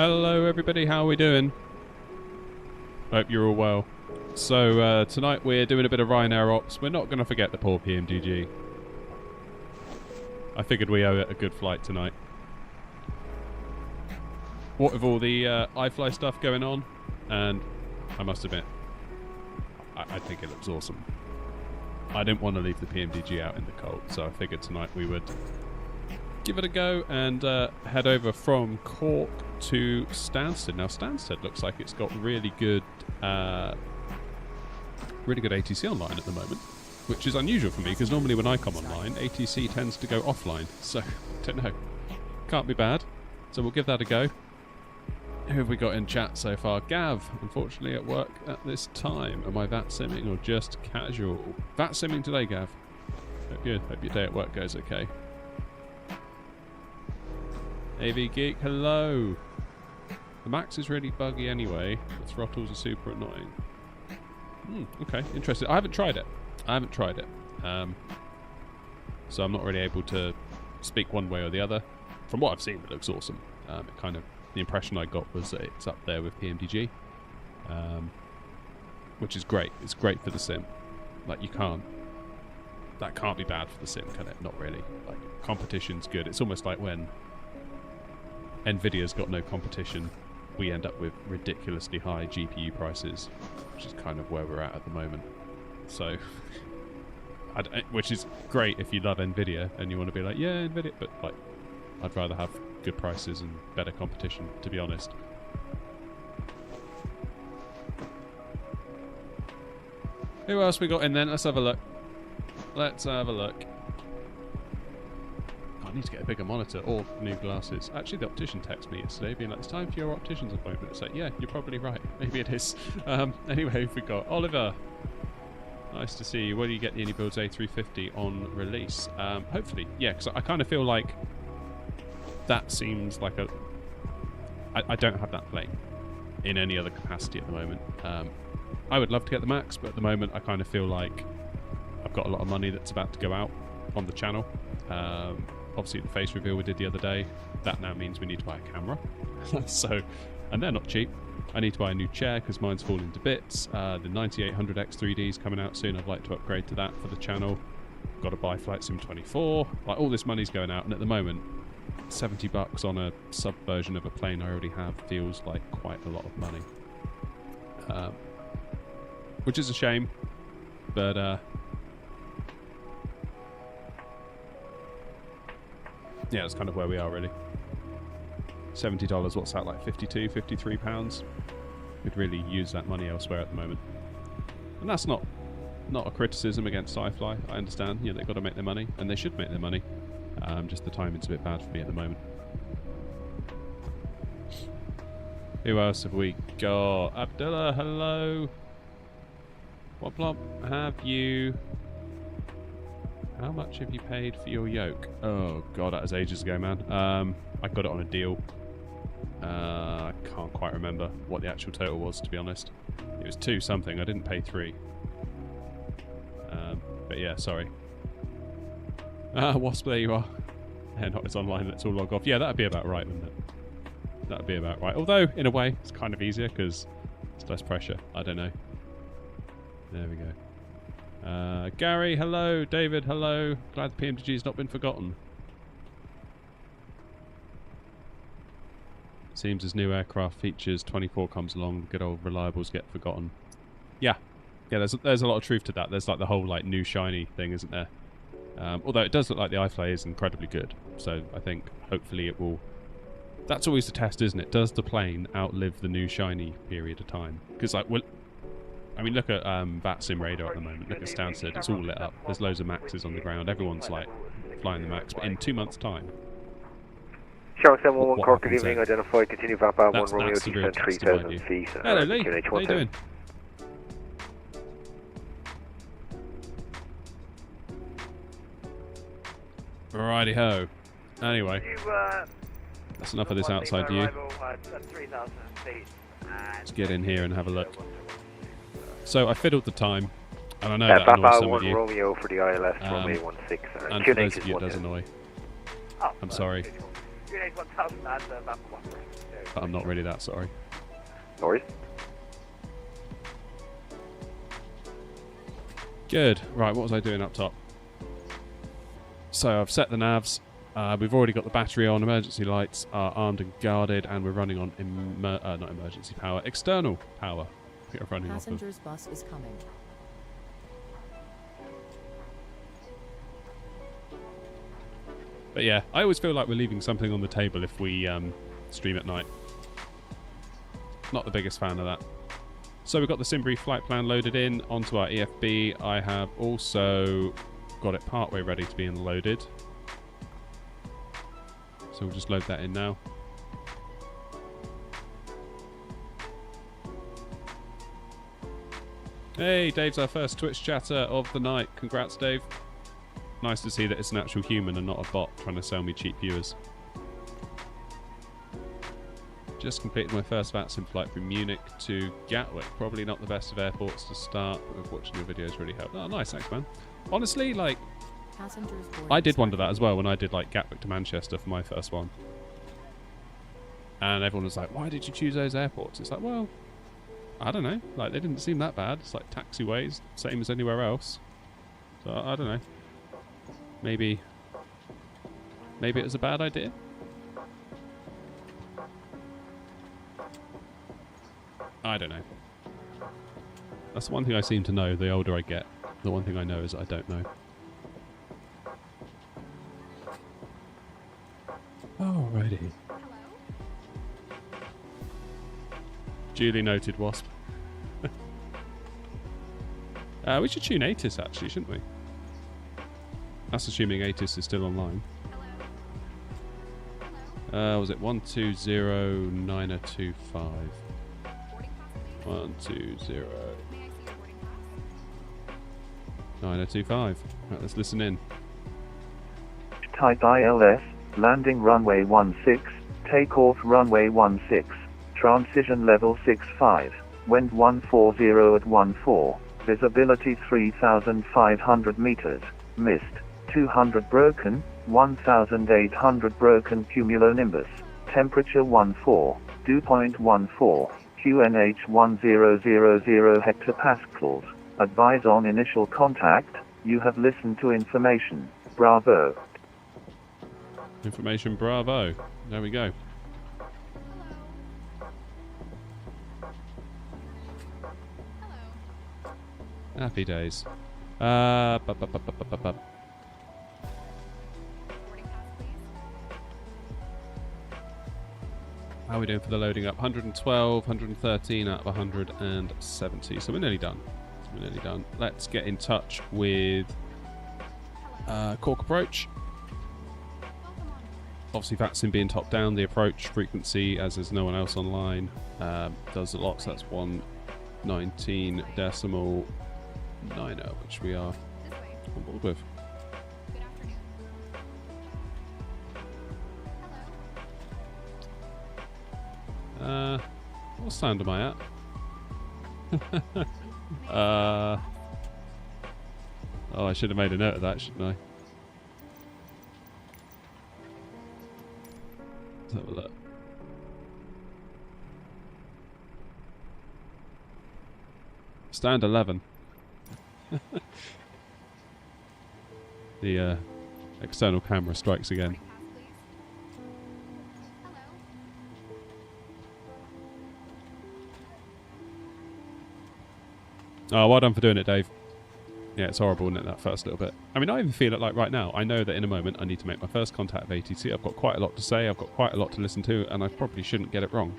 Hello everybody, how are we doing? Hope you're all well. So tonight we're doing a bit of Ryanair ops. We're not going to forget the poor PMDG. I figured we owe it a good flight tonight. What with all the iFly stuff going on, and I must admit, I think it looks awesome. I didn't want to leave the PMDG out in the cold, so I figured tonight we would give it a go and head over from Cork to Stansted. Now Stansted looks like it's got really good ATC online at the moment, which is unusual for me because normally when I come online, ATC tends to go offline. So, don't know. Can't be bad. So we'll give that a go. Who have we got in chat so far? Gav, unfortunately at work at this time. Am I VAT simming or just casual? VAT simming today, Gav. Good. Hope your day at work goes okay. AV Geek, hello. The Max is really buggy anyway. The throttles are super annoying. Okay, interesting. I haven't tried it. So I'm not really able to speak one way or the other. From what I've seen, it looks awesome. The impression I got was that it's up there with PMDG, which is great. It's great for the sim. Like that can't be bad for the sim, can it? Not really. Like competition's good. It's almost like when Nvidia's got no competition, we end up with ridiculously high GPU prices, which is kind of where we're at the moment. So, which is great if you love Nvidia and you want to be like, yeah, Nvidia, but like, I'd rather have good prices and better competition, to be honest. Who else we got in then? Let's have a look. I need to get a bigger monitor or new glasses. Actually, the optician texted me yesterday being like, it's time for your optician's appointment. It's like, yeah, you're probably right. Maybe it is. Anyway, we've got Oliver. Nice to see you. Where do you get the AnyBuilds A350 on release? Hopefully, yeah, because I kind of feel like that seems like I don't have that plane in any other capacity at the moment. I would love to get the Max, but at the moment I kind of feel like I've got a lot of money that's about to go out on the channel. Obviously the face reveal we did the other day, that now means we need to buy a camera. And they're not cheap. I need to buy a new chair because mine's falling to bits. The 9800X 3D is coming out soon. I'd like to upgrade to that for the channel. Got to buy Flight Sim 24. Like, all this money's going out, and at the moment $70 on a sub version of a plane I already have feels like quite a lot of money, which is a shame, but yeah, that's kind of where we are really. $70, what's that, like 52, 53 pounds? We'd really use that money elsewhere at the moment. And that's not a criticism against iFly. I understand, you know, they've got to make their money, and they should make their money. Just the timing's a bit bad for me at the moment. Who else have we got? Abdullah, hello. What plop have you... How much have you paid for your yoke? Oh god, that was ages ago, man. I got it on a deal. I can't quite remember what the actual total was, to be honest. It was 2 something, I didn't pay 3. But yeah, sorry. Wasp, there you are. AirNOTT is online, let's all log off. Yeah, that'd be about right, wouldn't it? That'd be about right. Although, in a way, it's kind of easier because it's less pressure. I don't know. There we go. Gary, hello. David, hello. Glad the PMDG's not been forgotten. Seems as new aircraft features 24 comes along, good old reliables get forgotten. Yeah. Yeah, there's a lot of truth to that. There's like the whole like new shiny thing, isn't there? Although it does look like the iFly is incredibly good. So I think hopefully it will... That's always the test, isn't it? Does the plane outlive the new shiny period of time? Because like, I mean, look at VAT Sim Radar at the moment. Look at Stansted. It's all lit up. There's loads of Maxes on the ground. Everyone's like flying the Max. But in 2 months' time... Charles 711 Cork, good evening. Identified, continue VAPA 1 Romeo, descend 3,000 feet. Hello Lee, how you doing? Righty ho. Anyway, that's enough of this outside view. Let's get in here and have a look. So I fiddled the time, and I know that annoys some of you. Romeo for the ILS, Romeo 16, and for those of you it does annoy. I'm sorry. But I'm not really that sorry. No worries. Good. Right, what was I doing up top? So I've set the navs. We've already got the battery on. Emergency lights are armed and guarded, and we're running on not emergency power, external power. We are running Passengers bus is coming. But yeah, I always feel like we're leaving something on the table if we stream at night. Not the biggest fan of that. So we've got the Simbury flight plan loaded in onto our EFB. I have also got it partway ready to be unloaded. So we'll just load that in now. Hey, Dave's our first Twitch chatter of the night. Congrats, Dave. Nice to see that it's an actual human and not a bot trying to sell me cheap viewers. Just completed my first VATSIM flight from Munich to Gatwick. Probably not the best of airports to start, but watching your videos really helped. Oh, nice, thanks, man. Honestly, like, I did wonder that as well when I did like Gatwick to Manchester for my first one. And everyone was like, why did you choose those airports? It's like, well, I don't know. Like, they didn't seem that bad. It's like taxiways, same as anywhere else. So, I don't know. Maybe it was a bad idea? I don't know. That's the one thing I seem to know the older I get. The one thing I know is I don't know. Alrighty. Duly noted, Wasp. We should tune ATIS actually, shouldn't we? That's assuming ATIS is still online. Was it 1209025? 1209025. Right, let's listen in. Type ILS, landing runway 16, takeoff runway 16, transition level 65, wind 140 at 14, visibility 3,500 meters, mist 200 broken, 1,800 broken cumulonimbus, temperature 14, dew point 14, QNH 1000 hectopascals. Advise on initial contact. You have listened to information. Bravo. Information bravo. There we go. Happy days. How are we doing for the loading up? 112, 113 out of 170. So we're nearly done. Let's get in touch with Cork Approach. Obviously VATSIM being top down, the approach frequency, as there's no one else online, does a lot. So that's 119.90, which we are on board with. What sound am I at? Oh, I should have made a note of that, shouldn't I? Let's have a look. Stand 11. The external camera strikes again. Oh, well done for doing it, Dave. Yeah, it's horrible, isn't it, that first little bit? I mean, I even feel it like right now. I know that in a moment I need to make my first contact with ATC. I've got quite a lot to say, I've got quite a lot to listen to, and I probably shouldn't get it wrong.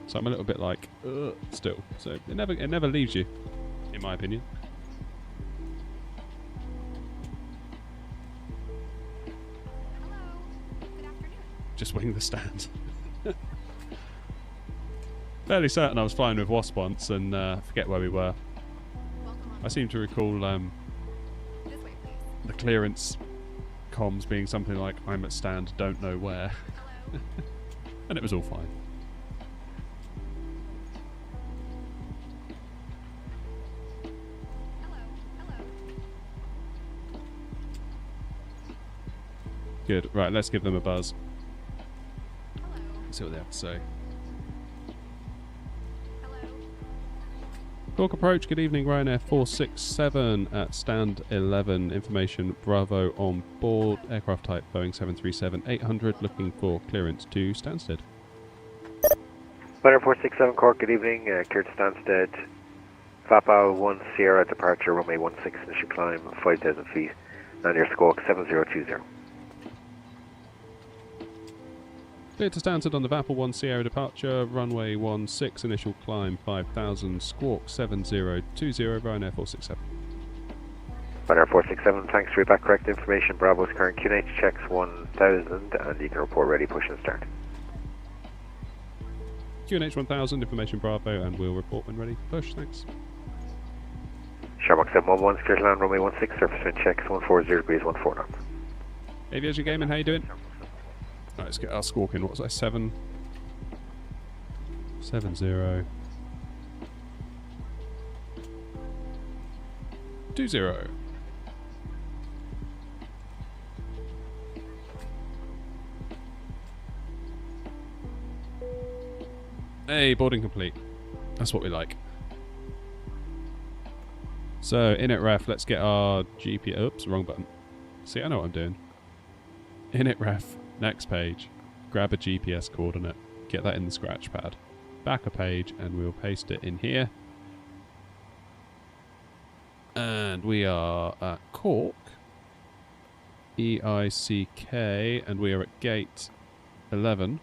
So I'm a little bit like, still. So it never leaves you, in my opinion. Just wing the stand. Fairly certain I was flying with Wasp once and forget where we were. I seem to recall the clearance comms being something like, I'm at stand, don't know where. And it was all fine. Good. Right, let's give them a buzz. Let's see what they have to say. Cork approach, good evening, Ryanair 467 at stand 11. Information Bravo on board. Aircraft type Boeing 737-800, looking for clearance to Stansted. Ryanair 467 Cork, good evening. Clear to Stansted. Papa 1 Sierra departure, runway 16, initial climb 5,000 feet. And your squawk 7020. Clear to Stansted on the Vapor 1 Sierra departure, runway 16, initial climb 5,000, squawk 7020, Ryanair 467. Ryanair 467, thanks for your back correct information. Bravo's current QNH checks 1000 and you can report ready, push and start. QNH 1000, information Bravo, and we'll report when ready. Push, thanks. Sharmark 711, clear to land runway 16, surface wind checks 140 degrees 14 knots. Aviation Gaming, how you doing? Right, let's get our squawk in. What was that? 7 0 20. Hey, boarding complete. That's what we like. So, in it ref, let's get our GPS. Oops, wrong button. See, I know what I'm doing. In it ref. Next page, grab a GPS coordinate, get that in the scratch pad, back a page, and we'll paste it in here. And we are at Cork, EICK, and we are at gate 11.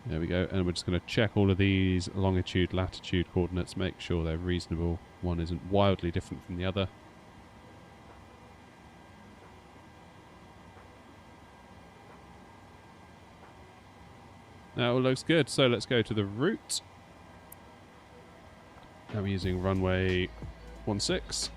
There we go, and we're just going to check all of these longitude, latitude coordinates, make sure they're reasonable. One isn't wildly different from the other. That all looks good, so let's go to the route. Now we're using runway 16.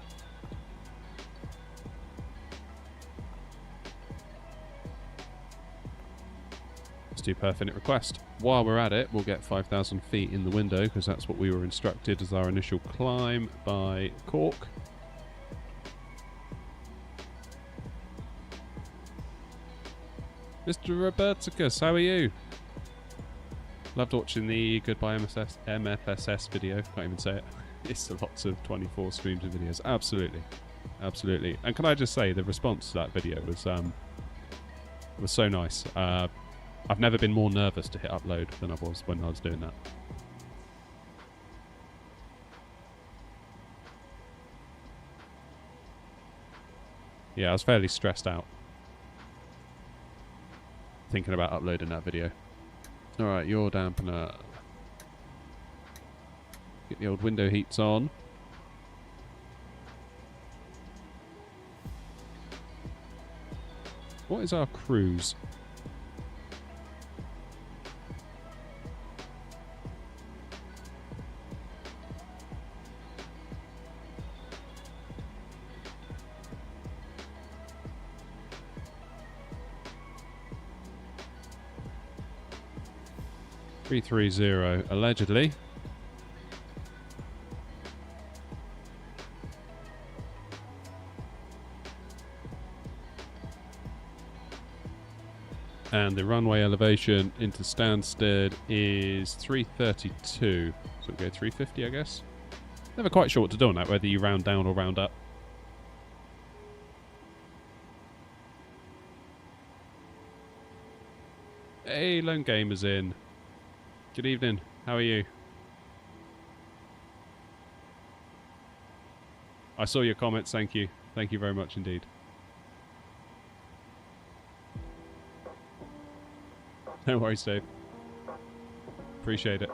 Let's do perfinite request. While we're at it, we'll get 5,000 feet in the window, because that's what we were instructed as our initial climb by Cork. Mr. Roberticus, how are you? Loved watching the Goodbye MFSS video. Can't even say it. It's lots of 24 streams and videos. Absolutely. Absolutely. And can I just say, the response to that video was so nice. I've never been more nervous to hit upload than I was when I was doing that. Yeah, I was fairly stressed out thinking about uploading that video. Alright, your dampener. Get the old window heats on. What is our cruise? .330, allegedly. And the runway elevation into Stansted is 332. So we'll go 350, I guess. Never quite sure what to do on that, whether you round down or round up. Hey, Lone Gamer's in. Good evening. How are you? I saw your comments. Thank you. Thank you very much indeed. No worries, Dave. Appreciate it.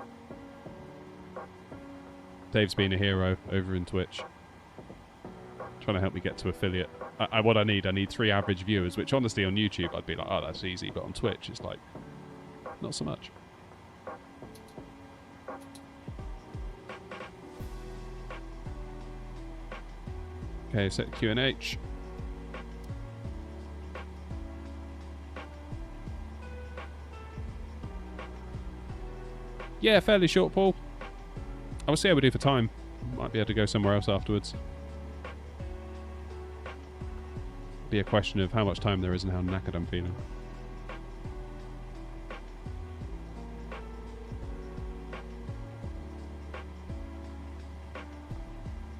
Dave's been a hero over in Twitch. Trying to help me get to affiliate. What I need 3 average viewers, which honestly on YouTube I'd be like, oh, that's easy. But on Twitch, it's like, not so much. Okay, set QNH. Yeah, fairly short, Paul. I will see how we do for time. Might be able to go somewhere else afterwards. Be a question of how much time there is and how knackered I'm feeling.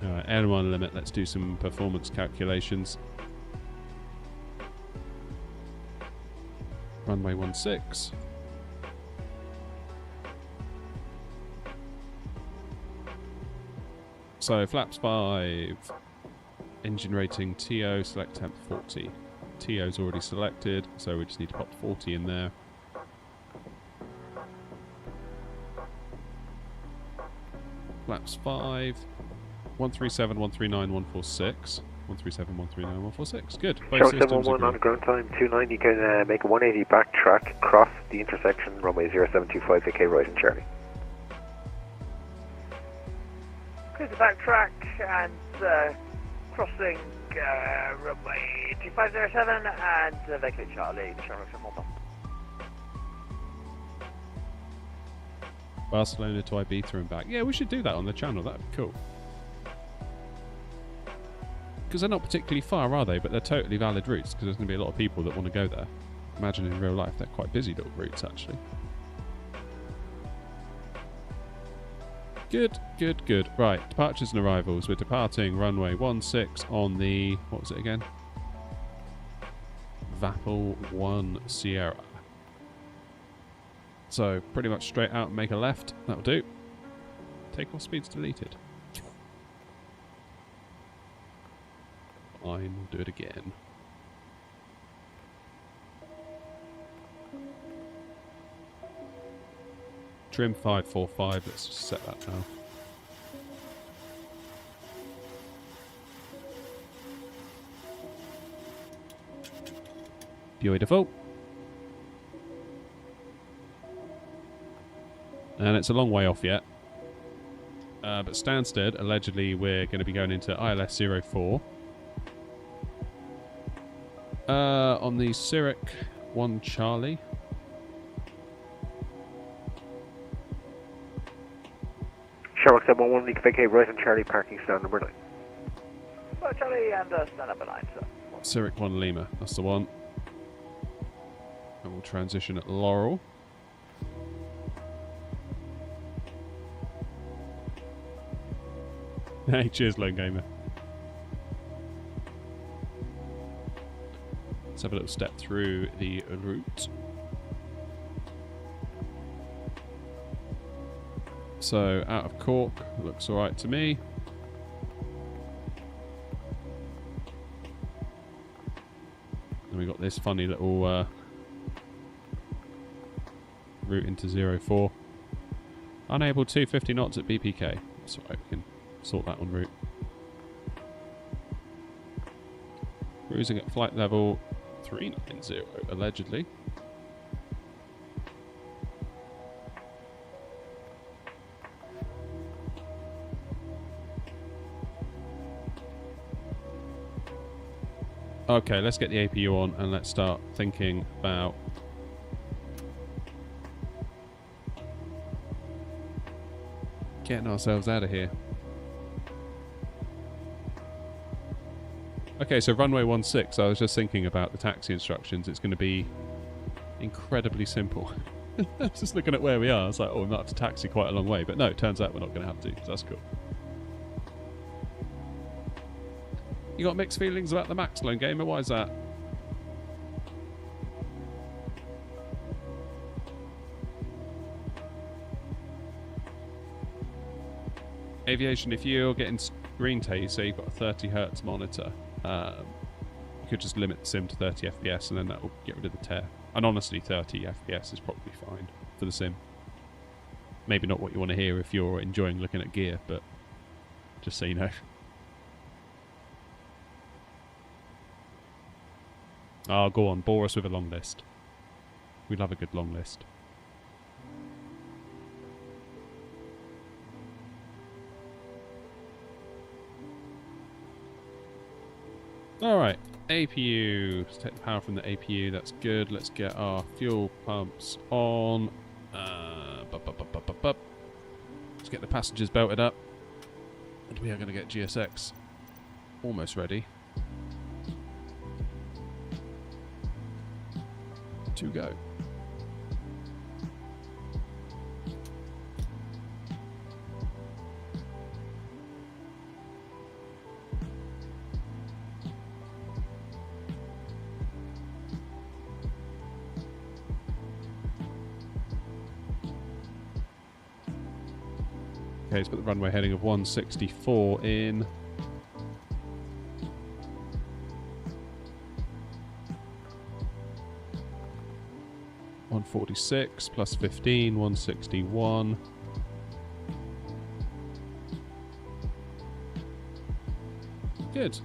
Alright, airline limit, let's do some performance calculations. Runway 16. So flaps 5, engine rating TO, select temp 40. TO's already selected, so we just need to pop 40 in there. Flaps 5, 137, 139, 146. 137, 139, 146. Good. Both Show systems 711 agree. on ground time 29. You can make a 180 backtrack, cross the intersection, runway 0725, AK right and Charlie. Clear the backtrack and crossing runway 2507 and vacate Charlie, Shamrock 711. Barcelona to Ibiza and back. Yeah, we should do that on the channel. That'd be cool. Because they're not particularly far, are they? But they're totally valid routes, because there's going to be a lot of people that want to go there. Imagine in real life, they're quite busy little routes, actually. Good, good, good. Right, departures and arrivals. We're departing runway 16 on the... what was it again? Vapil 1 Sierra. So, pretty much straight out and make a left. That'll do. Takeoff speed's deleted. Fine, we'll do it again. Trim 545, let's just set that now. Beautiful. And it's a long way off yet. But Stansted, allegedly we're going to be going into ILS 04. On the Zurich 1 Charlie. Shamrock 711, you can vacate right and Charlie, parking stand number 9. Well, Charlie and stand up a line, sir. Zurich 1 Lima, that's the one. And we'll transition at Laurel. Hey, cheers, Lone Gamer. Let's have a little step through the route. So, out of Cork, looks alright to me. And we got this funny little route into 04. Unable 250 knots at BPK. That's alright, we can sort that en route. Cruising at flight level 390, allegedly. Okay, let's get the APU on and let's start thinking about getting ourselves out of here. Okay, so runway 16, I was just thinking about the taxi instructions. It's going to be incredibly simple. Just looking at where we are, it's like, oh, we might have to taxi quite a long way. But no, it turns out we're not going to have to, so that's cool. You got mixed feelings about the Max, Lone Gamer? Why is that? Aviation, if you're getting screen tape, say you've got a 30 Hz monitor, you could just limit the sim to 30 FPS and then that will get rid of the tear. And honestly, 30 FPS is probably fine for the sim. Maybe not what you want to hear if you're enjoying looking at gear, but just so you know. Oh, go on, bore us with a long list. We love a good long list. Alright, APU. Let's take the power from the APU, that's good. Let's get our fuel pumps on. Let's get the passengers belted up. And we are going to get GSX almost ready to go. case, put the runway heading of 164 in. $146 plus 15, 161. Good.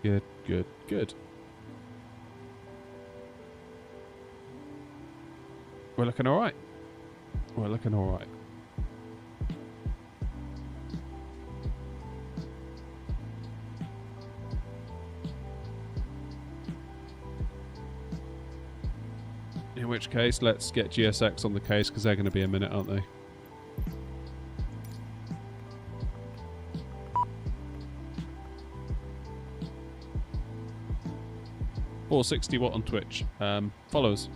Good, good, good. We're looking alright. We're looking alright. In which case, let's get GSX on the case because they're going to be a minute, aren't they? $460 watt on Twitch. Follows.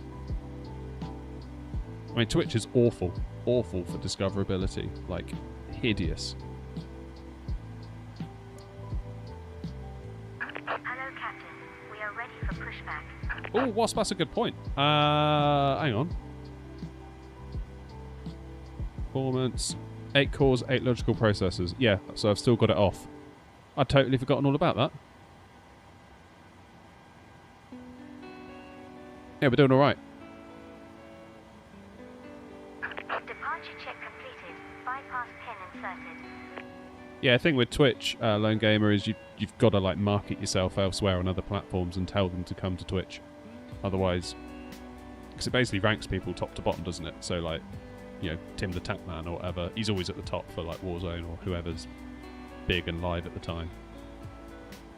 I mean, Twitch is awful. Awful for discoverability. Like, hideous. Hello, Captain. We are ready for pushback. Oh, Wasp, that's a good point. Hang on. Performance. 8 cores, 8 logical processors. Yeah, so I've still got it off. I'd totally forgotten all about that. Yeah, we're doing alright. Departure check completed. Bypass pin inserted. Yeah, the thing with Twitch, Lone Gamer, is you've got to like market yourself elsewhere on other platforms and tell them to come to Twitch. Otherwise, because it basically ranks people top to bottom, doesn't it? So like, you know, Tim the Tap Man or whatever, he's always at the top for like Warzone or whoever's big and live at the time.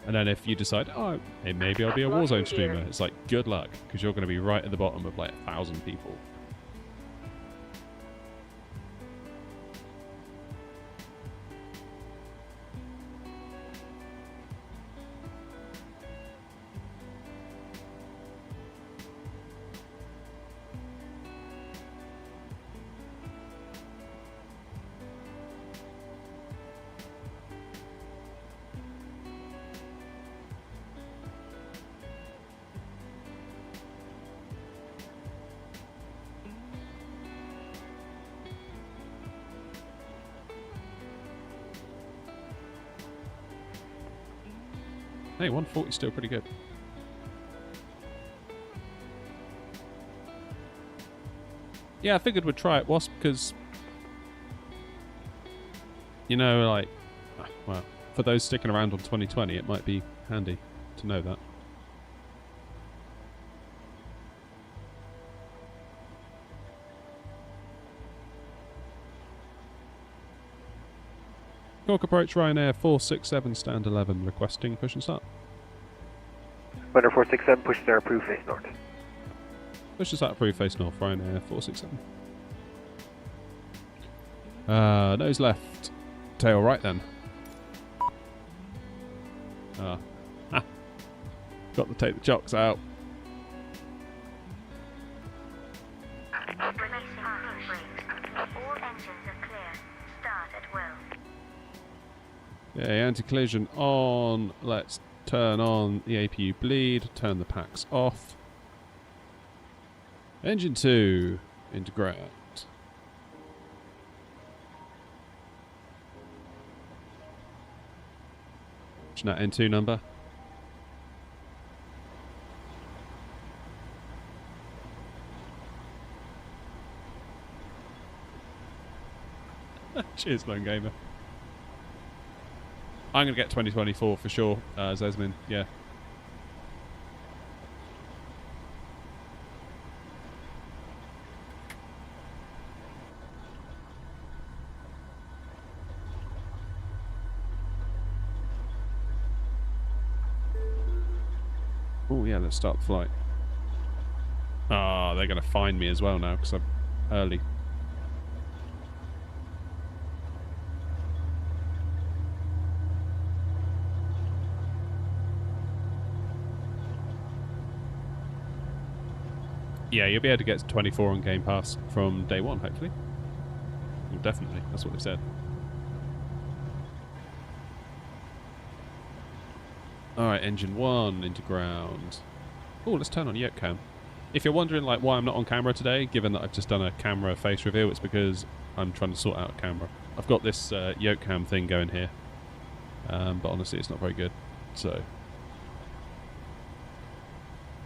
And then if you decide, oh, hey, maybe I'll be a Warzone streamer, it's like, good luck, because you're going to be right at the bottom of like 1,000 people. Hey, 140 is still pretty good. Yeah, I figured we'd try it, Wasp, because, you know, like, well, for those sticking around on 2020, it might be handy to know that. Cork approach Ryanair 467 stand 11 requesting push and start. Runner 467, push start approved, face north. Push and start approved, face north, Ryanair 467. Nose left, tail right then. Got to take the chocks out. Releasing fuel brakes. All engines are clear. Start at will. Okay, anti-collision on. Let's turn on the APU bleed. Turn the packs off. Engine 2. Integrate. What's that N2 number? Cheers, Lone Gamer. I'm going to get 2024 for sure, Zesmin, yeah. Oh yeah, let's start the flight. Ah, they're going to find me as well now because I'm early. Yeah, you'll be able to get 24 on Game Pass from day one, hopefully. Well, definitely, that's what they said. Alright, engine 1 into ground. Oh, let's turn on yoke cam. If you're wondering like why I'm not on camera today, given that I've just done a camera face reveal, it's because I'm trying to sort out a camera. I've got this yoke cam thing going here, but honestly it's not very good, so...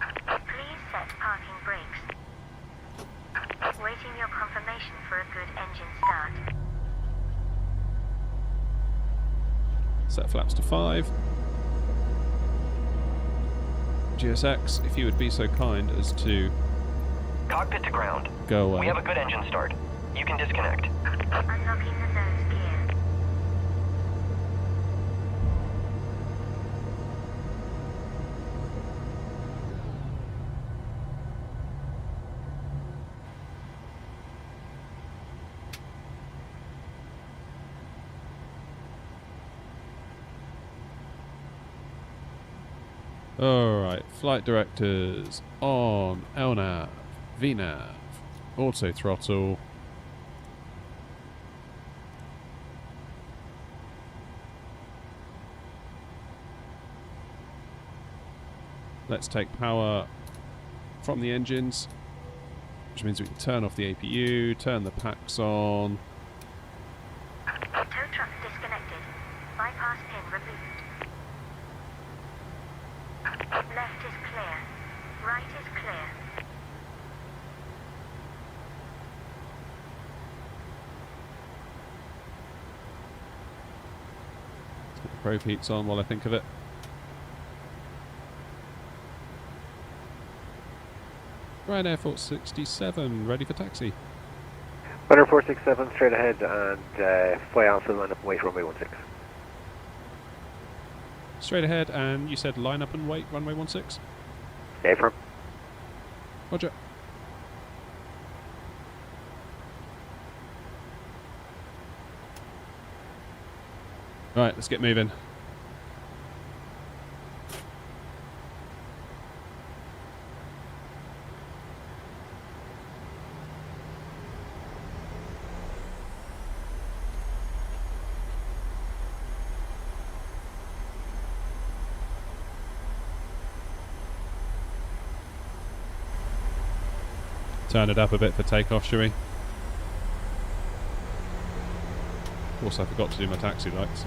Please set parking brakes. Waiting your confirmation for a good engine start. Set flaps to 5. GSX, if you would be so kind as to Cockpit to ground. go away. We have a good engine start. You can disconnect. Unlocking the nose gear. Alright, flight directors on LNAV, VNAV, auto throttle. Let's take power from the engines, which means we can turn off the APU, turn the packs on. Tow truck disconnected. Bypass pin removed. Left is clear. Right is clear. Let's get the probe heats on while I think of it. Right, Air Force 67, ready for taxi. Weather 467, straight ahead and fly Alpha, line up and wait runway 16. Straight ahead, and you said line up and wait, runway 16? Affirm. Roger. Right, let's get moving. Turn it up a bit for takeoff, shall we? Of course, I forgot to do my taxi lights.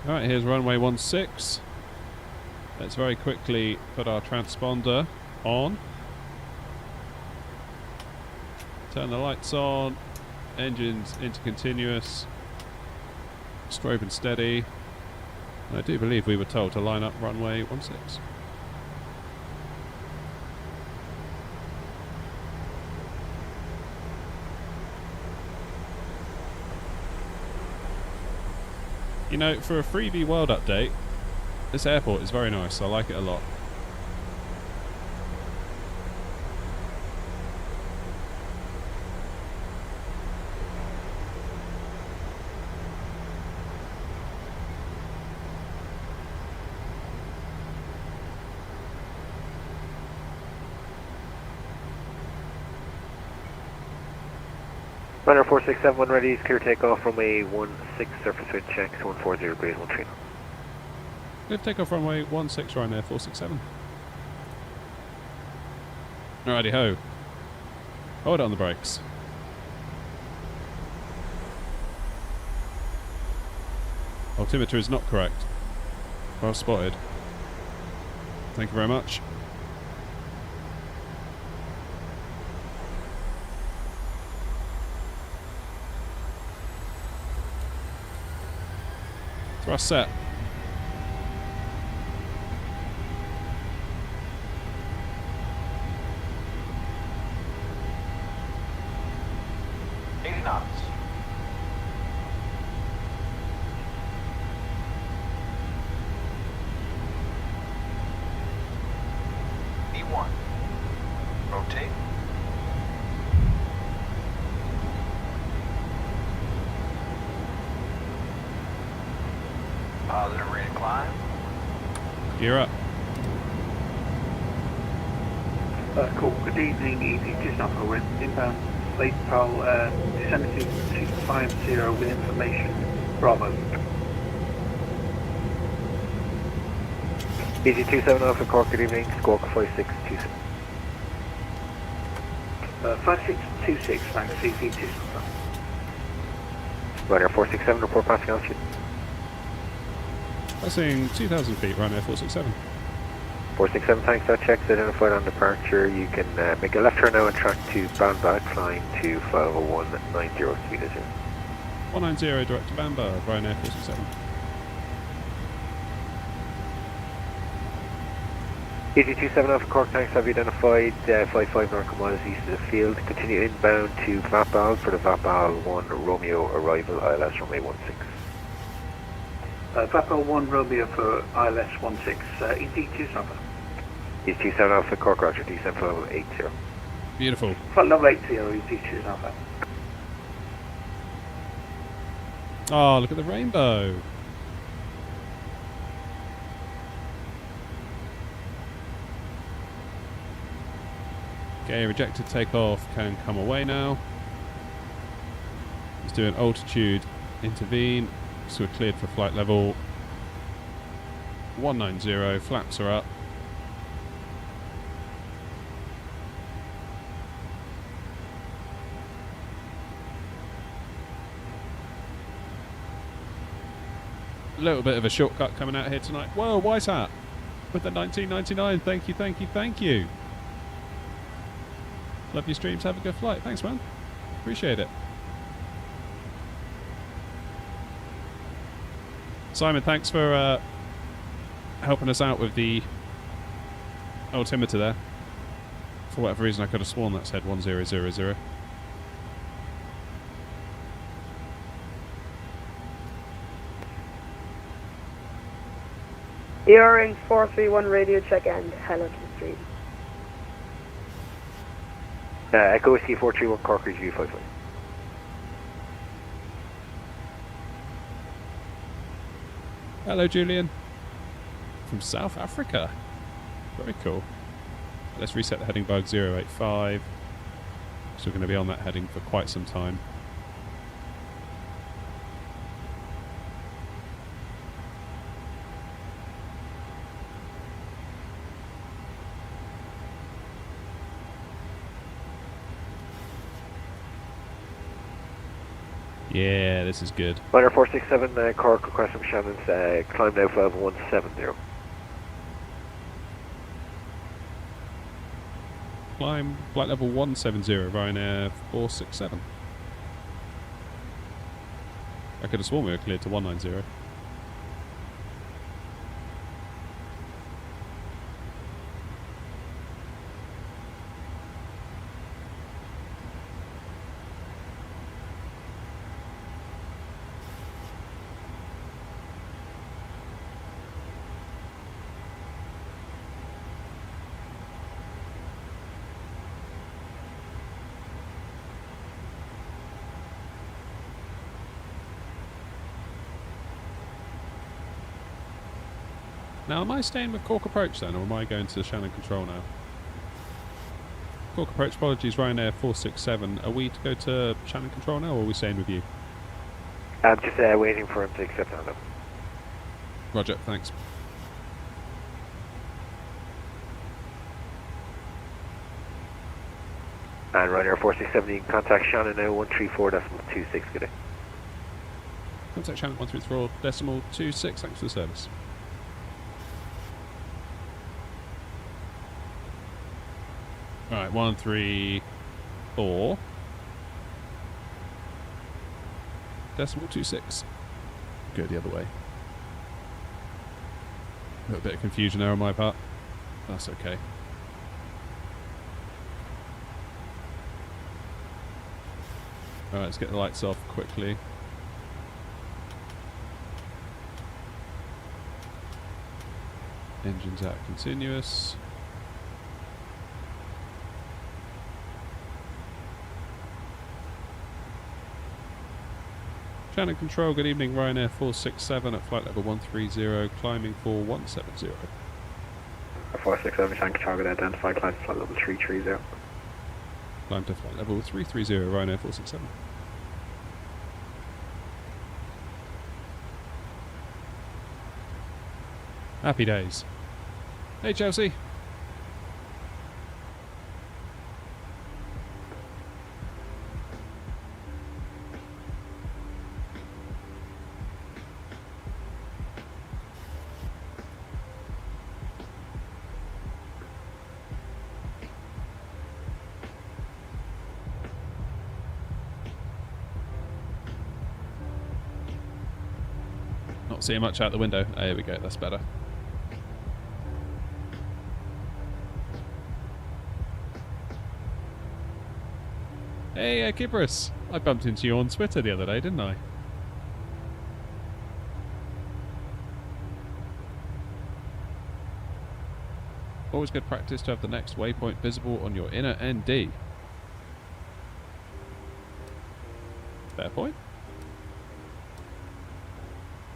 Alright, here's runway 16. Let's very quickly put our transponder on. Turn the lights on. Engines into continuous. Strobe and steady. And I do believe we were told to line up runway 16. You know, for a freebie world update, this airport is very nice. I like it a lot. Runner 4671 ready, clear takeoff, runway 16, surface wind check, 140 degrees, 13. Clear takeoff runway 16, Ryanair 467. Alrighty ho. Hold on the brakes. Altimeter is not correct. Well spotted. Thank you very much. Thrust set. Positive rate of climb. Gear up. Cool. Good evening, easy just off a wind. Inbound Lake Pal, descending to 250 with information. Bravo. Easy 27 Alpha Cork, good evening. Squawk 5627. 5626, thanks, easy 27. Ryanair 467, report passing altitude. Passing 2,000 feet, Ryanair 467. 467, thanks, that checks identified on departure. You can make a left turn now and track to Bandbag, flying to 50190 speed is 190 direct to Bamberg, Ryanair 467. Easy 27 Alpha Cork, thanks, have you identified 55 nautical miles east of the field. Continue inbound to Vapal for the Vapal 1 Romeo arrival, ILS runway 16. Vapal 1 Romeo for ILS 16, easy 27. Easy 27 Alpha Cork, roger, descent for level 80. Beautiful. Flight level 80, easy 27. Oh, look at the rainbow. Okay, rejected takeoff can come away now. Let's do an altitude intervene. So we're cleared for flight level 190, flaps are up. A little bit of a shortcut coming out here tonight. Whoa, White Hat with the 1999. Thank you, thank you, thank you. Love your streams. Have a good flight. Thanks, man. Appreciate it. Simon, thanks for helping us out with the altimeter there. For whatever reason, I could have sworn that said 1000. ERA 431 radio check end. Hello to the stream. Echo Whiskey 431 Cork review 55. Hello, Julian. From South Africa. Very cool. Let's reset the heading bug 085. So we're going to be on that heading for quite some time. Yeah, this is good. Ryanair 467 Cork, request from Shannon's climb now 50170. Climb flight level 170, Ryanair 467. I could have sworn we were cleared to 190. Now, am I staying with Cork Approach then, or am I going to Shannon Control now? Cork Approach, apologies, Ryanair 467. Are we to go to Shannon Control now, or are we staying with you? I'm just waiting for him to accept on them. Roger, thanks. And Ryanair 467, you can contact Shannon now 134.26, good day. Contact Shannon 134.26, thanks for the service. Alright, 134. Decimal 26. Go the other way. A little bit of confusion there on my part. That's okay. Alright, let's get the lights off quickly. Engines out continuous. Channel control, good evening, Ryanair 467 at flight level 130, climbing for 170. 467, tank target identified, climb to flight level 330. Climb to flight level 330, Ryanair 467. Happy days. Hey Chelsea. Not seeing much out the window. Oh, here we go, that's better. Hey, Kibris. I bumped into you on Twitter the other day, didn't I? Always good practice to have the next waypoint visible on your inner ND. Fair point.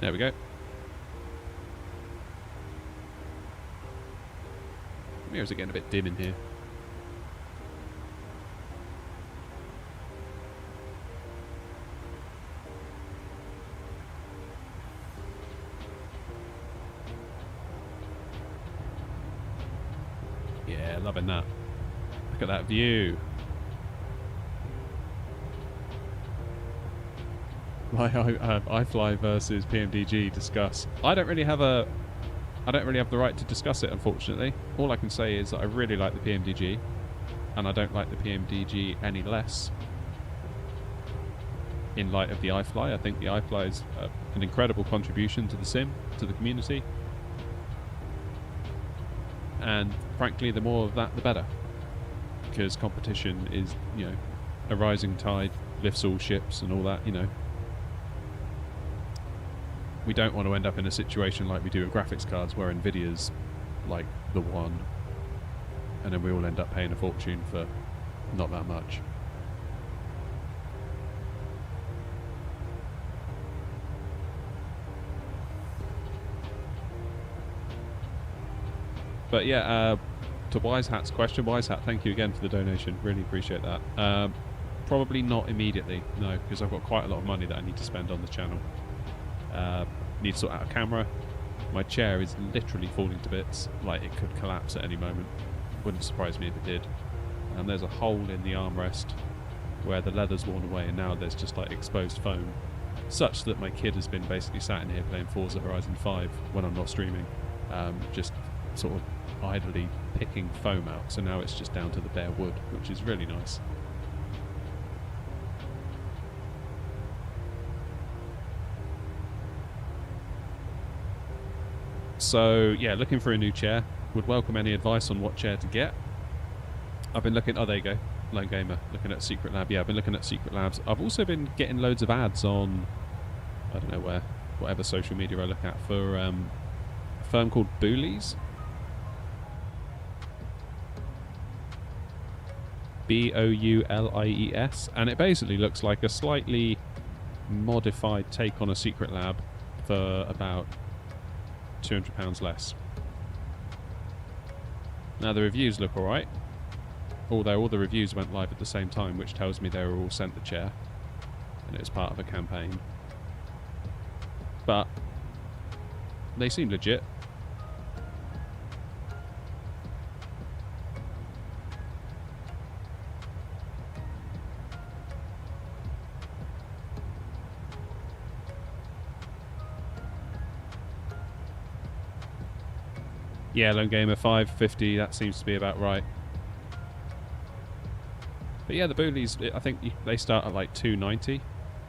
There we go. Mirrors are getting a bit dim in here. Yeah, loving that. Look at that view. Like iFly versus PMDG discuss. I don't really have the right to discuss it, unfortunately. All I can say is that I really like the PMDG, and I don't like the PMDG any less in light of the iFly. I think the iFly is an incredible contribution to the sim, to the community. And frankly, the more of that, the better. Because competition is, you know, a rising tide lifts all ships and all that, you know. We don't want to end up in a situation like we do with graphics cards where Nvidia's like the one, and then we all end up paying a fortune for not that much. But yeah, to Wise Hat's question, Wise Hat, thank you again for the donation. Really appreciate that. Probably not immediately, no, because I've got quite a lot of money that I need to spend on the channel. Need to sort out a camera. My chair is literally falling to bits, like it could collapse at any moment. Wouldn't surprise me if it did. And there's a hole in the armrest where the leather's worn away, and now there's just like exposed foam, such that my kid has been basically sat in here playing Forza Horizon 5 when I'm not streaming, just sort of idly picking foam out. So now it's just down to the bare wood, which is really nice. So yeah, looking for a new chair. Would welcome any advice on what chair to get. I've been looking, oh there you go, Lone Gamer, looking at Secret Lab. Yeah, I've been looking at Secret Labs. I've also been getting loads of ads on, I don't know where, whatever social media I look at, for a firm called Boulies. Boulies, and it basically looks like a slightly modified take on a Secret Lab for about £200 less. Now the reviews look alright, although all the reviews went live at the same time, which tells me they were all sent the chair and it was part of a campaign. But they seem legit. Yeah, Lone Gamer 550, that seems to be about right. But yeah, the Boulies, I think they start at like 290,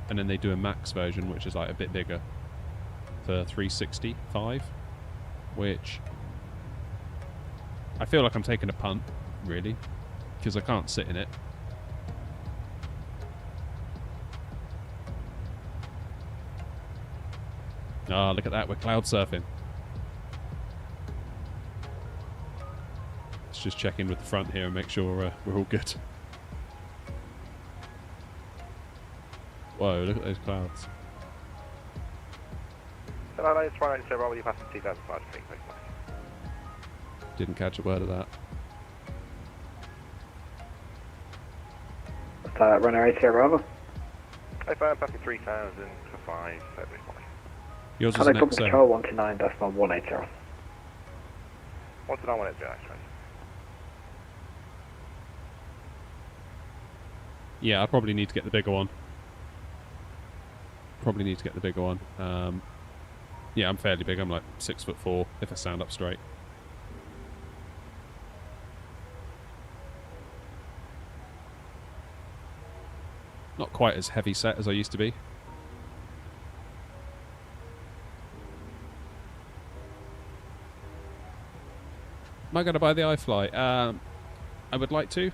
and then they do a max version, which is like a bit bigger, for 365, which I feel like I'm taking a punt, really, because I can't sit in it. Ah, look at that, we're cloud surfing. Just check in with the front here and make sure we're all good. Whoa, look at those clouds. Hello, it's 190, you passed 2005, please. Didn't catch a word of that. What's that, runner 80 Bravo? Hey, fire, passing 3000 for 5, Yours was Hello, next, Company Control 129, decimal 180. What's the 180, actually? Yeah, I probably need to get the bigger one. Yeah, I'm fairly big. I'm like 6'4" if I stand up straight. Not quite as heavy set as I used to be. Am I going to buy the iFly? I would like to,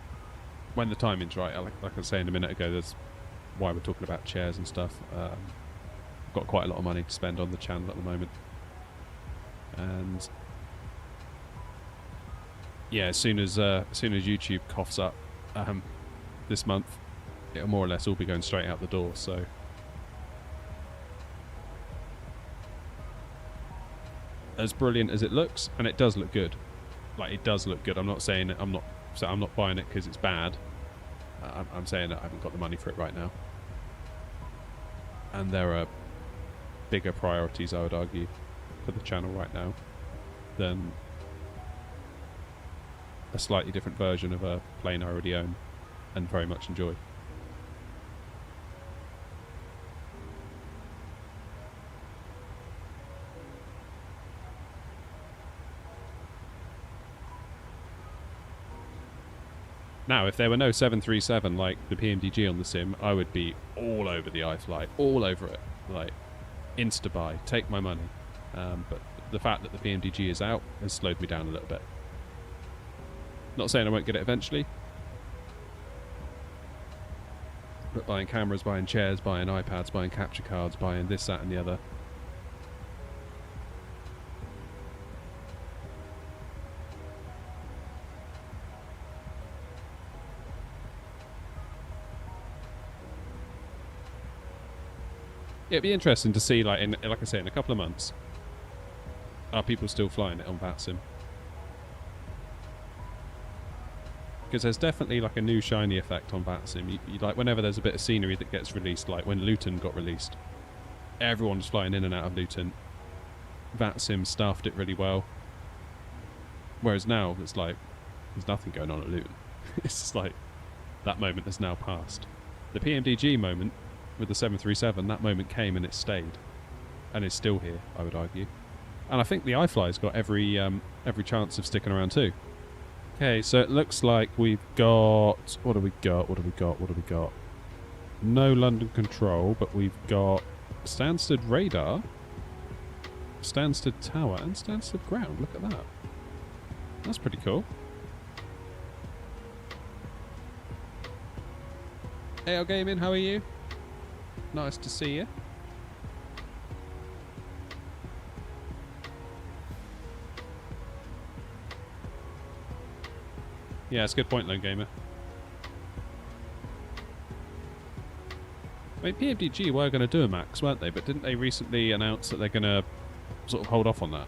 when the timing's right. Like I was saying a minute ago, that's why we're talking about chairs and stuff. I've got quite a lot of money to spend on the channel at the moment. And yeah, as soon as YouTube coughs up this month, it'll more or less all be going straight out the door. So as brilliant as it looks, and it does look good. Like, it does look good. I'm not saying I'm not buying it because it's bad. I'm saying that I haven't got the money for it right now. And there are bigger priorities, I would argue, for the channel right now than a slightly different version of a plane I already own and very much enjoy. Now, if there were no 737 like the PMDG on the sim, I would be all over the iFly, all over it. Like, insta-buy, take my money. But the fact that the PMDG is out has slowed me down a little bit. Not saying I won't get it eventually. But buying cameras, buying chairs, buying iPads, buying capture cards, buying this, that and the other. It'd be interesting to see, like I say, in a couple of months, are people still flying it on VATSIM? Because there's definitely like a new shiny effect on VATSIM. You like, whenever there's a bit of scenery that gets released, like when Luton got released, everyone was flying in and out of Luton. VATSIM staffed it really well. Whereas now it's like there's nothing going on at Luton. It's just like that moment has now passed. The PMDG moment with the 737, that moment came and it stayed, and it's still here, I would argue. And I think the iFly's got every chance of sticking around too. Okay, so it looks like we've got... What do we got? No London control, but we've got Stansted radar, Stansted tower, and Stansted ground. Look at that. That's pretty cool. Hey, Gaming, how are you? Nice to see you. Yeah, it's a good point, Lone Gamer. I mean, PMDG were going to do a max, weren't they? But didn't they recently announce that they're going to sort of hold off on that?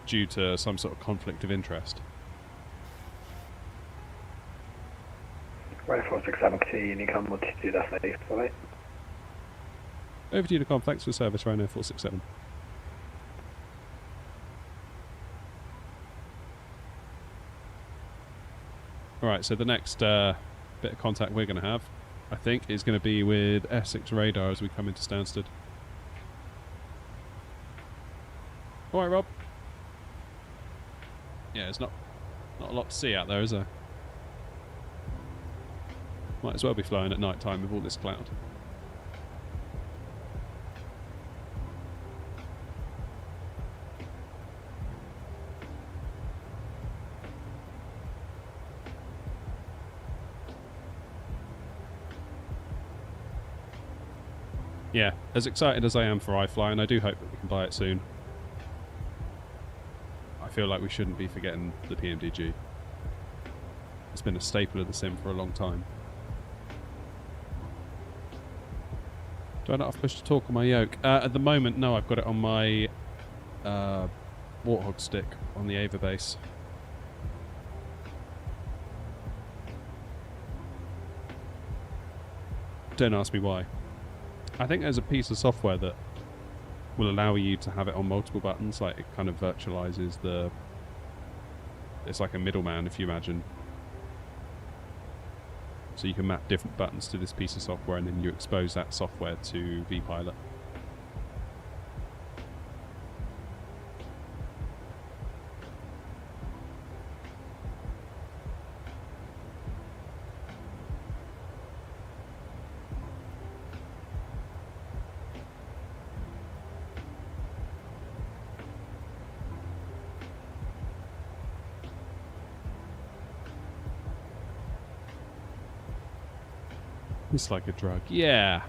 Due to some sort of conflict of interest. Right, 467 to Unicom, what to do that later, alright? Over to Unicom, thanks for the service, Rhino 467. Alright, so the next bit of contact we're going to have, I think, is going to be with Essex radar as we come into Stansted. Alright, Rob. Yeah, there's not a lot to see out there, is there? Might as well be flying at night time with all this cloud. Yeah, as excited as I am for iFly, and I do hope that we can buy it soon, I feel like we shouldn't be forgetting the PMDG. It's been a staple of the sim for a long time. Do I not have push to talk on my yoke? At the moment, no. I've got it on my Warthog stick on the Ava base. Don't ask me why. I think there's a piece of software that will allow you to have it on multiple buttons. Like, it kind of virtualizes the... It's like a middleman, if you imagine. So you can map different buttons to this piece of software, and then you expose that software to vPilot. It's like a drug. Yeah.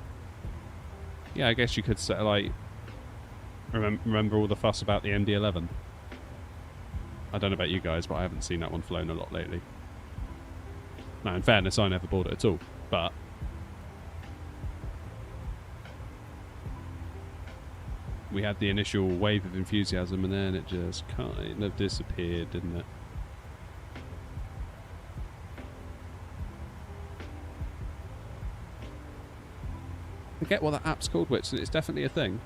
Yeah, I guess you could say, like... Remember all the fuss about the MD-11? I don't know about you guys, but I haven't seen that one flown a lot lately. Now, in fairness, I never bought it at all, but... We had the initial wave of enthusiasm, and then it just kind of disappeared, didn't it? Forget what that app's called, Whitson. It's definitely a thing.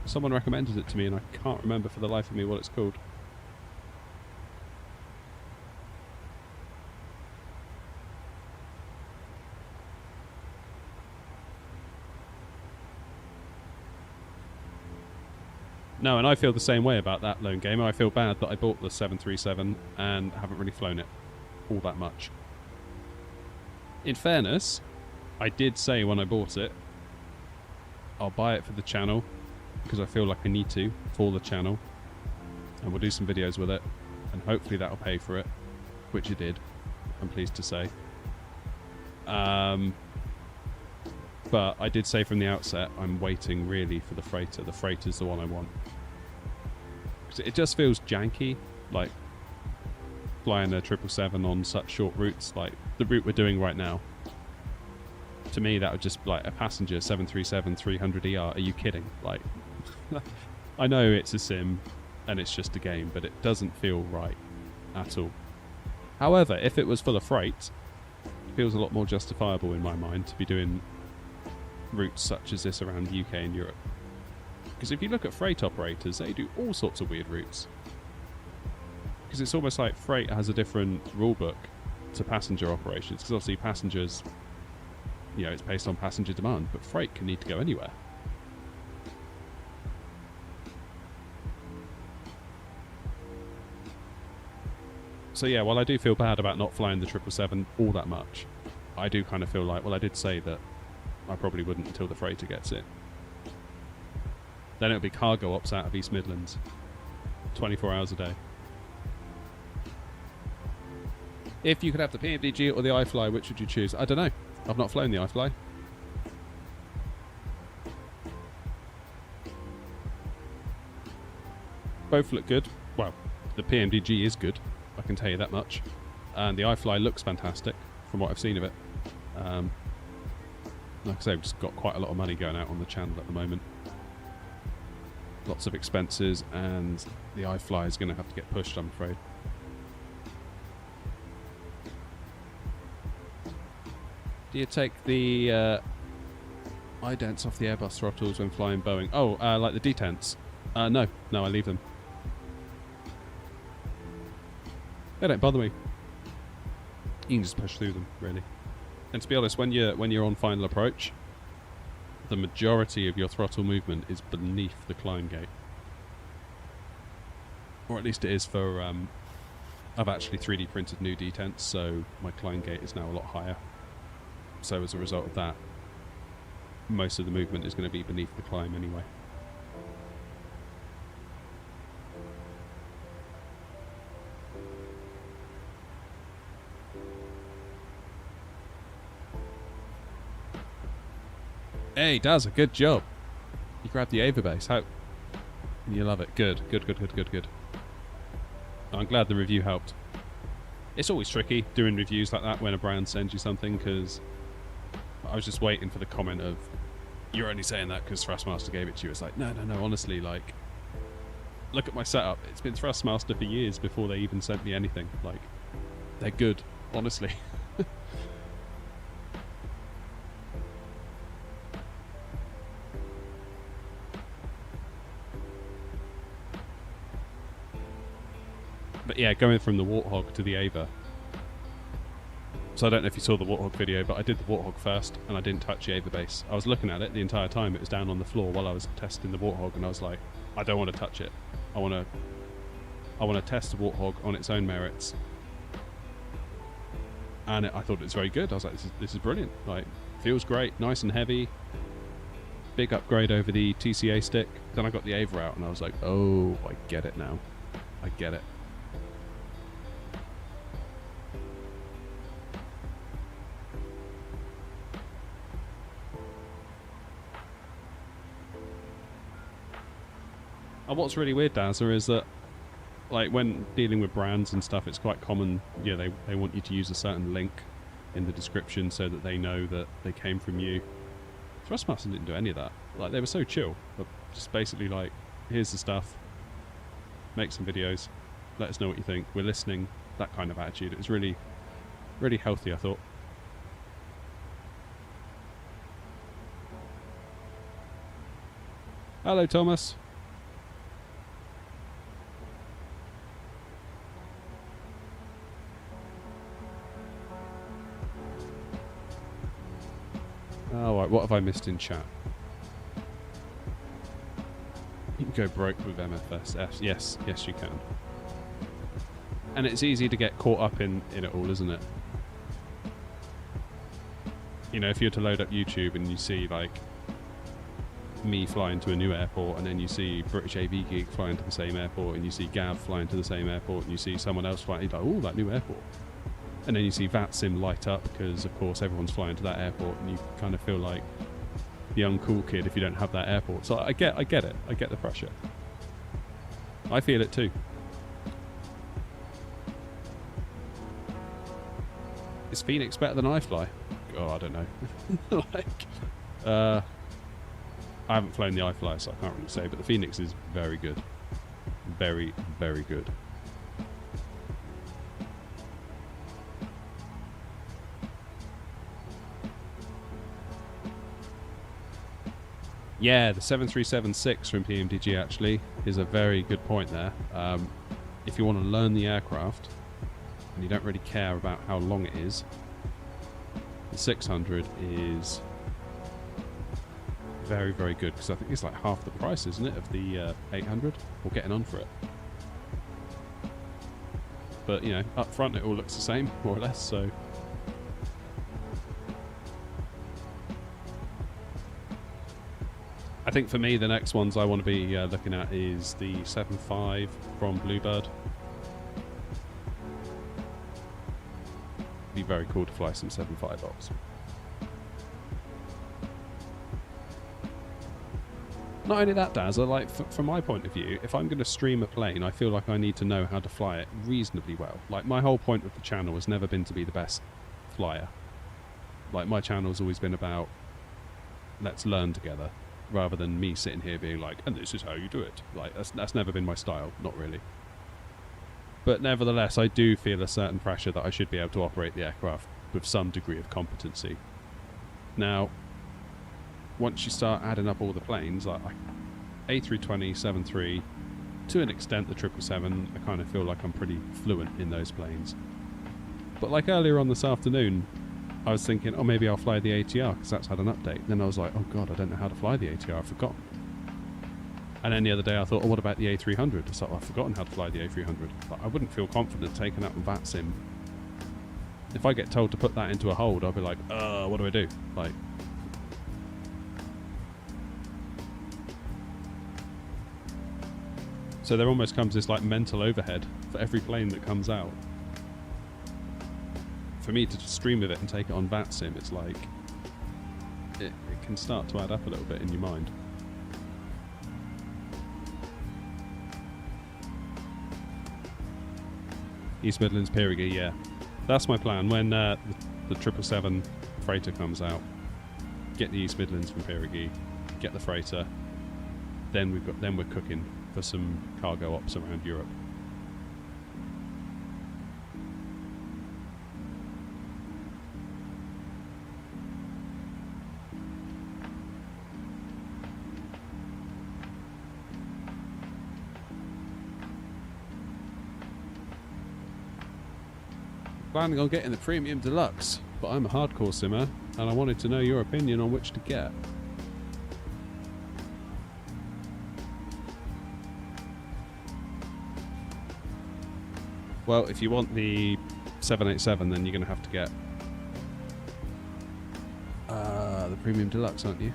Someone recommended it to me and I can't remember for the life of me what it's called. No, and I feel the same way about that lone gamer. I feel bad that I bought the 737 and haven't really flown it all that much. In fairness, I did say when I bought it, I'll buy it for the channel because I feel like I need to for the channel, and we'll do some videos with it, and hopefully that'll pay for it, which it did, I'm pleased to say. But I did say from the outset I'm waiting really for the freighter. The freighter's the one I want. It just feels janky, like flying a 777 on such short routes, like the route we're doing right now. To me, that would just be like a passenger 737-300ER. Are you kidding? Like, I know it's a sim and it's just a game, but it doesn't feel right at all. However, if it was full of freight, it feels a lot more justifiable in my mind to be doing routes such as this around the UK and Europe. Because if you look at freight operators, they do all sorts of weird routes. Because it's almost like freight has a different rule book to passenger operations. Because obviously passengers... You know, it's based on passenger demand, but freight can need to go anywhere. So yeah, while I do feel bad about not flying the 777 all that much, I do kind of feel like, well, I did say that I probably wouldn't until the freighter gets it. Then it'll be cargo ops out of East Midlands, 24 hours a day. If you could have the PMDG or the iFly, which would you choose? I don't know. I've not flown the iFly. Both look good. Well, the PMDG is good, I can tell you that much. And the iFly looks fantastic from what I've seen of it. Like I say, we've just got quite a lot of money going out on the channel at the moment. Lots of expenses, and the iFly is going to have to get pushed, I'm afraid. Do you take the idents off the Airbus throttles when flying Boeing? Oh, like the detents? No, I leave them. They don't bother me. You can just push through them, really. And to be honest, when you're on final approach, the majority of your throttle movement is beneath the climb gate, or at least it is for. I've actually 3D printed new detents, so my climb gate is now a lot higher. So as a result of that, most of the movement is going to be beneath the climb anyway. Hey, Daz, a good job. You grabbed the Ava base. How? You love it. Good. I'm glad the review helped. It's always tricky doing reviews like that when a brand sends you something, because I was just waiting for the comment of, you're only saying that because Thrustmaster gave it to you. It's like, no, honestly, like, look at my setup. It's been Thrustmaster for years before they even sent me anything. Like, they're good, honestly. But yeah, going from the Warthog to the Ava. So I don't know if you saw the Warthog video, but I did the Warthog first, and I didn't touch the Ava base. I was looking at it the entire time. It was down on the floor while I was testing the Warthog, and I was like, I don't want to touch it. I want to test the Warthog on its own merits. And I thought it was very good. I was like, this is brilliant. Like, feels great, nice and heavy. Big upgrade over the TCA stick. Then I got the Ava out, and I was like, oh, I get it now. I get it. And what's really weird, Dazza, is that, like, when dealing with brands and stuff, it's quite common, you know, they want you to use a certain link in the description so that they know that they came from you. Thrustmaster didn't do any of that. Like, they were so chill. But just basically like, here's the stuff, make some videos, let us know what you think, we're listening, that kind of attitude. It was really, really healthy, I thought. Hello, Thomas. Alright, what have I missed in chat? You can go broke with MSFS. Yes, you can. And it's easy to get caught up in it all, isn't it? You know, if you were to load up YouTube and you see, like, me flying to a new airport, and then you see British AV Geek flying to the same airport, and you see Gav flying to the same airport, and you see someone else flying, you're like, oh, that new airport. And then you see VATSIM light up because, of course, everyone's flying to that airport, and you kind of feel like the uncool kid if you don't have that airport. So I get it. I get the pressure. I feel it too. Is Phoenix better than iFly? Oh, I don't know. I haven't flown the iFly, so I can't really say, but the Phoenix is very good. Very, very good. Yeah, the 7376 from PMDG actually is a very good point there. If you want to learn the aircraft and you don't really care about how long it is, the 600 is very, very good, because I think it's like half the price, isn't it, of the 800, or getting on for it. But, you know, up front it all looks the same, more or less, so... I think for me, the next ones I want to be looking at is the 7.5 from Bluebird. Be very cool to fly some 7.5 ops. Not only that, Dazza, like, from my point of view, if I'm going to stream a plane, I feel like I need to know how to fly it reasonably well. Like, my whole point of the channel has never been to be the best flyer. Like, my channel's always been about, let's learn together, rather than me sitting here being like, and this is how you do it. Like, that's never been my style, not really. But nevertheless, I do feel a certain pressure that I should be able to operate the aircraft with some degree of competency. Now, once you start adding up all the planes, like A320, 73, to an extent the 777, I kind of feel like I'm pretty fluent in those planes. But like earlier on this afternoon, I was thinking, oh, maybe I'll fly the ATR because that's had an update. Then I was like, oh god, I don't know how to fly the ATR, I've forgotten. And then the other day I thought, oh, what about the A300? It's like, oh, I've forgotten how to fly the A300. But I wouldn't feel confident taking that on VATSIM. If I get told to put that into a hold, I'll be like, what do I do? Like, so there almost comes this like mental overhead for every plane that comes out. For me to just stream with it and take it on VATSIM, it's like it can start to add up a little bit in your mind. East Midlands, Pirigee, yeah. That's my plan. When the 777 freighter comes out, get the East Midlands from Pirigee, get the freighter, then we're cooking for some cargo ops around Europe. Planning on getting the Premium Deluxe, but I'm a hardcore simmer and I wanted to know your opinion on which to get. Well, if you want the 787, then you're going to have to get the Premium Deluxe, aren't you?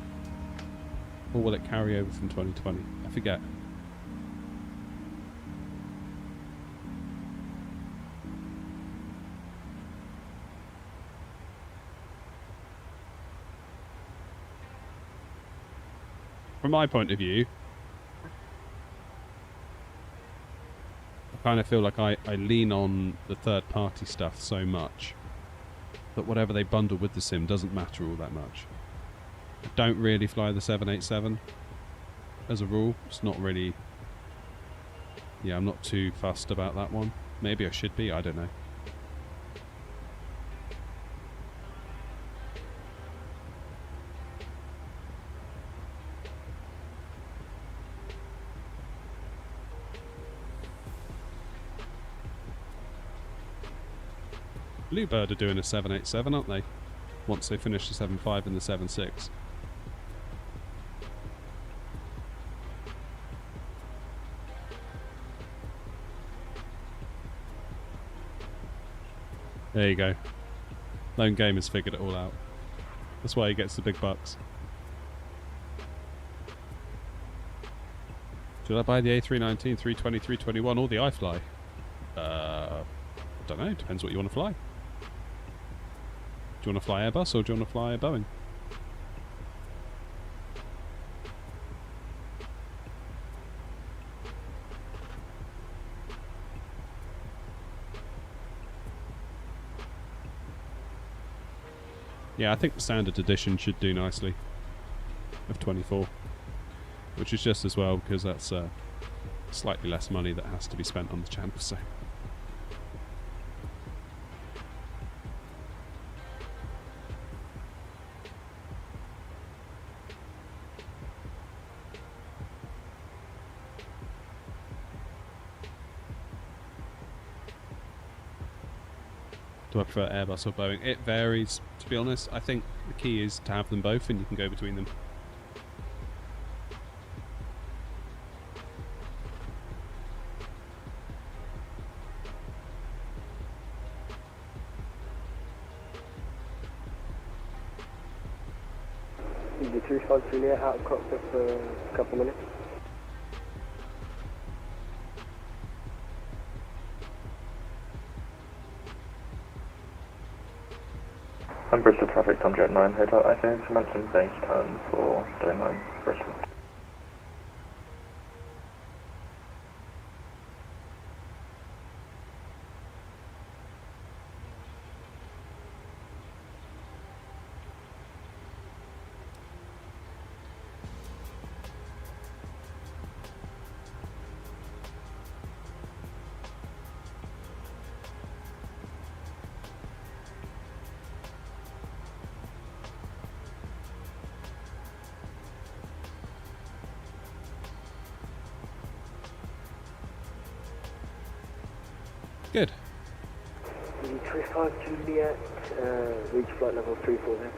Or will it carry over from 2020? I forget. From my point of view, I kind of feel like I lean on the third-party stuff so much that whatever they bundle with the sim doesn't matter all that much. I don't really fly the 787 as a rule. It's not really... Yeah, I'm not too fussed about that one. Maybe I should be, I don't know. Bluebird are doing a 787, aren't they? Once they finish the 75 and the 76. There you go. Lone Gamer's figured it all out. That's why he gets the big bucks. Should I buy the A319, 320, 321 or the iFly? Don't know, depends what you want to fly. Do you want to fly Airbus or do you want to fly Boeing? Yeah, I think the standard edition should do nicely of 24, which is just as well because that's slightly less money that has to be spent on the channel, so. Do I prefer Airbus or Boeing? It varies, to be honest. I think the key is to have them both and you can go between them. The 35 Juliet out of cockpit for a couple of minutes. I'm Bristol Traffic, Tomjet 9, Hotel Echo, commencing base turn for Domain 9, Bristol. Good. The 35 Juliet, reach flight level 340.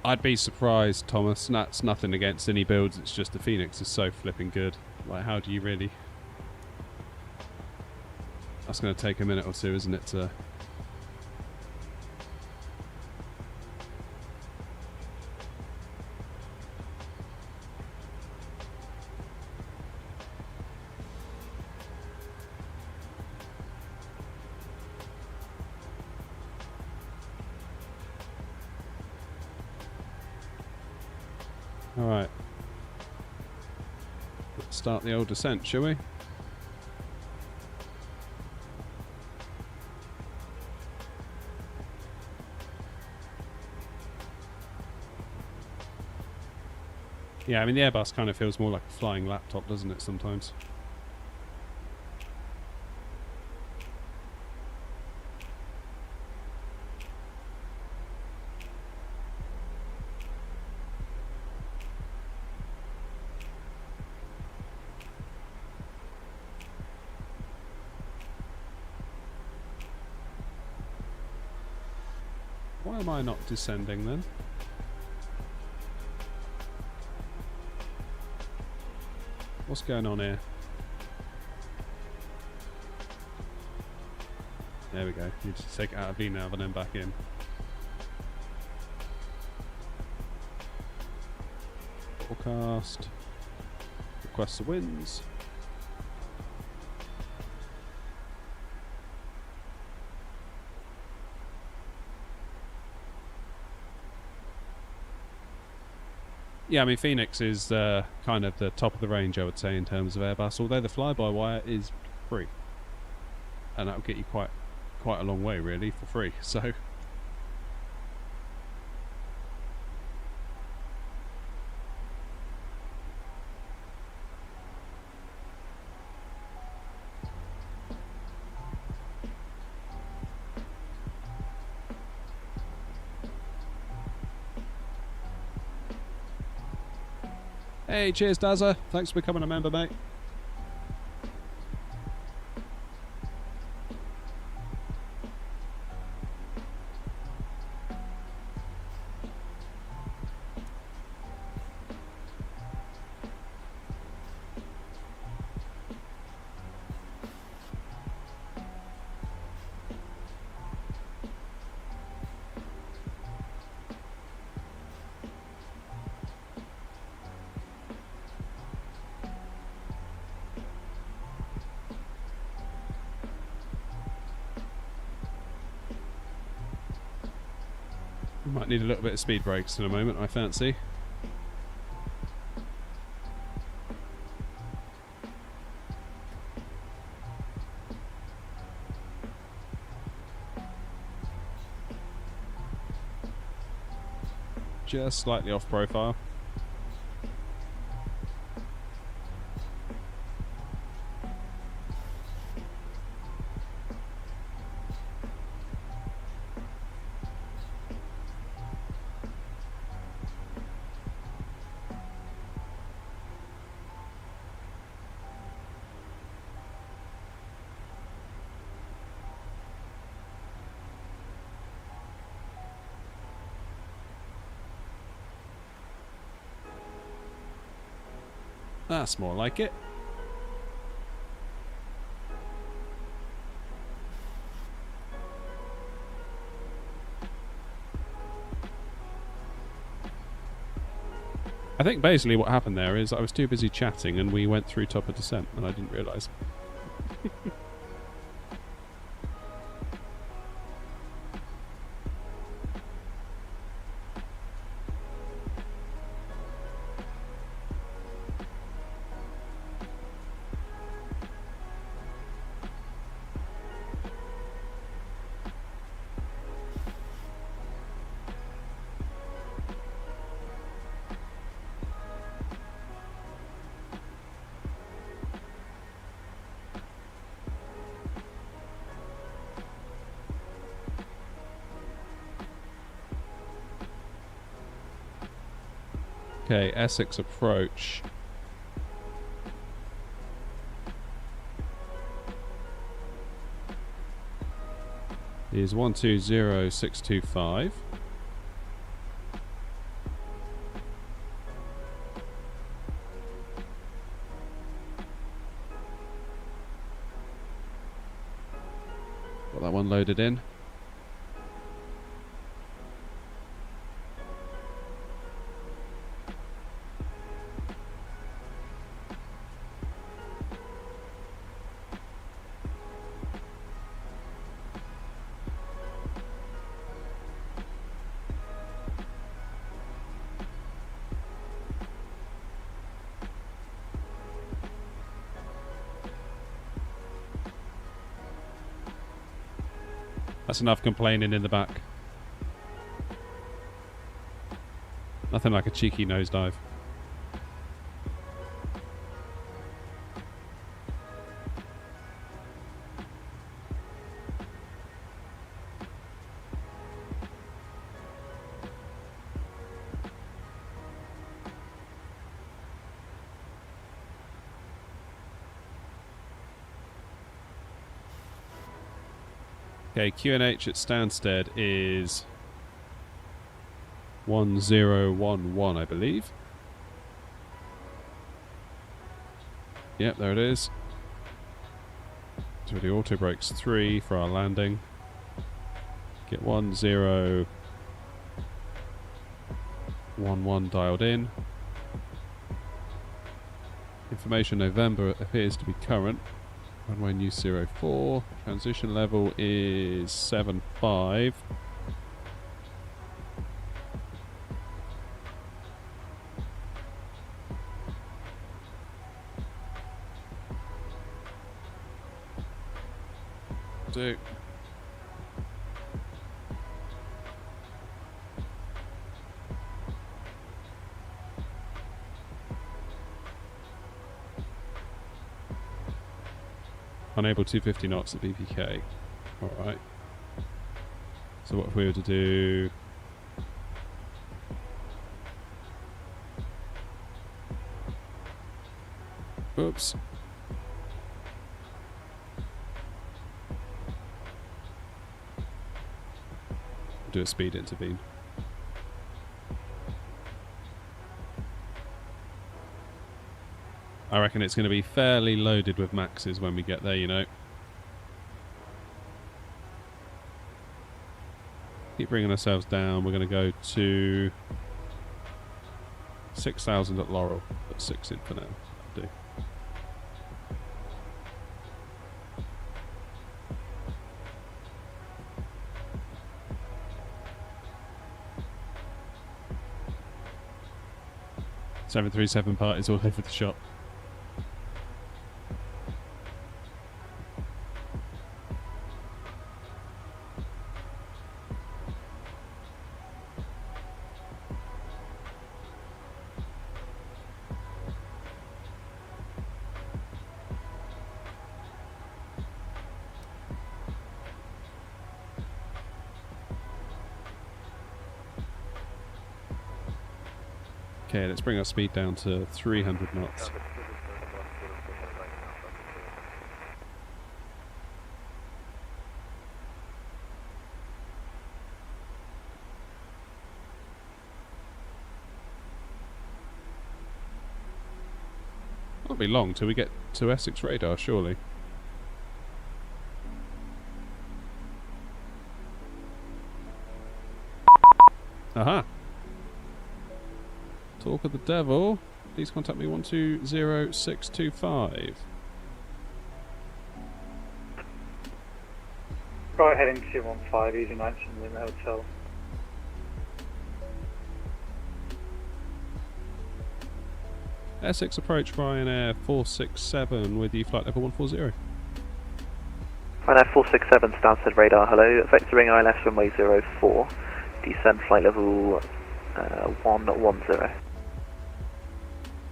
I'd be surprised, Thomas. That's nothing against any builds, it's just the Phoenix is so flipping good. Like, how do you really... That's going to take a minute or two, isn't it, to... Alright. Let's start the old descent, shall we? Yeah, I mean the Airbus kind of feels more like a flying laptop, doesn't it, sometimes? Why am I not descending then? What's going on here? There we go. You just take it out of VNav and then back in. Forecast. Request the winds. Yeah, I mean Phoenix is kind of the top of the range, I would say, in terms of Airbus. Although the fly-by-wire is free, and that'll get you quite a long way, really, for free. So. Hey, cheers, Dazza. Thanks for becoming a member, mate. Might need a little bit of speed brakes in a moment, I fancy. Just slightly off profile. That's more like it. I think basically what happened there is I was too busy chatting and we went through top of descent and I didn't realise. Okay, Essex approach. Is 120625. Got that one loaded in. That's enough complaining in the back. Nothing like a cheeky nosedive. Okay, QNH at Stansted is 1011, I believe. Yep, there it is. So the auto brakes 3 for our landing. Get 1011 dialed in. Information November appears to be current. Runway news 04. Transition level is 75. Do. Unable 250 knots at BPK. Alright. So what if we were to do... Oops. Do a speed intervene. I reckon it's going to be fairly loaded with maxes when we get there, you know. Keep bringing ourselves down. We're going to go to 6,000 at Laurel. Put 6 in for now. That'll do. "737 parties all over the shop." Okay, let's bring our speed down to 300 knots. Won't be long till we get to Essex radar, surely. Aha! Talk of the devil. Please contact me 120625. Right, heading 215, easy 19 in the hotel. Essex approach Ryanair 467 with you, flight level 140. Ryanair 467, Stansted radar, hello. Vectoring ILS runway 04. Descend flight level 110.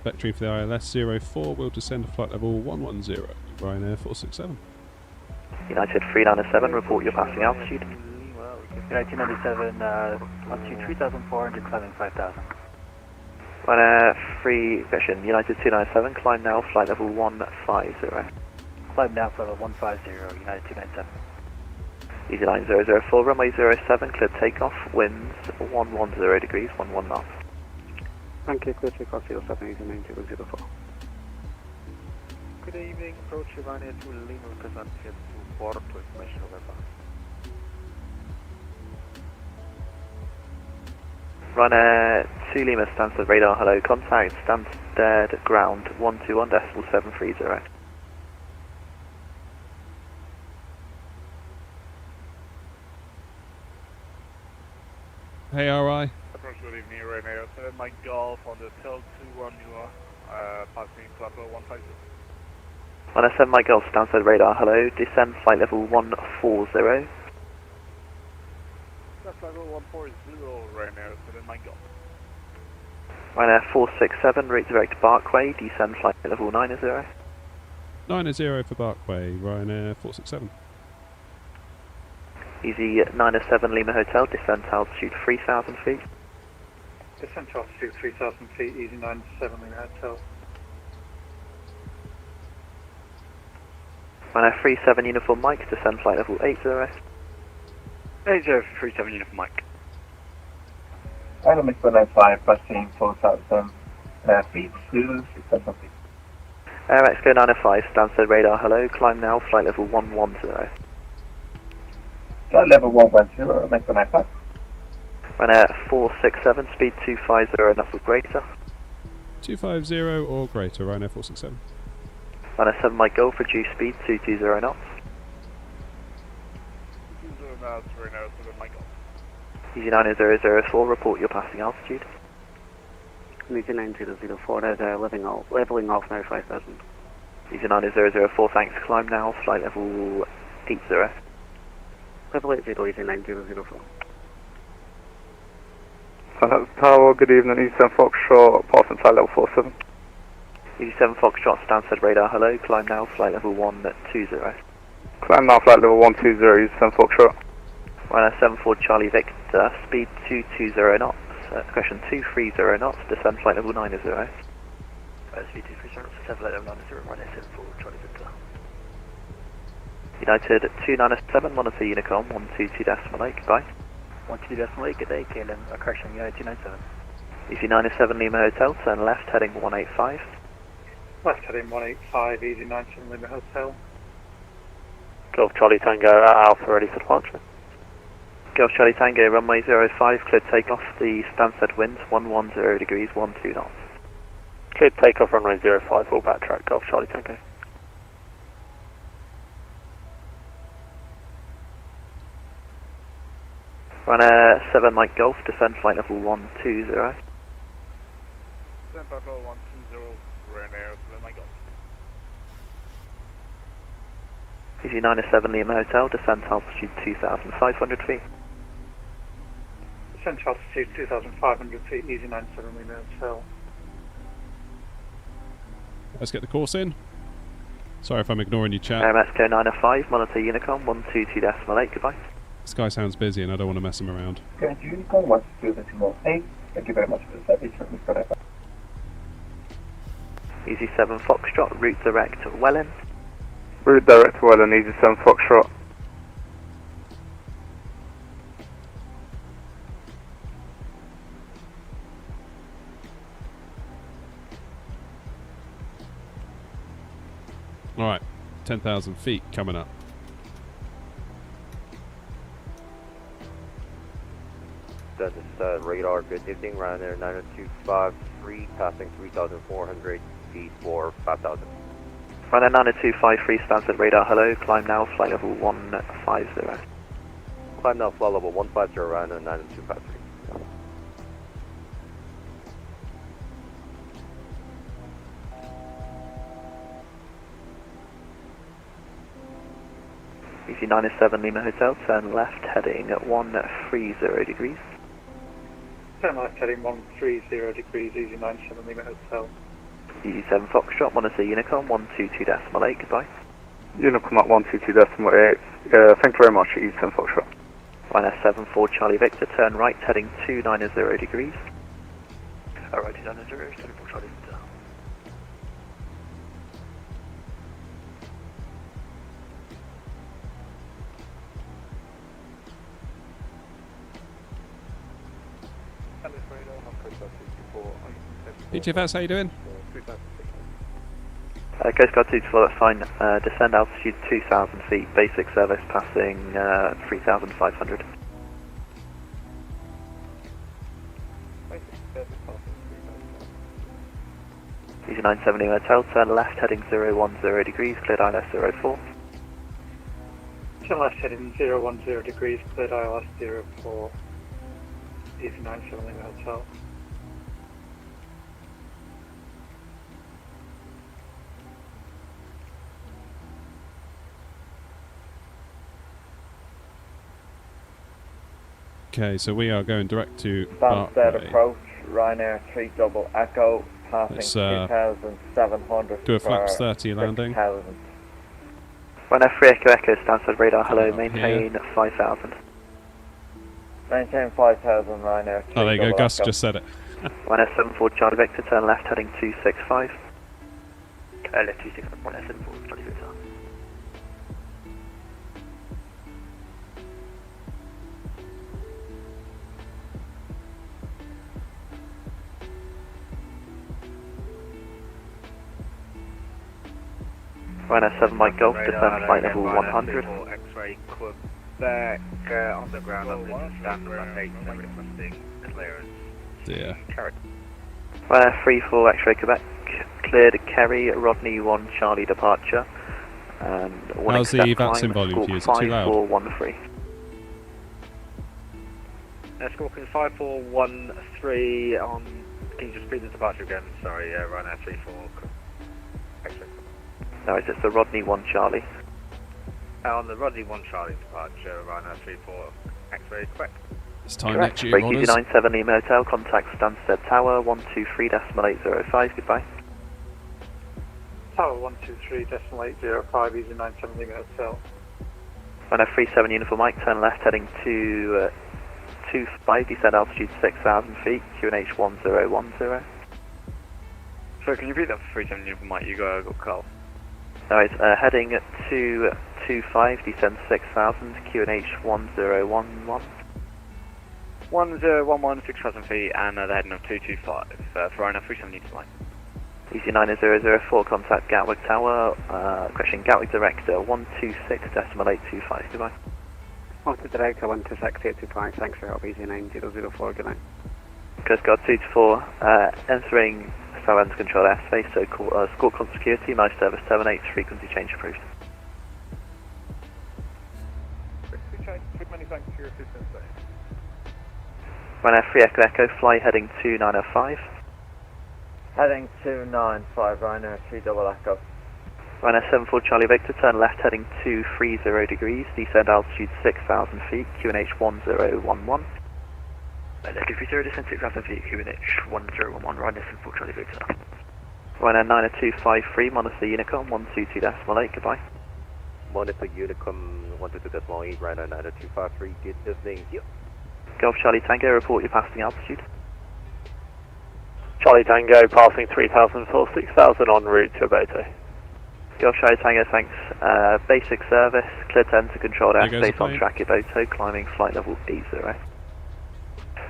Vectoring for the ILS 04 will descend to flight level 110. Ryanair 467. United 397, report your passing altitude. United 97, altitude 3,400, climbing 5,000. Ryanair 3 Vision, United 297, climb now, flight level 150. Climb now, flight level 150, United 297. Easy 9004, runway 07, clear takeoff, winds 110 degrees, 11 knots. Thank you, clear takeoff 07, easy 9004. Good evening, approach Ryanair to Lima, representative to port to information November. Ryanair 2 Lima, Stansted radar, hello, contact Stansted ground 121.730. Hey, RI. Approach good evening, Ryanair 7 Mike Golf on the Tel 21 you are, passing flight level 150. Ryanair 7 Mike Golf, Stansted radar, hello, descend flight level 140. Flight level 140, Ryanair 7 Mike Golf. Ryanair 467, route direct Barkway, descend flight level 90. 90 for Barkway, Ryanair 467. Easy 907 Lima Hotel, descent altitude 3,000 feet. Descent altitude 3,000 feet, easy 97 Lima Hotel. Ryanair 37 Uniform Mike, descend flight level 80. 8037 unit for Mike. Item is 195, passing 4,000 feet to 6,000 feet. Mexico 905, Stansted radar, hello, climb now, flight level 110. Flight level 110, Mexico 95. Run 467, speed 250 enough with greater. 250 or greater, Rhino 467. Run 7 Mike Golf, reduce speed 220 knots. 220 knots, Rhino 7 Mike Golf. Easy 9004, report your passing altitude. Easy 9004, leveling off now 5,000. Easy 9004, thanks, climb now, flight level 80. Level 80, easy 9004. Tower, good evening, East 7 Foxtrot, passing flight level 47. Easy 7 Foxtrot, Stansted radar, hello, climb now, flight level 120. Climb now, flight level 120, East 7 Foxtrot. Run 74 Charlie Victor, speed 220 knots, question 230 knots, descend flight level 90. Speed 230 knots, descend flight level 90, run 74 Charlie Victor. United 297, monitor Unicom 122.8, goodbye. 122.8, good day, KLM, correction, United 297. Easy 97 Lima Hotel, turn left, heading 185. Left heading 185, easy 97 Lima Hotel. Golf Charlie Tango, Alpha ready for departure. Golf Charlie Tango, runway 05, cleared takeoff, the Stansted winds 110 degrees, 12 knots. Cleared takeoff, runway 05, full backtrack, Golf Charlie Tango. Run 7 Mike Golf, descend flight level 120. Descend flight level 120, Rhino 7 Mike Golf. Easy 97 Lima Hotel, descent altitude 2,500 feet. Descent altitude 2,500 feet, easy 97 Lima Hotel. Let's get the course in. Sorry if I'm ignoring your chat. Mexico 905, monitor Unicom 122.8, goodbye. This guy sounds busy and I don't want to mess him around. Okay, Unicom 122.8, thank you very much for the service, Mr. Edinburgh. Easy 7 Foxtrot, route direct Welland. Route direct to Welland, Easy 7 Foxtrot. Alright, 10,000 feet coming up. This is radar, good evening, Ryanair 90253, passing 3,400 feet for 5,000. Ryanair 90253, Stansted radar, hello, climb now, flight level 150. Climb now, flight level 150, Ryanair 90253. Easy 97 Lima Hotel, turn left, heading at 130 degrees. Turn left heading 130 degrees, easy 97 Lima Hotel. Easy 7 Foxtrot, monitor Unicom 122.8, goodbye. Unicom at 122.8, thank you very much, Easy 7 Foxtrot. Ryanair 74 Charlie Victor, turn right, heading 290 degrees. Alright, 290, 74 Charlie Victor. HFS, how you doing? Coast Guard 224, that's fine. Descend altitude 2,000 feet, basic service passing 3,500. Easy 970 Hotel, turn left heading 010 degrees, cleared ILS 04. Turn left heading 010 degrees, cleared ILS 04. Easy 970 Hotel. Okay, so we are going direct to Stansted Barclay. approach, Ryanair 3 double echo, passing Let's 2,700 do a flaps for 30 landing. 6,000. Ryanair 3 Echo Echo, Stansted radar, hello, maintain 5,000. Maintain 5,000, Ryanair 3 Oh, there you go, double Gus echo. just said it. Ryanair 74 Charlie Victor, turn left heading 265. Left 265, Ryanair 74 Charlie Victor. Ryanair 7 Mike Golf, descend flight level 100. X-ray Quebec, on the ground on the standard runway 8, requesting clearance. Dear. Ryanair 34 X-ray Quebec, cleared Kerry, Rodney 1 Charlie departure. And one how's the VATSIM volume for you? Is it too loud? 5413. Squawking 5413 on. Can you just repeat the departure again? Sorry, Ryanair 34. X-ray. No, it's the Rodney 1 Charlie. On the Rodney 1 Charlie departure, Ryanair 34 X-ray Quebec. It's time Correct. next year, Break Honours. easy 97 Lima Hotel, contact Stansted Tower 123.805, goodbye. Tower 123.805, easy 97 Lima Hotel. Ryanair 37 Uniform Mike, turn left heading to 25, descend altitude 6,000 feet, QNH 1010. Sorry, can you repeat that for 37 Uniform Mike? You got call. No, it's heading to 25, descend 6,000, QNH 1011. 1011, 6,000 feet, and they're heading up 225 for Ryanair 37 Uniform Mike. Easy 9004, contact Gatwick Tower, question Gatwick Director 126.825, goodbye. Officer Director 126.825, thanks for help, easy 9004, good night. Coast Guard 224, entering Southend Control airspace, so score constant security, my service terminates, frequency change approved. Many thanks for your assistance there. Ryanair 3 Echo Echo, fly heading to 905. Heading 295, Ryanair 3 double echo. Ryanair 74 Charlie Victor, turn left heading 230 degrees, descend altitude 6,000 feet, QNH 1011. Negative 30, descend 6,000 feet, QNH 1011, Ryanair 74 Charlie Victor. Ryanair 90253, monitor Unicom 122.8, goodbye. Monitor Unicom 122.8, Ryanair 90253, good evening. Yep. Golf Charlie Tango, report your passing altitude. Charlie Tango, passing 3,000 6,000 en route to Oboto. Golf Charlie Tango, thanks. Basic service, clear to enter controlled There goes airspace the on plane. track Oboto, climbing flight level 80.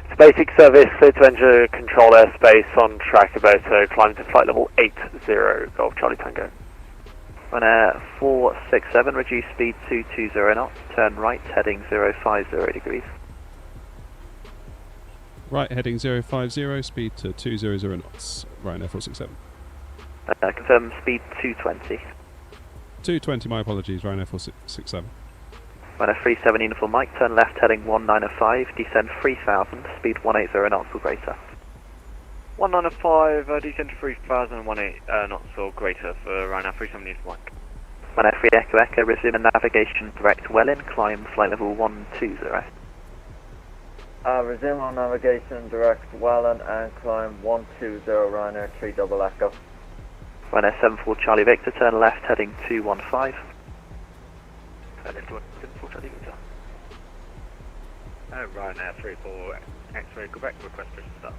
It's basic service, clear to enter control airspace on track Oboto, climb to flight level 80, Golf Charlie Tango. Ryanair 467, reduce speed to 20 knots, turn right heading 050 degrees. Right, heading 050, speed to 200 knots. Ryanair 467. Confirm speed 220. 220, my apologies, Ryanair 467. Ryanair 37 Uniform Mike, turn left heading 1905, descend 3000, speed 180 knots or greater. 195, descend to 3,000, 18 knots or greater for Ryanair 37 Uniform Mike. Ryanair 3 Echo Echo, resume a navigation direct well in, climb flight level 120. Resume on navigation direct Welland and climb 120, Ryanair 3 double echo. Ryanair 74 Charlie Victor, turn left heading 215. Left 174 Charlie Victor. Ryanair 34 X-ray Quebec, request push and start.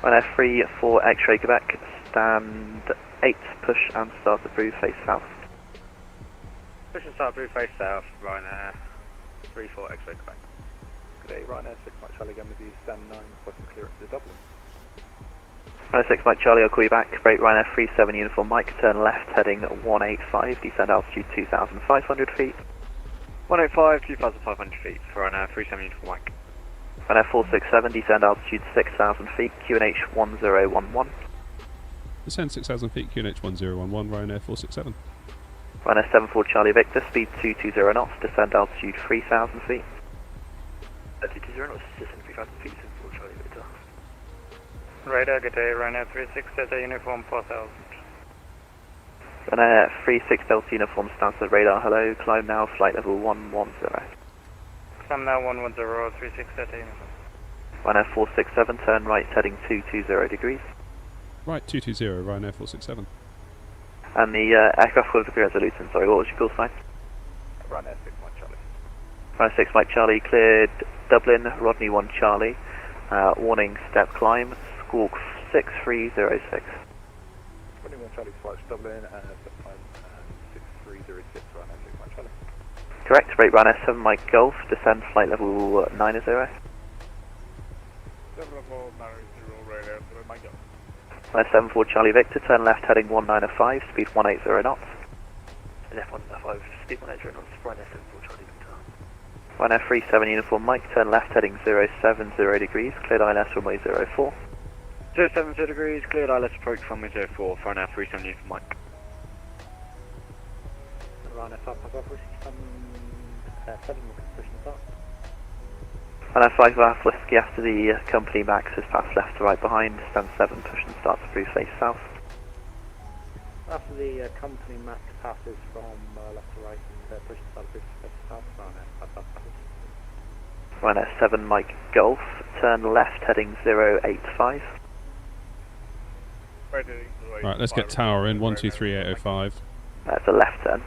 Ryanair 34 X-ray Quebec, stand 8, push and start approved, face south. Push and start approved, face south, Ryanair 34 X-ray Quebec. Good day, Ryanair 6 Mike Charlie again with you, stand 9, requesting clearance to Dublin. Ryanair 6 Mike Charlie, I'll call you back. Break Ryanair 37 Uniform Mike, turn left heading 185, descend altitude 2,500 feet. 185, 2,500 feet for Ryanair 37 Uniform Mike. Ryanair 467, descend altitude 6,000 feet, QNH 1011. Descend 6,000 feet, QNH 1011, Ryanair 467. Ryanair 74 Charlie Victor, speed 220 knots, descend altitude 3,000 feet. 220 knots, descend 3,000 feet, 74 Charlie Victor. Radar, good day, Ryanair 36 Delta Uniform 4000. Ryanair 36 Delta Uniform, Stansted radar, hello, climb now, flight level 110. Climb now 110, 36 Delta Uniform. Ryanair 467, turn right heading 220 degrees. Right, 220, Ryanair 467. And the aircraft will appear as a Luton, sorry, what was your call sign? Ryanair 6 Mike Charlie. Ryanair 6 Mike Charlie, cleared Dublin, Rodney 1 Charlie, warning step climb, squawk 6306. Rodney 1 Charlie flights Dublin, step climb 6306, Ryanair 6 Mike Charlie. Correct, break Ryanair 7 Mike Golf, descend flight level 90. 7 level 90, radar 7 Mike Golf. Ryanair 74 Charlie Victor, turn left heading 1905, speed 180 knots. Left 1 left 5, speed 180 knots, Ryanair 74 Charlie Victor. Ryanair 37 uniform Mike, turn left heading 070 degrees, cleared ILS runway 04. 070 degrees, cleared ILS approach runway 04, Ryanair 37 uniform Mike. Ryanair 5 7, push and start. Ryanair 5 Alpha Whiskey after the company max has passed left to right behind, stand 7, push and start to through face south. After the company max passes from left to right and push and start to face south, Ryanair 7 Mike Golf, turn left heading 085. Right, let's get tower in, 123805. That's a left turn.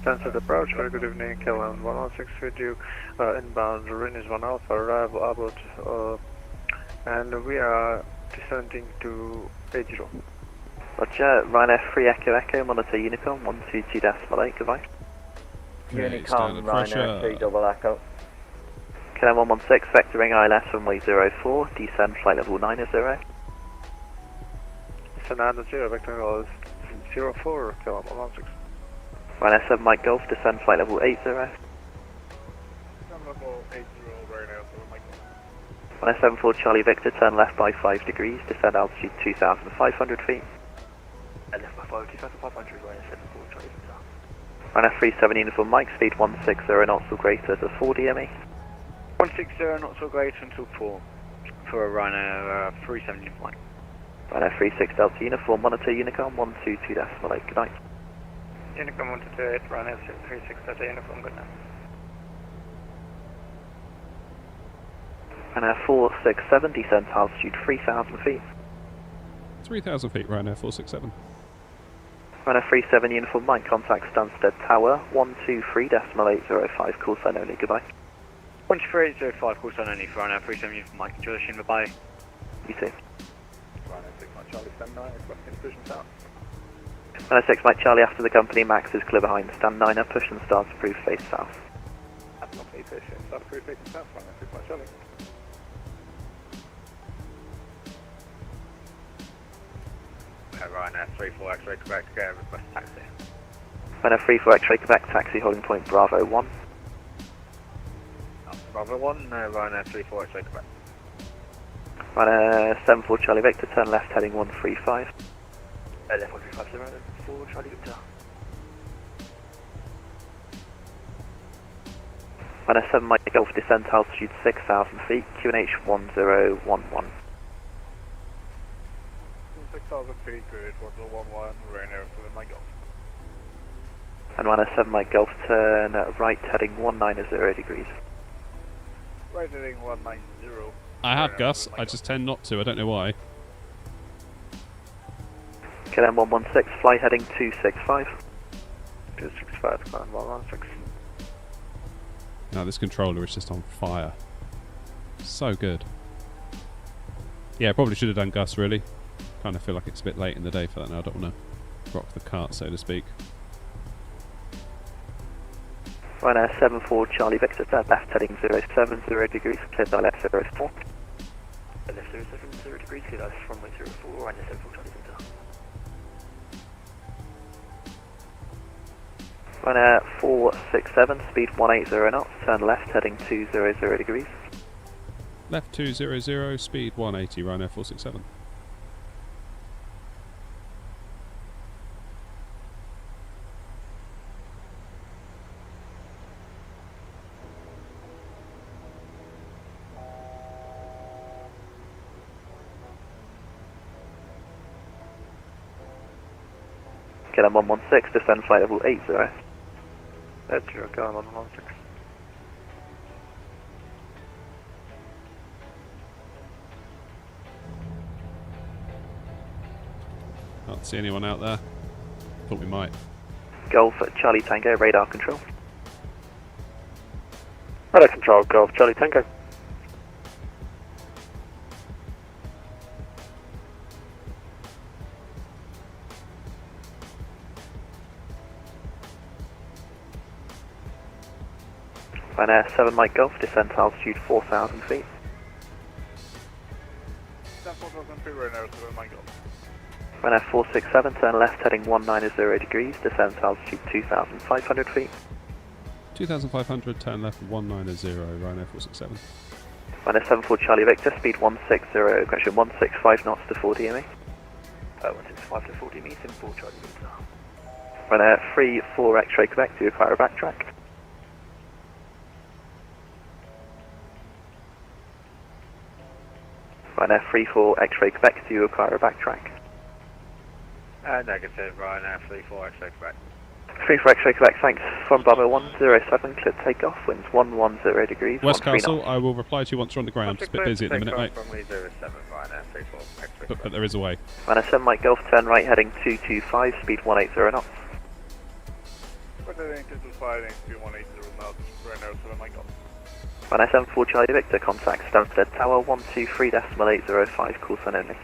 Stansted approach, very good evening, Kevin 106 with you, inbound, Rin is 1 Alpha, arrival about, and we are descending to 80. Roger, Ryanair 3 Echo Echo, monitor Unicorn 122.8, goodbye. Unicom, Ryanair 3 double echo. KLM 116, vectoring ILS runway 04, descend flight level 90. Descend 90, vectoring ILS 04, KLM 116. Ryanair 7 Mike Golf, descend flight level 80. Level 80 Ryanair 7 Mike. Ryanair 74 Charlie Victor, turn left by 5 degrees, descend altitude 2,500 feet. Left by 5, 2,500, Ryanair 74 Charlie Victor. Ryanair 37 uniform Mike, speed 160 knots or greater to 4 DME. 160 knots or greater until 4 for a Ryanair 37 uniform Mike. Ryanair 36 Delta uniform, monitor Unicom 122.8, good night. Unicom 128, Ryanair 36 Delta uniform, good night. Ryanair 467, descend to altitude 3,000 feet. 3,000 feet, Ryanair 467. Ryanair 37 uniform Mike, contact Stansted Tower 123.805, call sign only, goodbye. 13805, call sign only for Ryanair 37 uniform Mike, enjoy the shim, bye. You too. Ryanair 6 Mike Charlie, stand 9, requesting push and start. Ryanair 6 Mike Charlie after the company max is clear behind, stand 9er, push and start to proof face south. That's not push and start approved facing south, Ryanair 6 Mike Charlie. Ryanair 34 X-ray Quebec, request taxi. Ryanair 34 X-ray Quebec, taxi holding point Bravo 1. Bravo 1, Ryanair 34 X-ray Quebec. Ryanair 74 Charlie Victor, turn left heading 135. Left 135, Ryanair 4 Charlie Victor. Ryanair 7 Mike Golf, descent altitude 6,000 feet, QNH 1011. 6,000 feet, good, 1011, Ryanair 7 Mike Golf. And Ryanair 7 Mike Golf, turn right heading 190 degrees. Right heading 190. I have Gus, I just tend not to, I don't know why. KLM 116, flight heading 265. 265, KLM 116. Now this controller is just on fire. So good. Yeah, probably should have done Gus really. Kind of feel like it's a bit late in the day for that now, I don't want to rock the cart so to speak. Ryanair 74 Charlie Victor, turn left heading 070 degrees, cleared by left 04. Left 070 degrees, cleared ILS runway 04, Ryanair 74 Charlie Victor. Ryanair 467, speed 180 knots, turn left heading 200 degrees. Left 200, speed 180, Ryanair 467. KLM 116, descend flight level 80. That's your KLM 116. Can't see anyone out there. Thought we might. Golf at Charlie Tango, radar control. Radar control, Golf, Charlie Tango. Ryanair 7 Mike Golf, descent altitude 4,000 feet. Stand 4,000 feet, Ryanair 7 Mike Golf. Ryanair 467, turn left heading 190 degrees, descend to altitude 2,500 feet. 2,500, turn left 190, Ryanair 467. Ryanair 74 Charlie Victor, speed 160, correction 165 knots to 4 DME. 165 to 40 meters in 4 Charlie Victor. Ryanair 34 X-ray Quebec to acquire a backtrack. Ryanair 34 X-ray Quebec to acquire a backtrack. Negative, Ryanair 34 X-ray Quebec. 34 X-ray Quebec, thanks. From Bravo 107, clear takeoff, winds 110 degrees. West Castle, I will reply to you once you're on the ground. It's a bit busy at the minute, mate. But there is a way. Ryanair 7 Mike Golf, turn right heading 225, speed 180 knots. Heading 225, heading 2180 knots, Ryanair 7 Mike Golf. Ryanair 74 Charlie Victor, contact Stansted Tower 123.805, call sign only.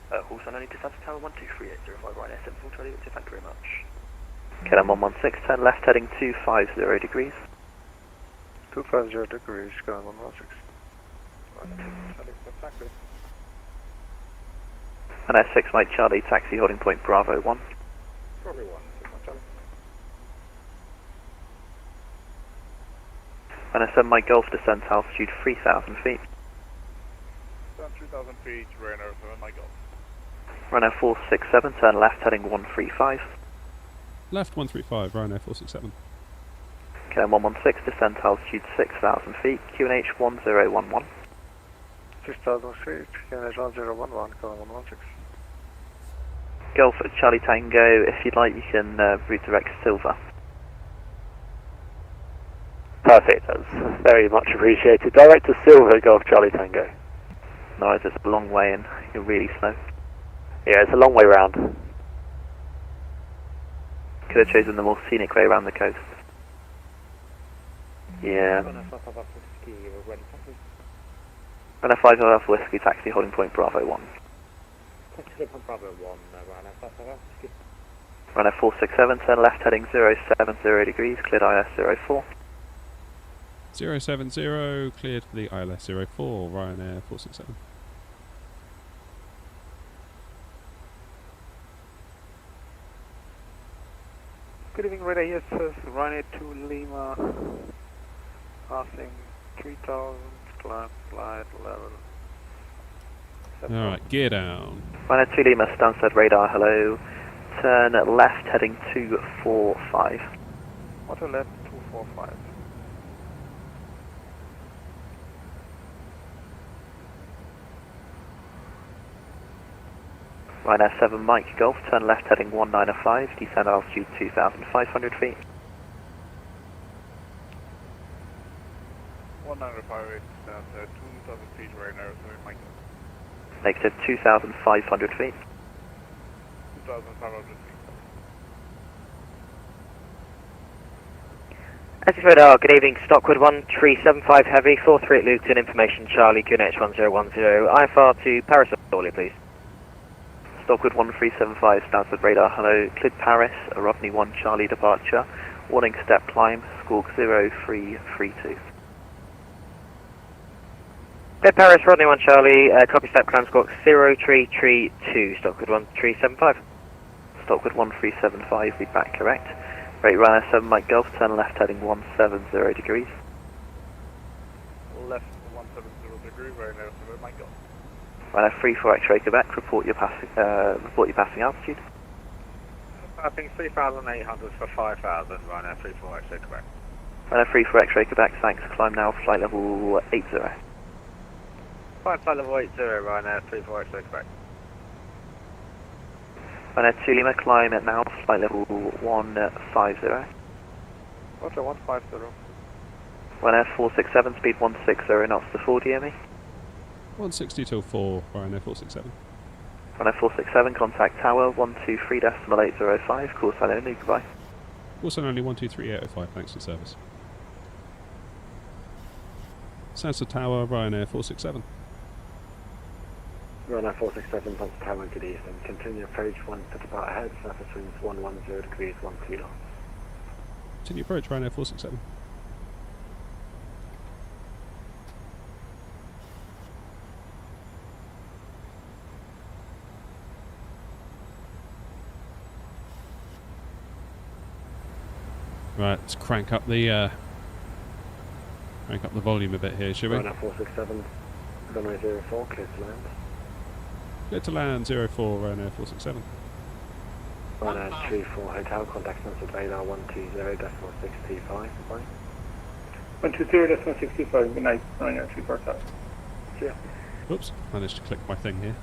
Call sign only to Stansted Tower 123.805, Ryanair 74 Charlie Victor, thank you very much. KLM 116, turn left heading 250 degrees. 250 degrees, KLM 116. Ryanair 6 Mike Charlie, taxi holding point Bravo 1. Probably 1, 6 Charlie. Ryanair 7 Mike Golf, descent to altitude 3,000 feet. Down 3,000 feet, Ryanair 7 Mike Golf. Ryanair 467, turn left heading 135. Left 135, Ryanair 467. KLM 116, descend to altitude 6,000 feet, QNH 1011. 6,000 feet, QNH 1011, KLM 116. Golf at Charlie Tango, if you'd like you can route direct Silver. Perfect, that's very much appreciated. Direct to Silver, Golf Charlie Tango. No, it's a long way and you're really slow. Yeah, it's a long way round. Could have chosen the more scenic way around the coast. Yeah. Ryanair 5 Alpha Whiskey, taxi holding point Bravo 1. Bravo 1, Ryanair 5 Alpha Whiskey. Ryanair 467, turn left heading 070 degrees, cleared ILS 04. 070, cleared for the ILS 04, Ryanair 467. Good evening, Radar, yes, Ryanair 2 Lima, passing 3,000, climb flight level. Alright, gear down. Ryanair 2 Lima, Stansted radar, hello. Turn left heading 245. Auto left 245. Ryanair 7 Mike Golf, turn left heading 195, descend altitude 2,500 feet. 195, down to 2,000 feet, Ryanair 7 Mike Golf. Negative 2,500 feet. 2,500 feet. Essex radar, good evening, Stockwood 1375 Heavy, 43 at Luton, information Charlie, QNH 1010, IFR to Paris, Orly, please. Stockwood 1375, Stansted radar, hello, cleared Paris, Rodney 1 Charlie departure, warning step climb, squawk 0332. Cleared Paris, Rodney 1 Charlie, copy step climb, squawk 0332, Stockwood 1375. Stockwood 1375, be back correct. Right, Ryanair 7 Mike Golf, turn left heading 170 degrees. Left 170 degree, Ryanair 7 Mike Golf. Ryanair 34 X-ray Quebec, report your passing altitude. Passing 3,800 for 5,000, Ryanair 34 X-ray Quebec. Ryanair 34 X-ray Quebec, thanks, climb now, flight level 80. Flight level 80, Ryanair 34 X-ray Quebec. Ryanair 2 Lima, climb at now, flight level 150. Auto 150. Ryanair 467, speed 160 knots to 4 DME. 160 till 4, Ryanair 467. Ryanair 467, contact tower 123.805, call sign only, goodbye. Also only 123.805, thanks for service. Stansted Tower, Ryanair 467. Ryanair 467, Stansted Tower, good evening. Continue approach 1 to depart ahead, surface winds 110 degrees, 12 knots. Continue approach, Ryanair 467. Right, let's crank up the volume a bit here, shall we? Ryanair 467, runway 04, clear to land. Clear to land 04, Ryanair 467. Ryanair 34, hotel, contact Stansted radar 120.625, bye. 120.625, good night, Ryanair 34 hotel. See ya. Oops, managed to click my thing here.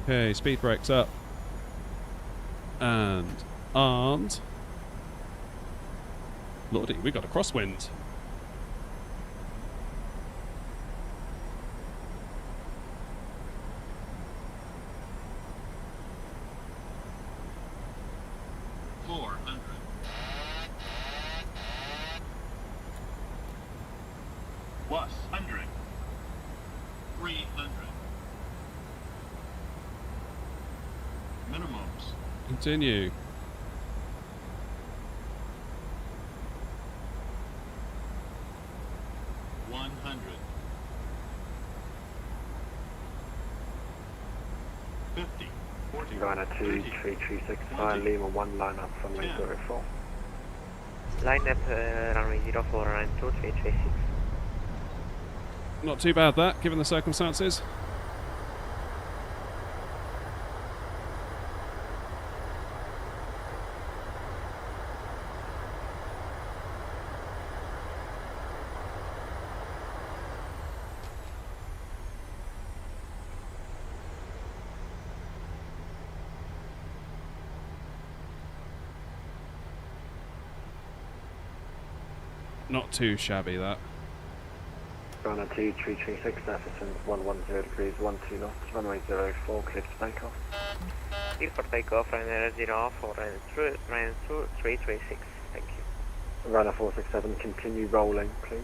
Okay, speed brakes up. And armed. Lordy, we got a crosswind. Continue. Ryanair 2336, fire Lima 1, line up runway 04. Line up runway 04 and 2336. Not too bad that, given the circumstances. Not too shabby, that. Ryanair 2336, surface winds 110 degrees, 12 knots, runway 04, clear to takeoff. Clear for takeoff, Ryanair 04 and 2336, thank you. Ryanair 467, continue rolling, please.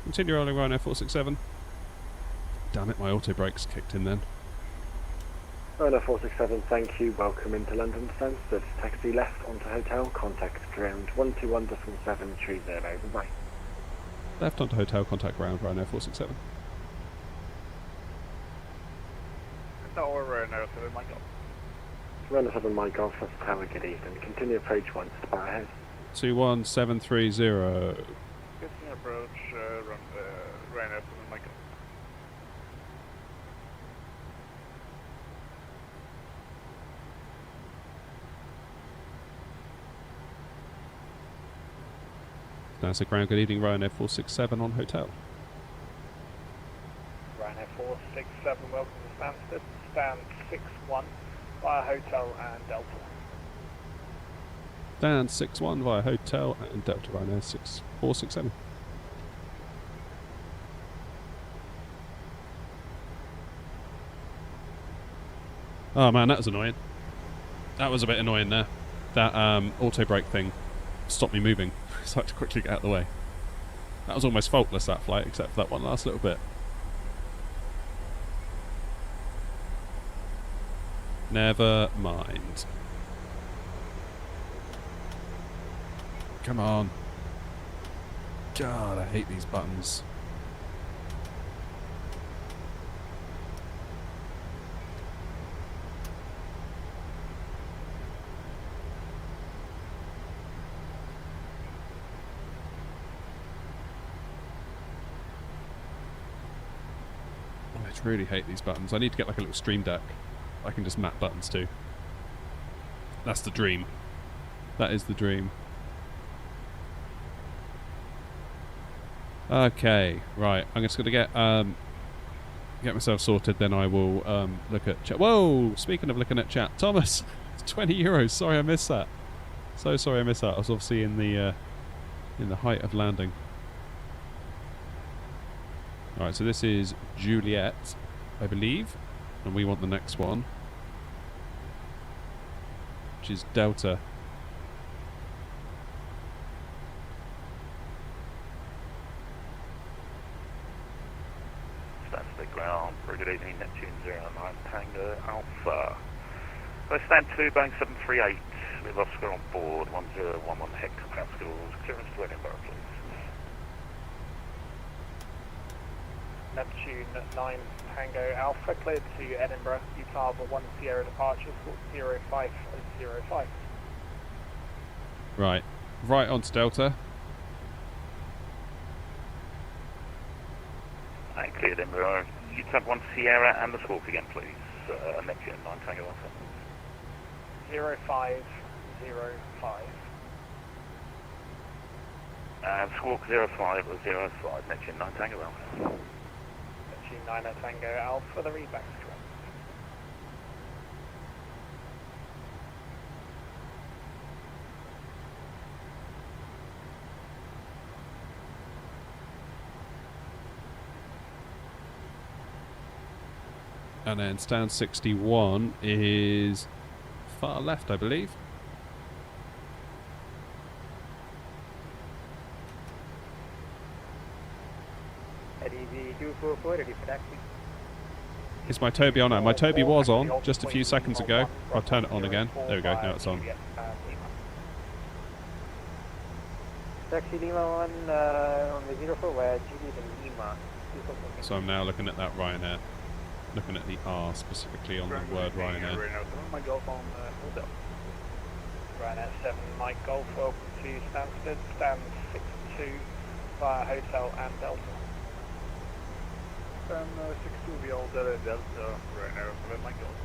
Continue rolling, Ryanair 467. Damn it, my auto brakes kicked in then. Ryanair 467, thank you, welcome into London Stansted. Taxi left onto hotel, contact ground 121.730, goodbye. Left onto hotel, contact ground, Ryanair 467. Tower Ryanair 7, my golf. Ryanair 7, my golf, that's tower, good evening. Continue approach 1, start ahead. 21730. Continue approach, Ryanair 7, my golf. That's a ground, good evening, Ryanair 467 on hotel. Ryanair 467, welcome to Stansted. Stand 61 via hotel and Delta. Stand 61 via hotel and Delta, Ryanair 467. Oh man, that was annoying. That was a bit annoying there. That auto brake thing stopped me moving. So I had to quickly get out of the way. That was almost faultless, that flight, except for that one last little bit. Never mind. Come on. God, I hate these buttons. I really hate these buttons. I need to get like a little stream deck I can just map buttons to. That's the dream. That is the dream. Okay, right. I'm just gonna get myself sorted. Then I will look at chat. Whoa! Speaking of looking at chat, Thomas, €20. Sorry, I missed that. So sorry, I missed that. I was obviously in the height of landing. Alright, so this is Juliet, I believe, and we want the next one, which is Delta. Stansted ground for good evening, Neptune 09 Tango Alpha. So stand 2, Boeing 738, with Oscar on board, 1011 hectopascals, clearance to Edinburgh, please. Neptune 9 Tango Alpha, cleared to Edinburgh, Utah, 1 Sierra departure, 0505. Right. Right onto Delta. And cleared Edinburgh. Utah 1 Sierra and the Squawk again, please. Neptune 9 Tango Alpha. 0505. And Squawk 0505, Neptune 9 Tango Alpha. Neptune 9 Tango Alpha, the readback is correct. And then stand 61 is far left, I believe. Eddie 244, ready for taxi. Is my Toby on now? My Toby was on just a few seconds ago. I'll turn it on again. There we go, now it's on. Taxi Lima 1 on the 04 via GD to Lima. So I'm now looking at that Ryanair. Looking at the R specifically on the word Ryanair. My Golf on hotel. Ryanair 7, Mike Golf, welcome to Stansted, stand 62 via hotel and Delta. Stand 62 via hotel and Delta, Ryanair 7, Mike Golf.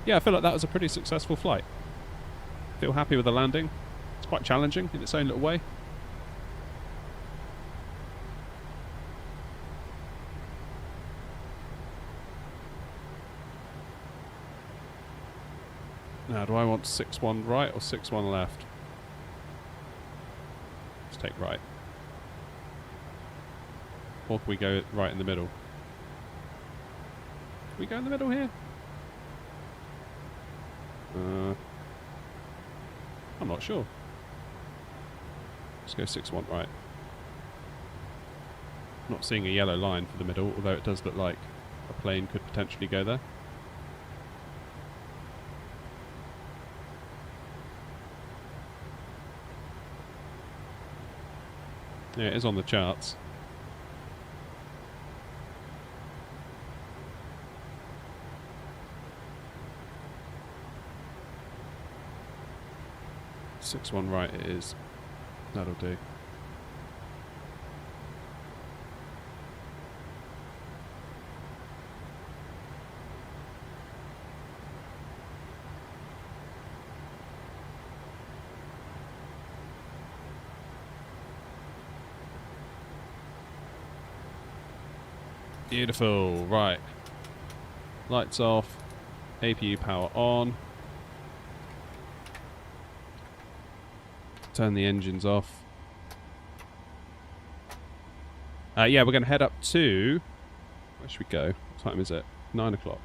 Yeah, I feel like that was a pretty successful flight. Feel happy with the landing. It's quite challenging in its own little way. Now, do I want 6-1 right or 6-1 left? Let's take right. Or can we go right in the middle? Can we go in the middle here? I'm not sure. Let's go 6-1 right. Not seeing a yellow line for the middle, although it does look like a plane could potentially go there. Yeah, it is on the charts. Six one right it is. That'll do. Beautiful, right. Lights off, APU power on. Turn the engines off. Yeah, we're going to head up to... Where should we go? What time is it? 9 o'clock.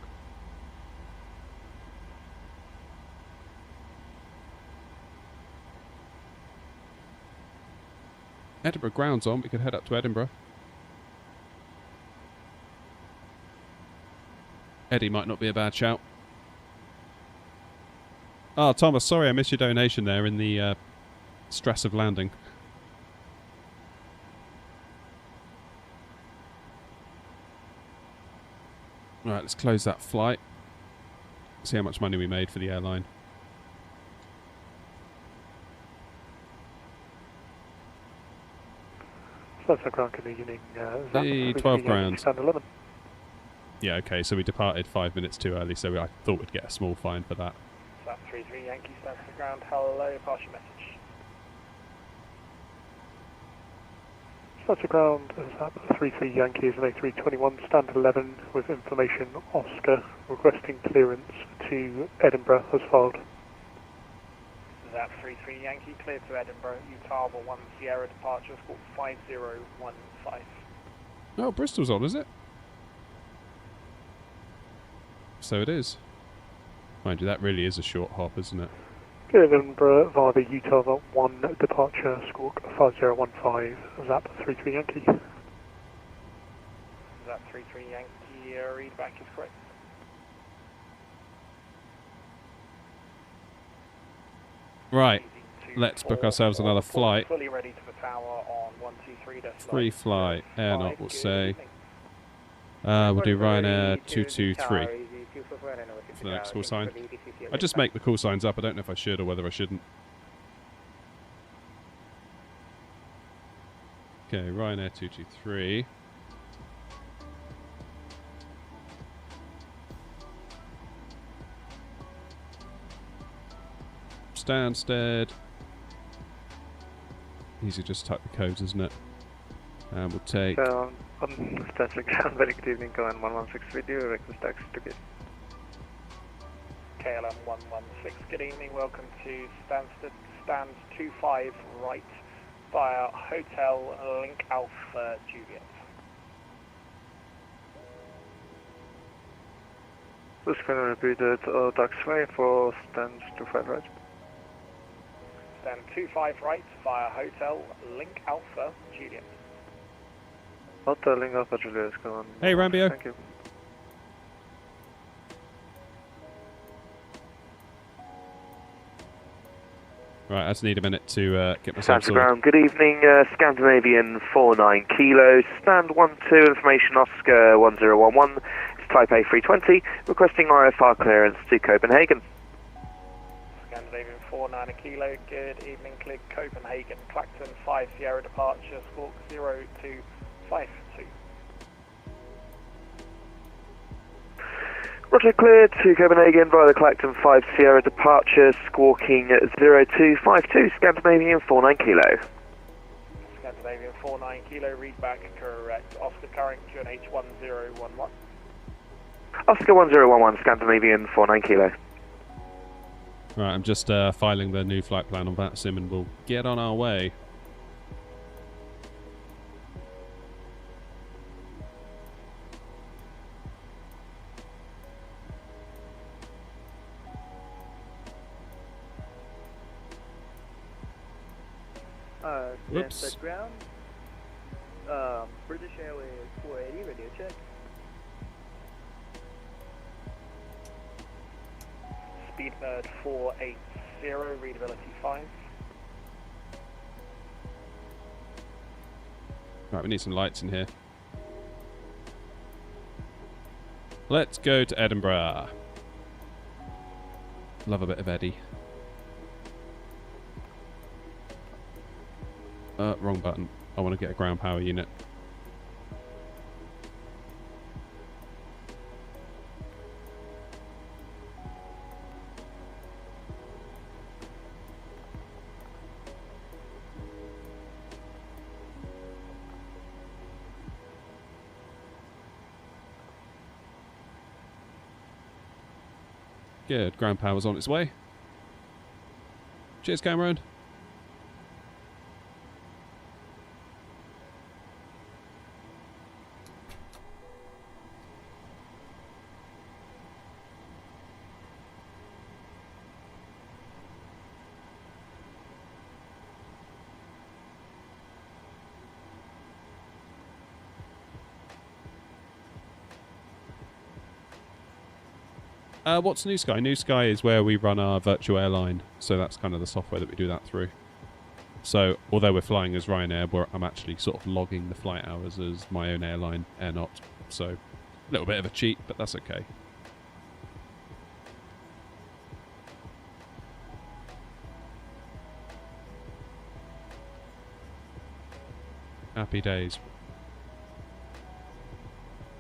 Edinburgh ground's on. We could head up to Edinburgh. Eddie might not be a bad shout. Oh, Thomas, sorry I missed your donation there in the stress of landing. Right, let's close that flight. See how much money we made for the airline. Stansted ground, good evening. The 12 grand. Stand 11. Yeah, okay, so we departed 5 minutes too early, so I thought we'd get a small fine for that. Flat 33 Yankee, Stansted ground, hello, pass your message. Stansted ground, Zap 33 Yankees and A321, stand 11 with information Oscar requesting clearance to Edinburgh as filed. Zap 33 Yankee, clear to Edinburgh, Utah 1 Sierra departure, squawk 5015. Oh, Bristol's on, is it? So it is. Mind you, that really is a short hop, isn't it? Good Edinburgh via the Utah 1 departure, squawk 5015, Zap 33 Yankee. Zap 33 Yankee, readback is correct. Right. let's book ourselves another flight. Fully ready to the tower on 123. Free flight. AirNOTT will say. We'll do Ryanair 223 for the next call sign. I just make the call signs up. I don't know if I should or whether I shouldn't. Okay, Ryanair 223. Stansted. Easy, just type the codes, isn't it? And we'll take. Stansted, very good evening, Command 116 video, request taxi to get. KLM 116, good evening, welcome to Stansted, stand 25 right via Hotel Link Alpha Juliet. Please can you repeat that, taxiway for stand 25 right? Stand 25 right via Hotel Link Alpha Juliet. Hotel Link Alpha Juliet, come on. Hey, Rambio. Thank you. Right, I just need a minute to get myself sorted. Ground, good evening, Scandinavian 49 kilos, stand 12, information Oscar 1011, it's Type A320, requesting RFR clearance to Copenhagen. Scandinavian 49 kilo, good evening, click Copenhagen, Clacton 5 Sierra departure, squawk 0252. Roger, cleared to Copenhagen via the Clacton 5 Sierra departure, squawking 0252, Scandinavian 49 kilo. Scandinavian 49 kilo, read back correct. Oscar current QNH 1011. Oscar 1011, Scandinavian 49 kilo. Right, I'm just filing the new flight plan on VATSIM and we'll get on our way. Stansted ground. British Airways 480, radio check. Speedbird 480, readability 5. Right, we need some lights in here. Let's go to Edinburgh. Love a bit of Eddie. Wrong button. I want to get a ground power unit. Good, ground power's on its way. Cheers, Cameron. What's New Sky? New Sky is where we run our virtual airline, so that's kind of the software that we do that through. So, although we're flying as Ryanair, I'm actually sort of logging the flight hours as my own airline, AirNOTT. So, a little bit of a cheat, but that's okay. Happy days.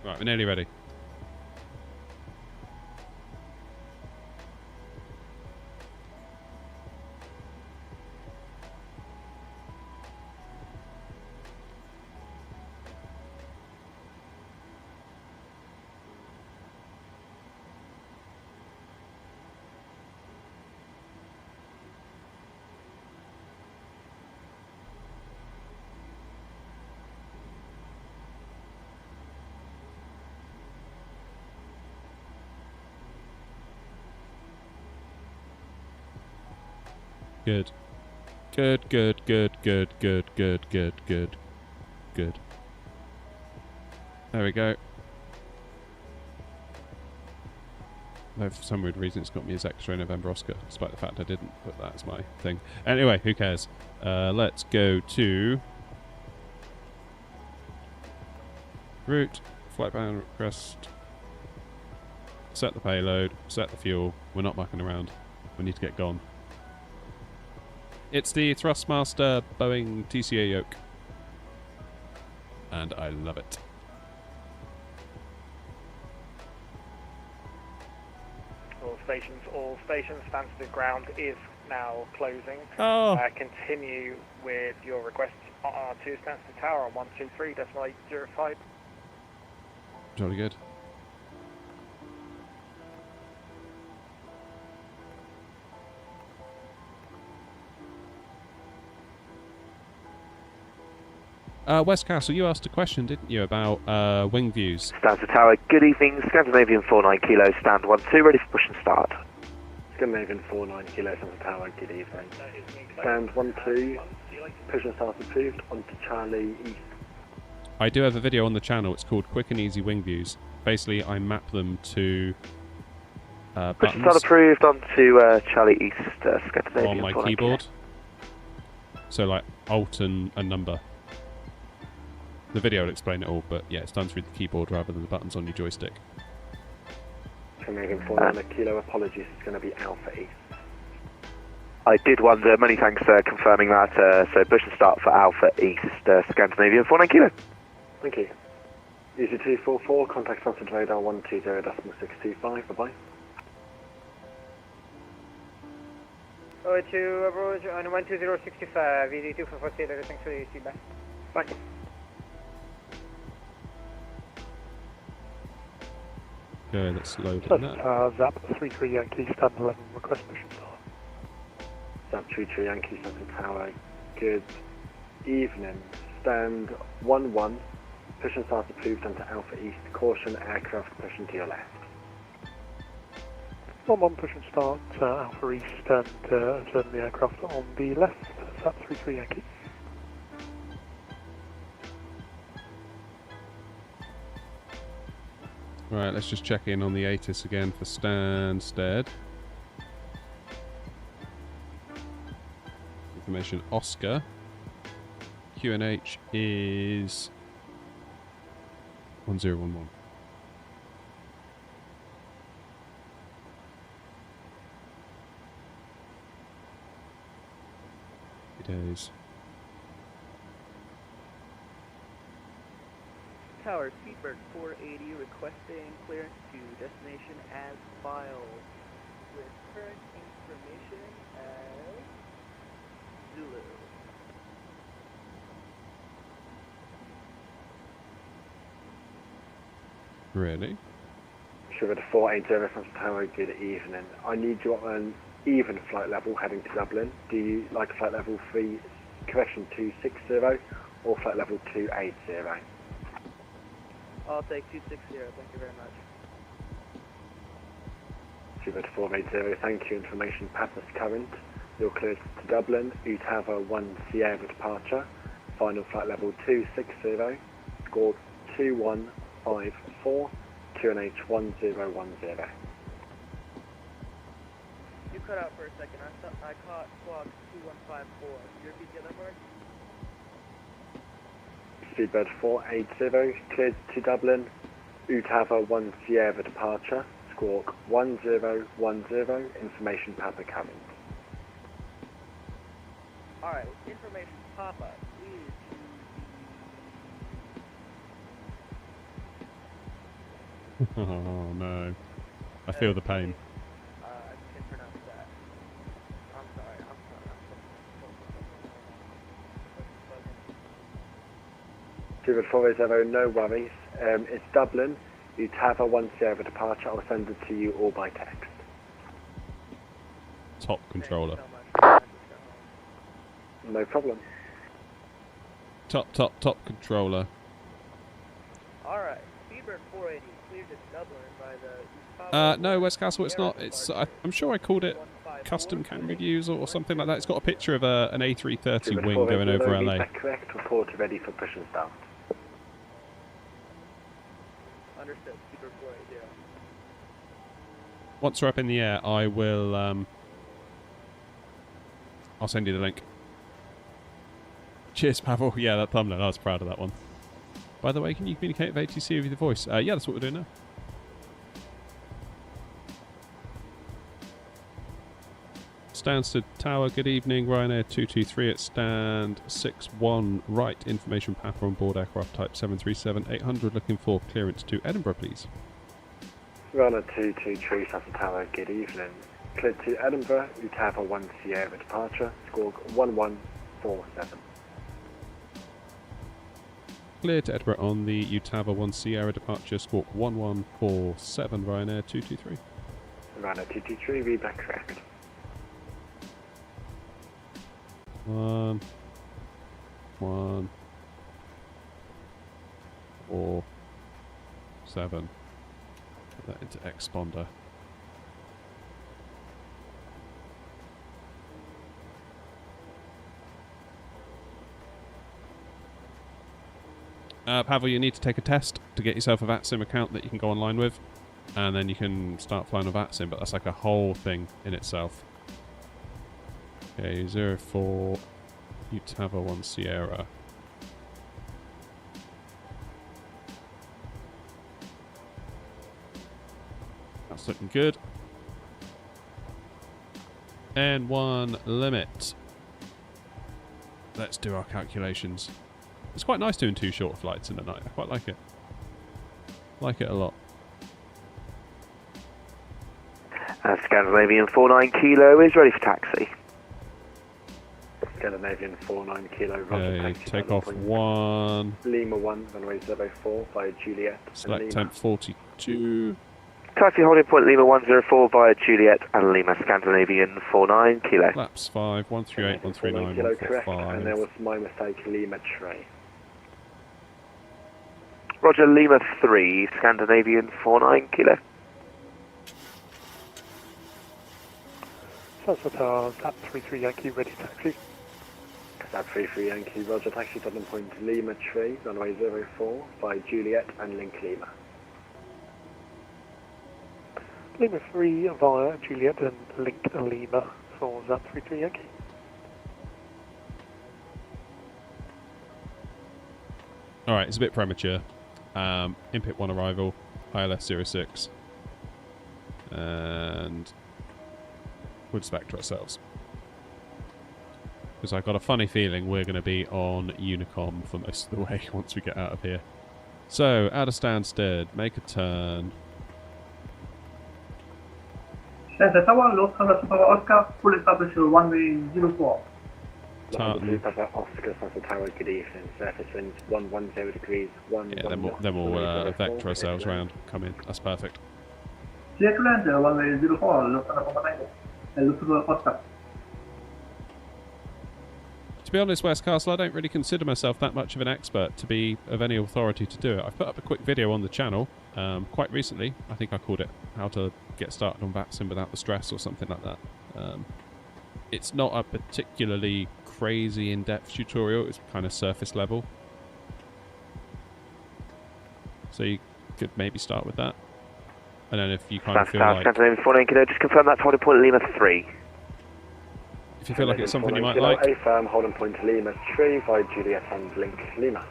Right, we're nearly ready. Good. Good, good, good, good, good, good, good, good, good. There we go. Though for some weird reason it's got me as X-ray November Oscar, despite the fact I didn't, but that's my thing. Anyway, who cares? Let's go to route, flight plan request, set the payload, set the fuel. We're not mucking around. We need to get gone. It's the Thrustmaster Boeing TCA yoke. And I love it. All stations, Stansted ground is now closing. Oh. Continue with your request to Stansted Tower on 123.805. Jolly good. West Castle, you asked a question, didn't you, about wing views? Stansted Tower, good evening. Scandinavian 49 Kilo, stand 12, ready for push and start. Scandinavian 49 Kilo, Stansted Tower, good evening. Stand 12, push and start approved, onto Charlie East. I do have a video on the channel, it's called Quick and Easy Wing Views. Basically, I map them to Push buttons and start approved, onto Charlie East, Scandinavian on my 49 keyboard. Kilo. So like Alt and a number. The video will explain it all, but yeah, it's done through the keyboard rather than the buttons on your joystick. Scandinavian 49 Kilo, apologies, it's going to be Alpha East. I did wonder, many thanks for confirming that. So push and start for Alpha East, Scandinavian 49 Kilo. Thank you. Easy 244, contact Stansted radar 120.625, bye-bye. 02 approach on 12065, easy 244, thanks for the feedback. Bye. Okay, let's load it now. Zap 33 Yankee, stand 11, request push and start. Zap 33 Yankee, Stansted Tower, good evening. Stand 11, push and start approved onto Alpha East, caution aircraft pushing to your left. 11, push and start, Alpha East, and turn the aircraft on the left, Zap 33 Yankee. Right, let's just check in on the ATIS again for Stansted. Information Oscar. QNH is 1011. Days. Tower, Speedbird 480 requesting clearance to destination as filed with current information as Zulu. Really? Sugar 480 from Tower, good evening. I need you on an even flight level heading to Dublin. Do you like flight level 3, correction 260 or flight level 280? I'll take 260, thank you very much. Sugar 480, thank you. Information Pathos current. You're cleared to Dublin. Utava 1 Sierra departure. Final flight level 260. Score 2154. QNH 1010. You cut out for a second. I caught squawk 2154. Could you repeat the other word? Speedbird 480, cleared to Dublin. Utava 1 Sierra departure. Squawk 1010. Information Papa current. Alright, information Papa, please. Oh no. I feel the pain. I can't pronounce that. I'm sorry. Sugar 480, no worries. It's Dublin. Utava 1 Sierra departure. I'll send it to you all by text. Top controller. No problem. Top controller. Alright, Speedbird 480 cleared to Dublin by the... No, West Castle, it's not. It's. I'm sure I called it custom camera views or something like that. It's got a picture of an A330 wing going over LA. Correct, report ready for push and start. Understood, Speedbird 480. once we're up in the air, I will. I'll send you the link. Cheers, Pavel. Yeah, that thumbnail. I was proud of that one. By the way, can you communicate with ATC with your voice? Yeah, that's what we're doing now. Stansted Tower, good evening. Ryanair 223 at stand 61 right. Information path on board aircraft type 737-800. Looking for clearance to Edinburgh, please. Ryanair 223 Stansted Tower, good evening. Cleared to Edinburgh, Utava 1 Sierra departure, score 1147. Clear to Edinburgh on the Utava 1 Sierra departure, squawk 1147, Ryanair 223. Ryanair 223, read back correct. 1 1 4 7. Put that into exponder. Pavel, you need to take a test to get yourself a VATSIM account that you can go online with, and then you can start flying a VATSIM, but that's like a whole thing in itself. Okay, 04 Utava 1 Sierra. That's looking good. N1 limit. Let's do our calculations. It's quite nice doing 2 short flights in the night. I quite like it. Like it a lot. Scandinavian 49 Kilo is ready for taxi. Scandinavian 49 Kilo, Roger, taxi. Take off 1. Lima 1, runway 04 via Juliet. Select temp 42. Taxi holding point Lima 104 via Juliet and Lima, Scandinavian 49 Kilo. Flaps 5, 138, 139, Kilo correct, 145. and there was my mistake, Lima Trey. Roger, Lima 3, Scandinavian 49 Kilo. Hotel, Tap 33 Yankee, ready taxi. Tap 33 Yankee, Roger, taxi holding point Lima Trey, runway 04 via Juliet and Link Lima. Lima 3 via Juliet and Link Lima for Zap 33 Yankee. Alright, it's a bit premature. Input 1 arrival, ILS 06. And we'll just back to ourselves. Because I've got a funny feeling we're going to be on Unicom for most of the way once we get out of here. So, out of Stansted, make a turn. Stansted Tower, Los Angeles Tower Oscar, full establish runway 04. Tartan. Oscar, Stansted Tower, good evening. Surface winds 110 degrees, 1. Yeah, then we'll vector ourselves round. Come in. That's perfect. Clear to land, runway 04, Los Angeles Oscar. To be honest, Westcastle, I don't really consider myself that much of an expert to be of any authority to do it. I've put up a quick video on the channel quite recently. I think I called it How to Get Started on VATSIM Without the Stress or something like that. It's not a particularly crazy in-depth tutorial. It's kind of surface level. So you could maybe start with that. And then if you kind of feel like... Scandinavian 49 Kilo, just confirm that's holding point Lima 3. If you feel like it's something you might like... A firm holding point Lima 3 via Juliet and Link Lima.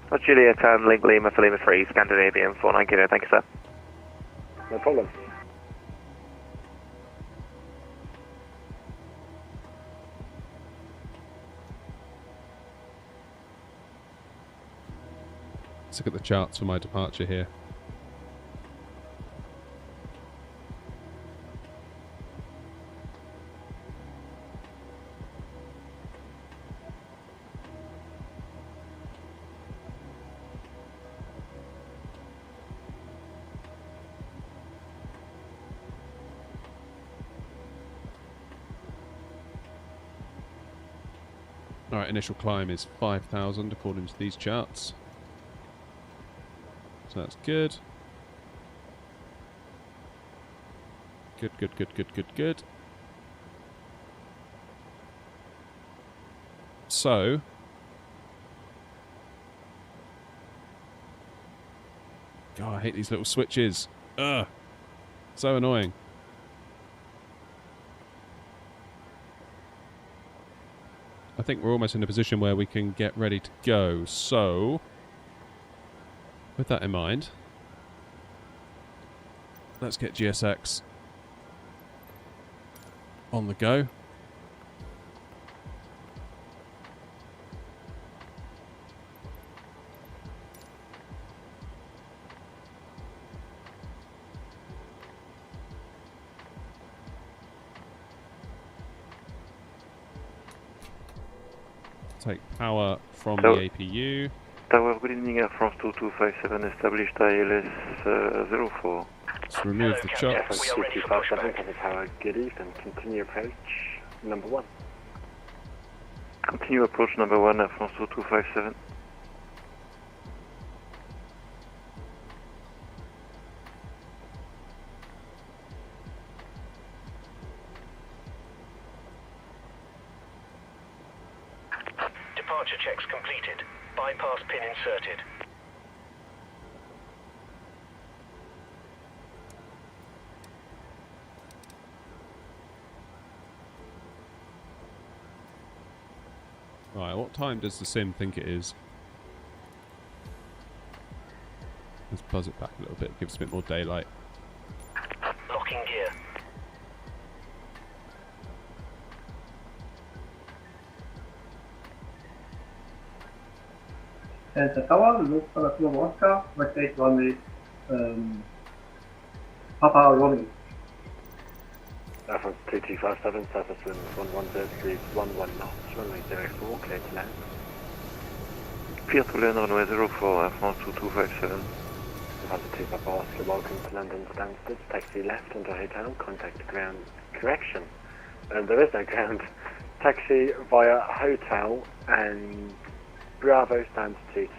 That's Juliet and Link Lima for Lima 3, Scandinavian 49 Kilo, thank you sir. No problem. Let's look at the charts for my departure here. Alright, initial climb is 5,000 according to these charts. So that's good. Good, good, good, good, good, good. So... God, I hate these little switches. Ugh. So annoying. I think we're almost in a position where we can get ready to go. So, with that in mind, let's get GSX on the go. Take power from the APU. Tower, good evening, Air France 2257, established ILS 04. Let's remove the chocks. 2257, tower, good evening, continue approach number 1. Continue approach number 1, Air France 2257. Departure checks completed. Bypass pin inserted. Right, what time does the sim think it is? Let's buzz it back a little bit, give us a bit more daylight. Locking gear. Stansted Tower, Lufthansa Kilo Oscar, vacate runway, Papa Rolling. Air France 2257, surface wind 1103, 11 knots, runway 04, clear to land. Clear to land, runway 04, Air France 2257. Lufthansa 2 Papa Oscar, welcome to London Stansted, taxi left into hotel, contact ground, correction. There is no ground. Taxi via hotel and Bravo stands 2-2.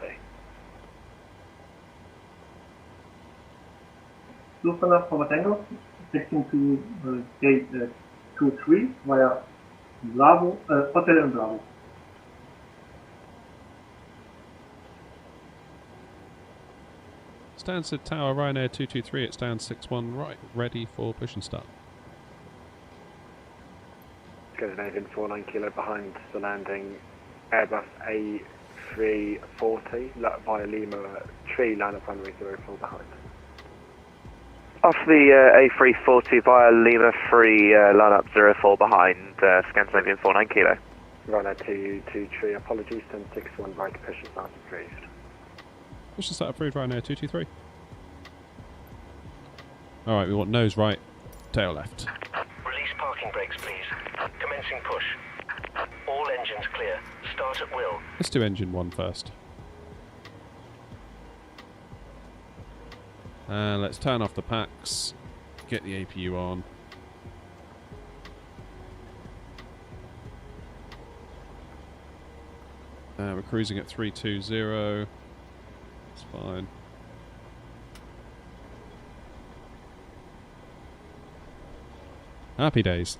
Lufthansa from Tango, taking to gate 23 via Bravo, Hotel and Bravo. Stansted Tower, Ryanair 223, it's down 6-1 right, ready for push and start. Scandinavian 49 kilo behind the landing, Airbus A340 via Lima, tree line of runway 04 behind. Off the A340 via Lima 3, line up 04 behind, Scandinavian 49 kilo. Ryanair 223, apologies, 1061 right push and start approved. Push and start approved, Ryanair 223. Alright, we want nose right, tail left. Release parking brakes, please. Commencing push. All engines clear. Start at will. Let's do engine 1 first. Let's turn off the packs, get the APU on. We're cruising at 320. It's fine. Happy days.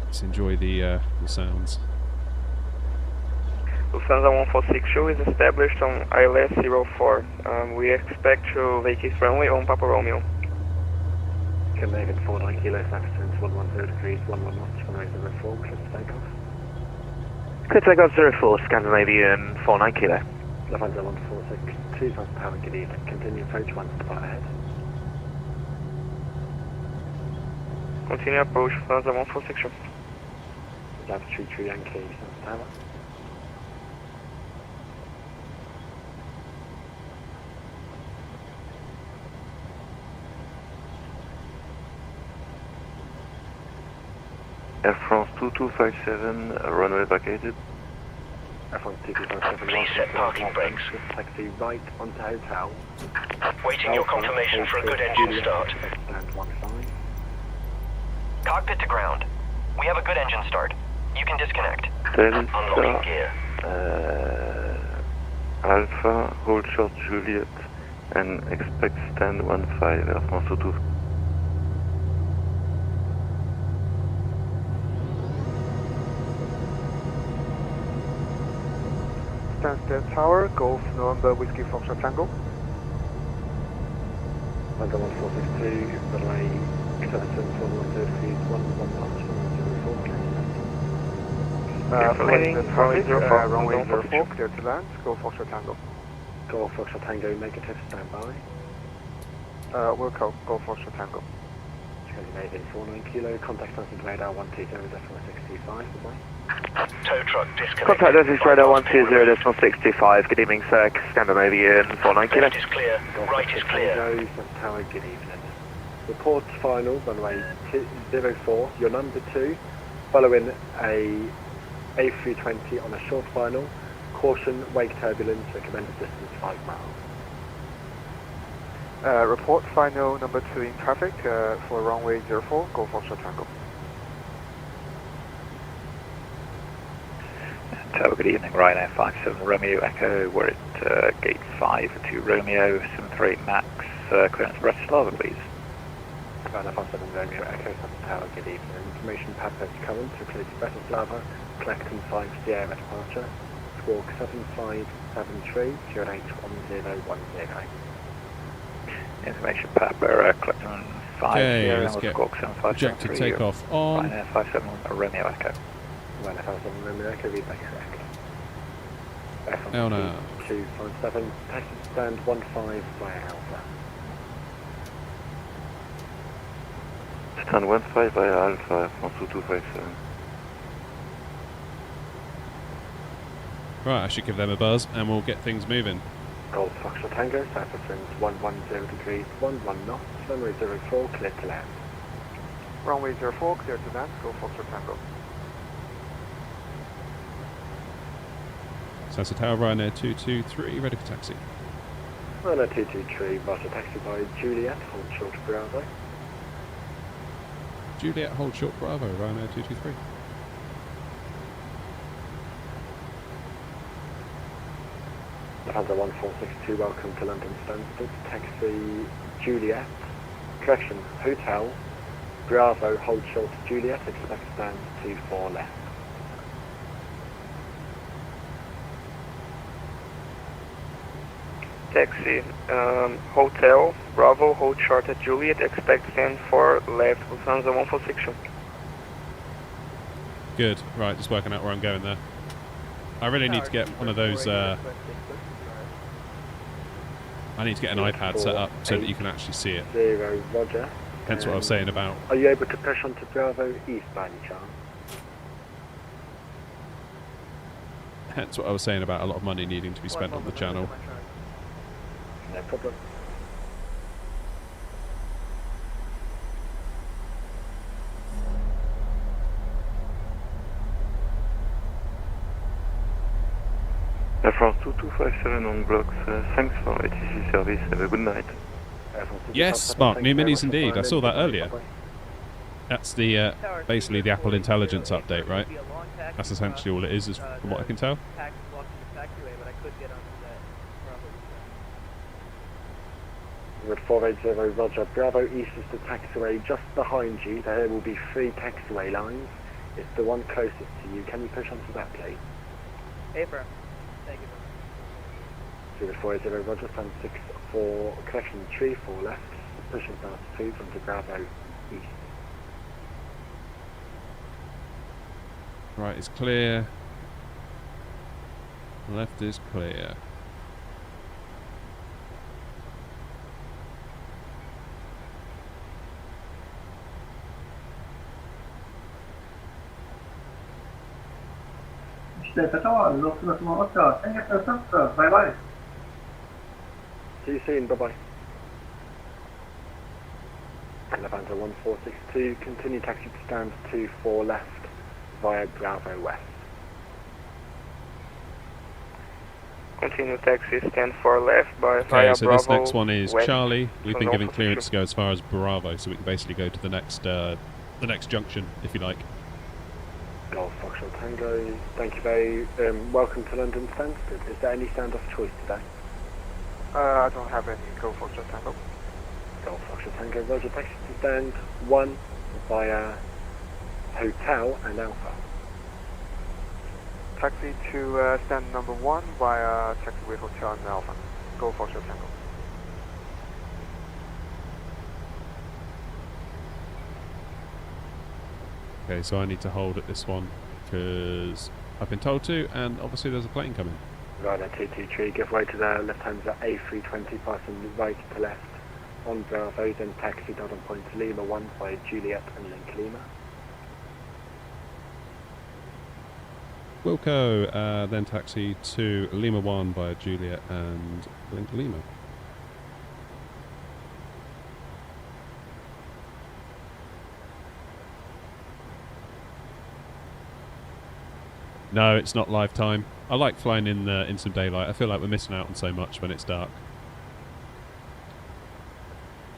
Let's enjoy the sounds. Lufthansa 146 show is established on ILS 04. We expect to vacate runway on Papa Romeo. Canadian 49 kilo, Saxons 110 degrees, 11 knots, runway 04, clear to takeoff. Clear to takeoff 04, Scandinavian 49 kilo. Lufthansa 146, 2,000 power, good evening. Continue approach 1 depart ahead. Continue approach Lufthansa 146 show. Lavatory Tree Yankee, Stansted Tower. Air France 2257, runway vacated. Air France 2257, please set parking brakes. Taxi right onto hotel. Waiting your confirmation for a good engine start. Cockpit to ground. We have a good engine start. You can disconnect. Delta, gear. Alpha, hold short Juliet, and expect stand 15, Air France 22. Stansted Tower, Golf November Whiskey Foxtrot Tango. Under 1462, runway 77 for 130, 11 March, 104, landing traffic, runway 04, clear to land, Golf Foxtrot Tango. Golf Foxtrot Tango, negative, stand by. We'll call Golf Foxtrot Tango. Scandinavian 49 kilo, contact Stansted radar 120.65, goodbye. Tow truck disconnected. Contact Stansted radar 120.65, good evening sir, Scandinavian 49 kilo. Left is clear, right is clear. Tower, good evening. Report final, runway 04, you're number 2, following a A320 on a short final. Caution, wake turbulence, recommended distance 5 miles. Report final number 2 in traffic for runway 04, Golf Foxtrot Tango. Tower, good evening, Ryanair 57 Romeo Echo, we're at gate 5 to Romeo, 738 Max, clearance Bratislava, please. Ryanair 57 Romeo Echo, Tower, good evening. Information pad post current, so clear to Bratislava, collecting 5 Sierra departure, squawk 7573, 081010. Information pad, we're collecting 5 Sierra, let's get squawk 7573. projected takeoff on. Ryanair 57 Romeo Echo. Ryanair 57 Romeo Echo, read back correct. Oh no. 257, taxi stand 15 via Alpha. Stand 15 via Alpha, France 2257. Right, I should give them a buzz and we'll get things moving. Golf Foxtrot Tango, surface wind 110 degrees, 11 knots, runway 04, clear to land. Runway 04, clear to land, Golf Foxtrot Tango. Stansted Tower, Ryanair 223, ready for taxi. Ryanair 223, Roger, taxi by Juliet, hold short Bravo. Juliet, hold short Bravo, Ryanair 223. Lufthansa 1462, welcome to London Stansted, taxi Juliet, correction, Hotel, Bravo, hold short Juliet, expect stand 24 left. Taxi, Hotel, Bravo, hold short at Juliet, expect stand 4 left, Lufthansa 146. Good, right, just working out where I'm going there. I really need to get one of those, I need to get an iPad set up so that you can actually see it. 0, Roger. Hence what I was saying about... Are you able to push onto Bravo East by any chance? Hence what I was saying about a lot of money needing to be spent on the channel. No problem. Air France 2257 on blocks, thanks for ATC service, have a good night. Yes, Spark, new minis indeed, I saw that earlier. That's the, basically the Apple Intelligence update, right? That's essentially all it is from what I can tell. With 480 Roger, Bravo East is the taxiway just behind you. There will be 3 taxiway lines. It's the one closest to you. Can you push onto that, please? April. Thank you. With 480 Roger, stand 6 for correction 3 4 left. Pushing past 2 from the Bravo East. Right is clear. Left is clear. Bye bye. See you soon, bye bye. Levanter 1462, continue taxi to stand 24 left via Bravo West. Continue taxi, stand 4 left by Okay, via so Bravo this next one is West. Charlie. We've been Alpha given clearance to position. go as far as Bravo, so we can basically go to the next junction, if you like. Golf Foxtrot Tango, thank you very welcome to London Stansted. Is there any standoff choice today? I don't have any Golf Foxtrot Tango. Golf Foxtrot Tango, Roger, taxi to stand 1 via Hotel and Alpha. taxi to stand number 1 via taxiway hotel in Alpha. Go for short tango. Okay, so I need to hold at this one because I've been told to, and obviously there's a plane coming. Ryanair 223, give way to the left-hand A320, passing right to left. On Bravo, then taxi down on point to Lima 1 by Juliet and Link Lima. Wilco, then taxi to Lima 1 by Juliet and Link Lima. No, it's not live time. I like flying in some daylight. I feel like we're missing out on so much when it's dark.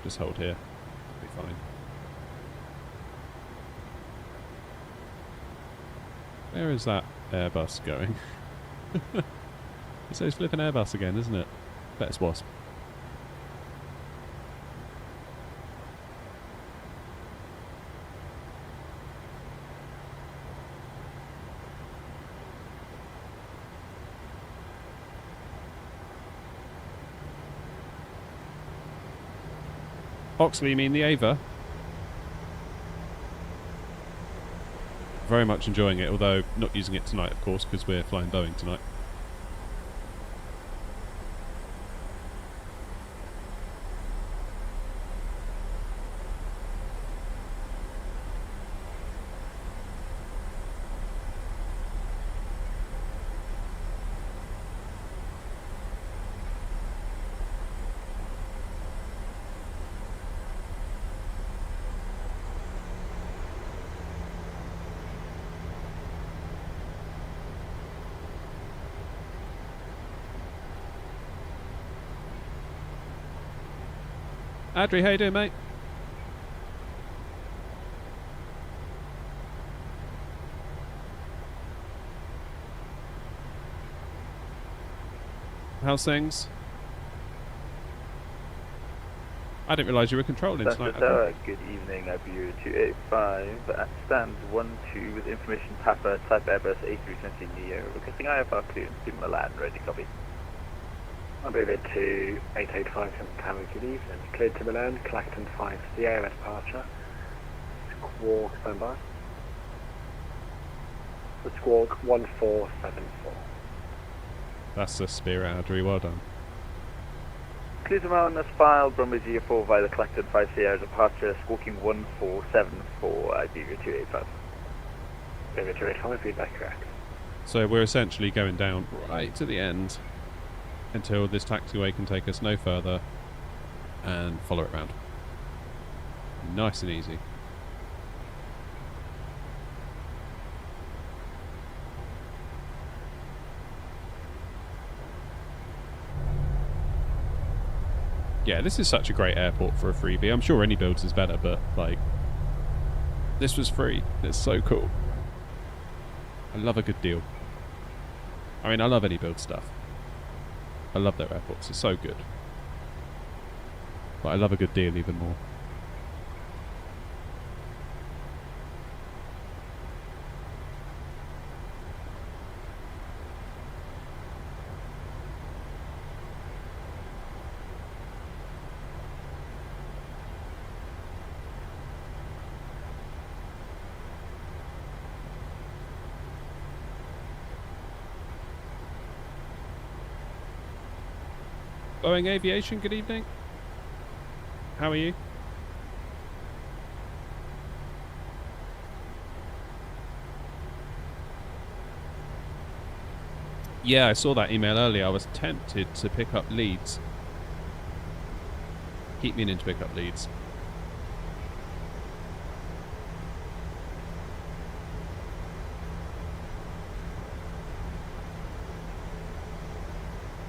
Just hold here. It'll be fine. Where is that Airbus going? It's those flipping Airbus again, isn't it? Bet it's Wasp. Oxley, you mean the Ava? Very much enjoying it, although not using it tonight, of course, because we're flying Boeing tonight. Adri, how you doing, mate? How's things? I didn't realise you were controlling tonight. Good evening, Iberia 285 at stand 12 with information Papa, type Airbus A320 Neo, requesting IFR clearance to Milan, ready copy. Iberia 2885 Tower, good evening. Cleared to Milan, Clacton 5, Sierra departure. Squawk standby. The Squawk 1474. That's a Spirit, Adri, well done. Clear to Milan as filed, Bromley GA4 via the Clacton 5 Sierra departure, squawking 1474, Iberia 285. Iberia 285, feedback correct. So we're essentially going down right to the end until this taxiway can take us no further and follow it round. Nice and easy. Yeah, this is such a great airport for a freebie. I'm sure any builds is better, but like, this was free. It's so cool. I love a good deal. I mean, I love any build stuff. I love their airports, it's so good. But I love a good deal even more. Boeing Aviation, good evening. How are you? Yeah, I saw that email earlier. I was tempted to pick up leads. Keep meaning to pick up leads.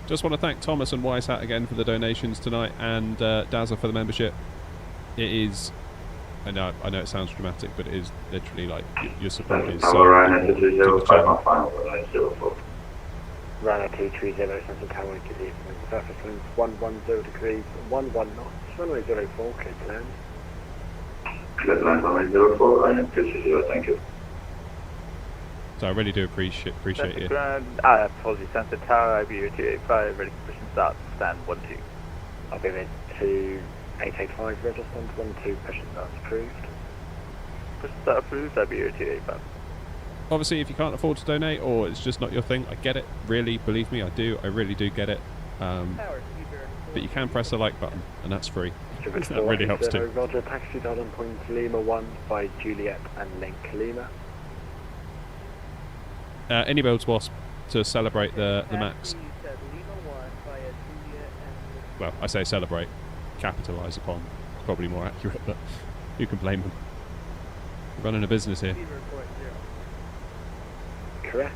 Just want to thank Thomas and Weishat again for the donations tonight, and Dazza for the membership. It is, I know it sounds dramatic, but it is literally like your support is so Ryanair 230, Central Tower, good evening. Surface winds 110 degrees, 11 knots, runway 04, clear to land. Clear to land, runway 04, Ryanair 230, thank you. So I really do appreciate you. Apologies, Stansted Tower, IBU 285, ready for push and start, stand 12. I'll be in to 885, register stand 12, push and start approved. Push and start approved, IBU 285. Obviously, if you can't afford to donate or it's just not your thing, I get it. Really, believe me, I do. I really do get it. But you can press the like button, and that's free. That really helps too. Roger, taxi Darden Point Lima 1 by Juliet and Link Lima. Any builds wasp to celebrate the max. Well, I say celebrate, capitalise upon. It's probably more accurate, but who can blame them? We're running a business here. Correct.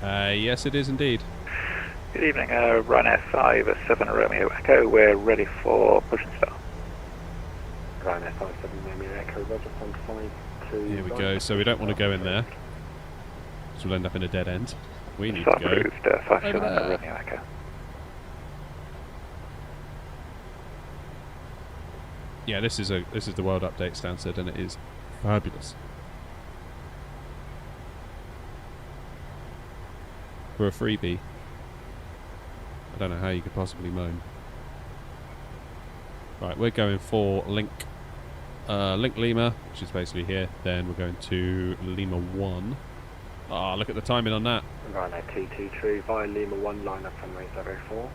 Yes, it is indeed. Good evening, Ryanair 57 Romeo Echo, we're ready for push and start. Ryanair 57 Romeo Echo, Roger, stand 52. Here we go, so we don't want to go in there, so we'll end up in a dead end. We need to go approved, 57 over there. Romeo Echo. Yeah, this is the world update Stansted, and it is fabulous. For a freebie, I don't know how you could possibly moan. Right, we're going for Link Lima, which is basically here. Then we're going to Lima 1. Ah, look at the timing on that. Ryanair 223 via Lima 1, line up runway 04.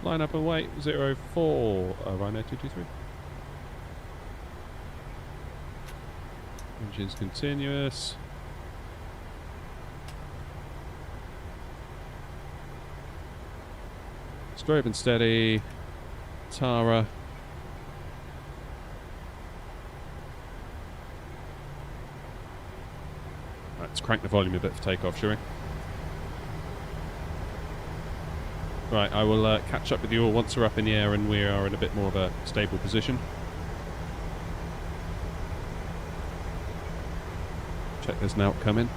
Line up and wait, 04, Ryanair 223. Engines continuous. Strobe and steady. Tara. Right, let's crank the volume a bit for takeoff, shall we? Right, I will catch up with you all once we're up in the air and we are in a bit more of a stable position. Check there's an out coming.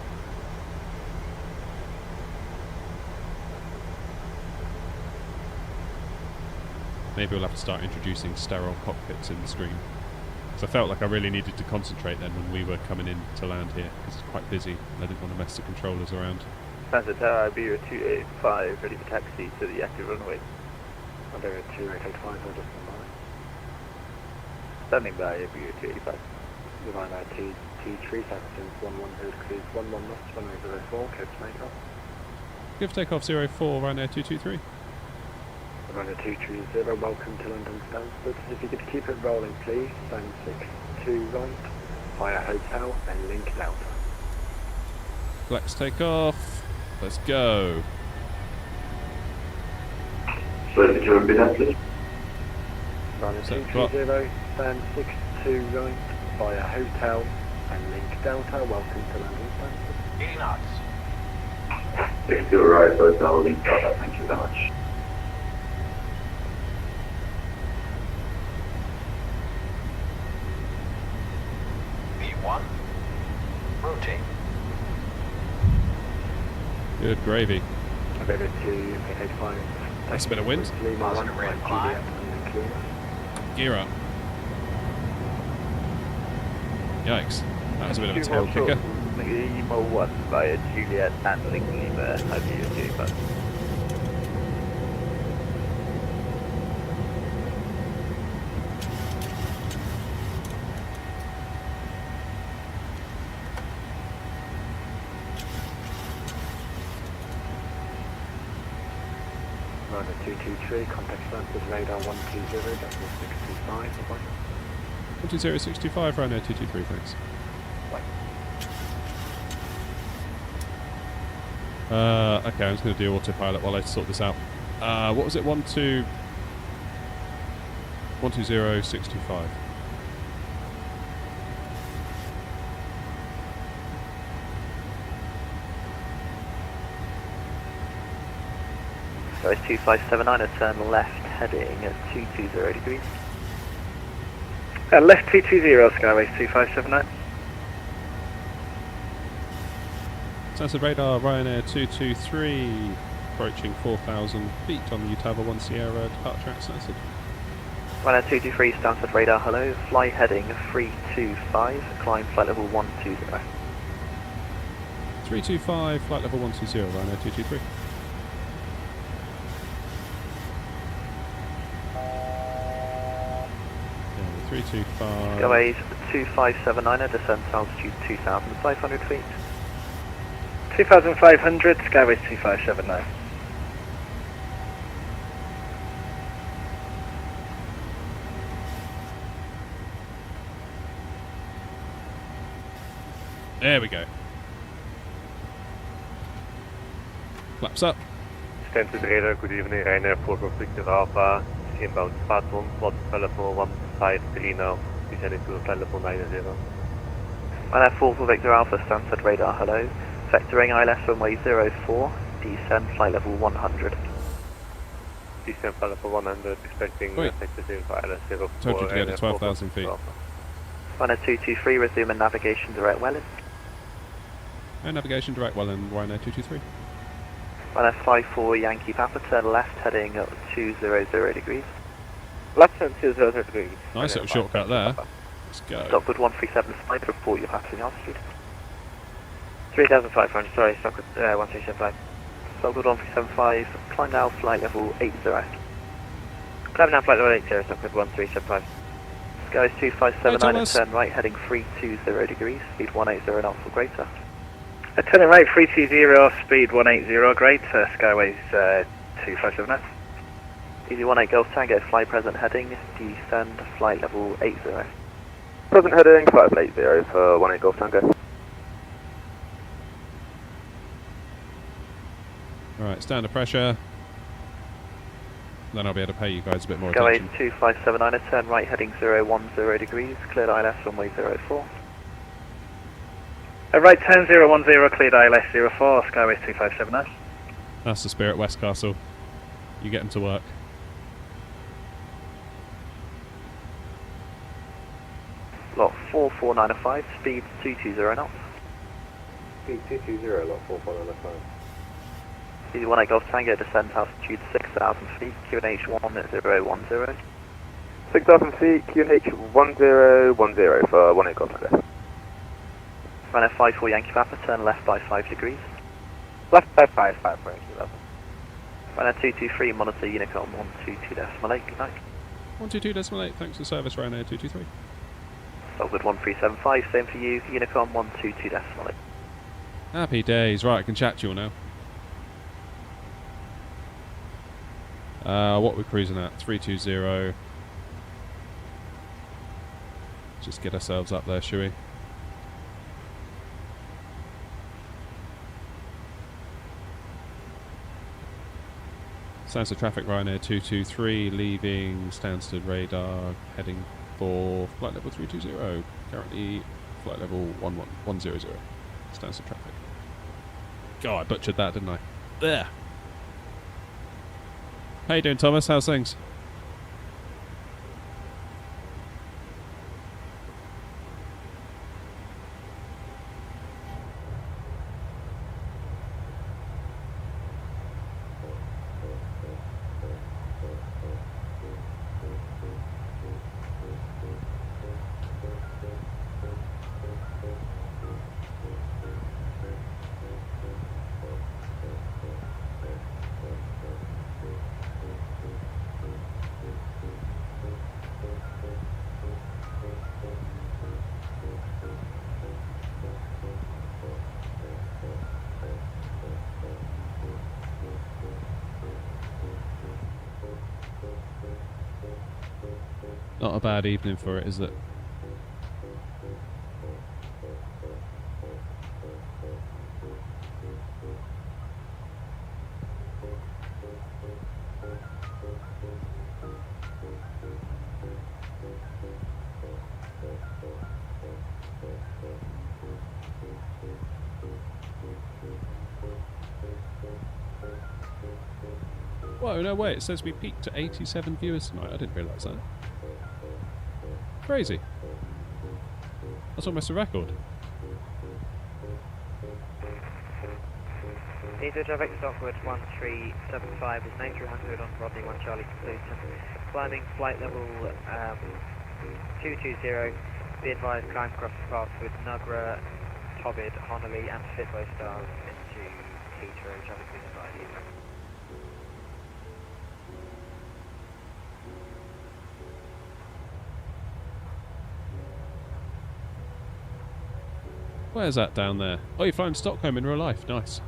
Maybe we'll have to start introducing sterile cockpits in the screen. Because I felt like I really needed to concentrate then when we were coming in to land here, because it's quite busy and I didn't want to mess the controllers around. Stansted Tower, IBU 285, ready for taxi to the active runway. Under 2885, I'll just Standing by, IBU 285. Ryanair T3, Southampton 11 cruise 11 knots, runway 04, code to make off. Give takeoff 04, Ryanair 223. Ryanair 230, welcome to London Stansted. If you could keep it rolling please, stand 62 right, via hotel and Link Delta. Flex takeoff, let's go. Sorry, could you repeat that please? Ryanair 230, stand 62 right, via hotel and Link Delta, welcome to London Stansted. 80 knots. 62 right, hotel, Link Delta, thank you very much. V1. Rotate. Good gravy. I've got to 885. That's a bit of wind. Positive rate of climb. Gear up. Yikes. That was a bit of a tail kicker. Lima 1 via Juliet and Link Lima, IBU 285. Ryanair 223, contact Stansted radar 120, that's 625, bye-bye. 12065, Ryanair 223, thanks. Okay, I'm just going to do autopilot while I sort this out. What was it? 12065. So it's 2579, a turn left, heading at 220 degrees. Left 220, Skyways 2579. Stansted radar, Ryanair 223. approaching 4,000 feet on the Utava 1 Sierra departure at Stansted. Runner 223, Stansted radar, hello. Fly heading 325, climb flight level 120. 325, flight level 120, Ryanair 223. Yeah, 325. Skyways 2579, descent altitude 2,500 feet. 2,500, Skyways 2579. There we go. Flaps up. Stansted radar, good evening, Ryanair 4 Victor Alpha, inbound path 1, plot level 153 now, descending to flight level 90. Ryanair 4 for Victor Alpha, Stansted radar, hello. Vectoring ILS runway 04, descend flight level 100. Descend flight level 100, expecting effective for ILS 04. Told you to get to 12,000 feet. Ryanair 223, resuming navigation direct Welland. And navigation direct Welland, Ryanair 223. Ryanair 54 Yankee Papa, turn left heading 200 degrees. Left turn 200 degrees. Nice little shortcut there. Let's go. Stockwood 137 report your passing altitude. 3,500, sorry, Stockwood 1375. Stockwood 1375, climb now flight level 80. Climb now flight level 80, Stockwood 1375. Skies 2579 turn right heading 320 degrees, speed 180 knots or greater. Turning right 320, speed 180, greater, Skyways 2579. Easy 18 Golf Tango, fly present heading, descend flight level 80. Present heading, flight level 80 for 18 Golf Tango. Alright, stand under pressure. Then I'll be able to pay you guys a bit more Skyways attention. 2579, turn right heading 010 degrees, cleared ILS runway 04. Right turn 010, cleared ILS 04, Skyways 2579. That's the Spirit Westcastle. You get them to work. Lot 44905, speed 220 knots. Speed 220, lot 44905. Easy 18 Golf Tango, descent altitude 6,000 feet, QNH 1010. 6,000 feet, QNH 1010 for 18 Golf Tango. Ryanair 54 Yankee Papa, turn left by 5 degrees. Left by 5 for Yankee Papa. Ryanair 223, monitor Unicom 122.8, good night. 122.8, thanks for service, Ryanair 223. Stockwood 1375, same for you, Unicom 122.8. Happy days. Right, I can chat to you all now. What we're cruising at? 320. Just get ourselves up there, shall we? Stansted traffic, Ryanair 223, leaving Stansted radar, heading for flight level 320. Currently flight level 100. Stansted traffic. God, I butchered that, didn't I? There. How you doing, Thomas? How's things? Not a bad evening for it, is it? Whoa, no way, it says we peaked at 87 viewers tonight. I didn't realise that. Crazy. That's almost a record. Eastwood traffic, Stockwood 1375 is 9300 on Rodney 1 Charlie to Luton. Climbing flight level 220. Be advised, climb across the path with Nugra, Tobid, Honolly and Fitway stars into Heathrow. Traffic is advised Heathrow. Where's that down there? Oh, you're flying Stockholm in real life. Nice.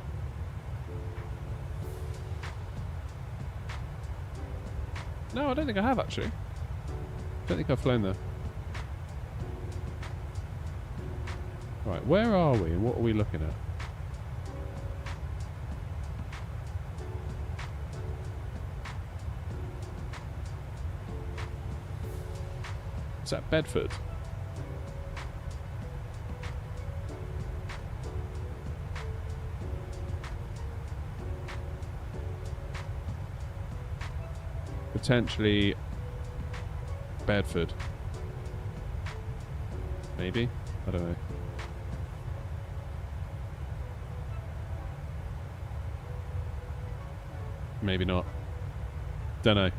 No, I don't think I have actually. Don't think I've flown there. Right, where are we and what are we looking at? Is that Bedford? Potentially Bedford. Maybe? I don't know. Maybe not. Don't know.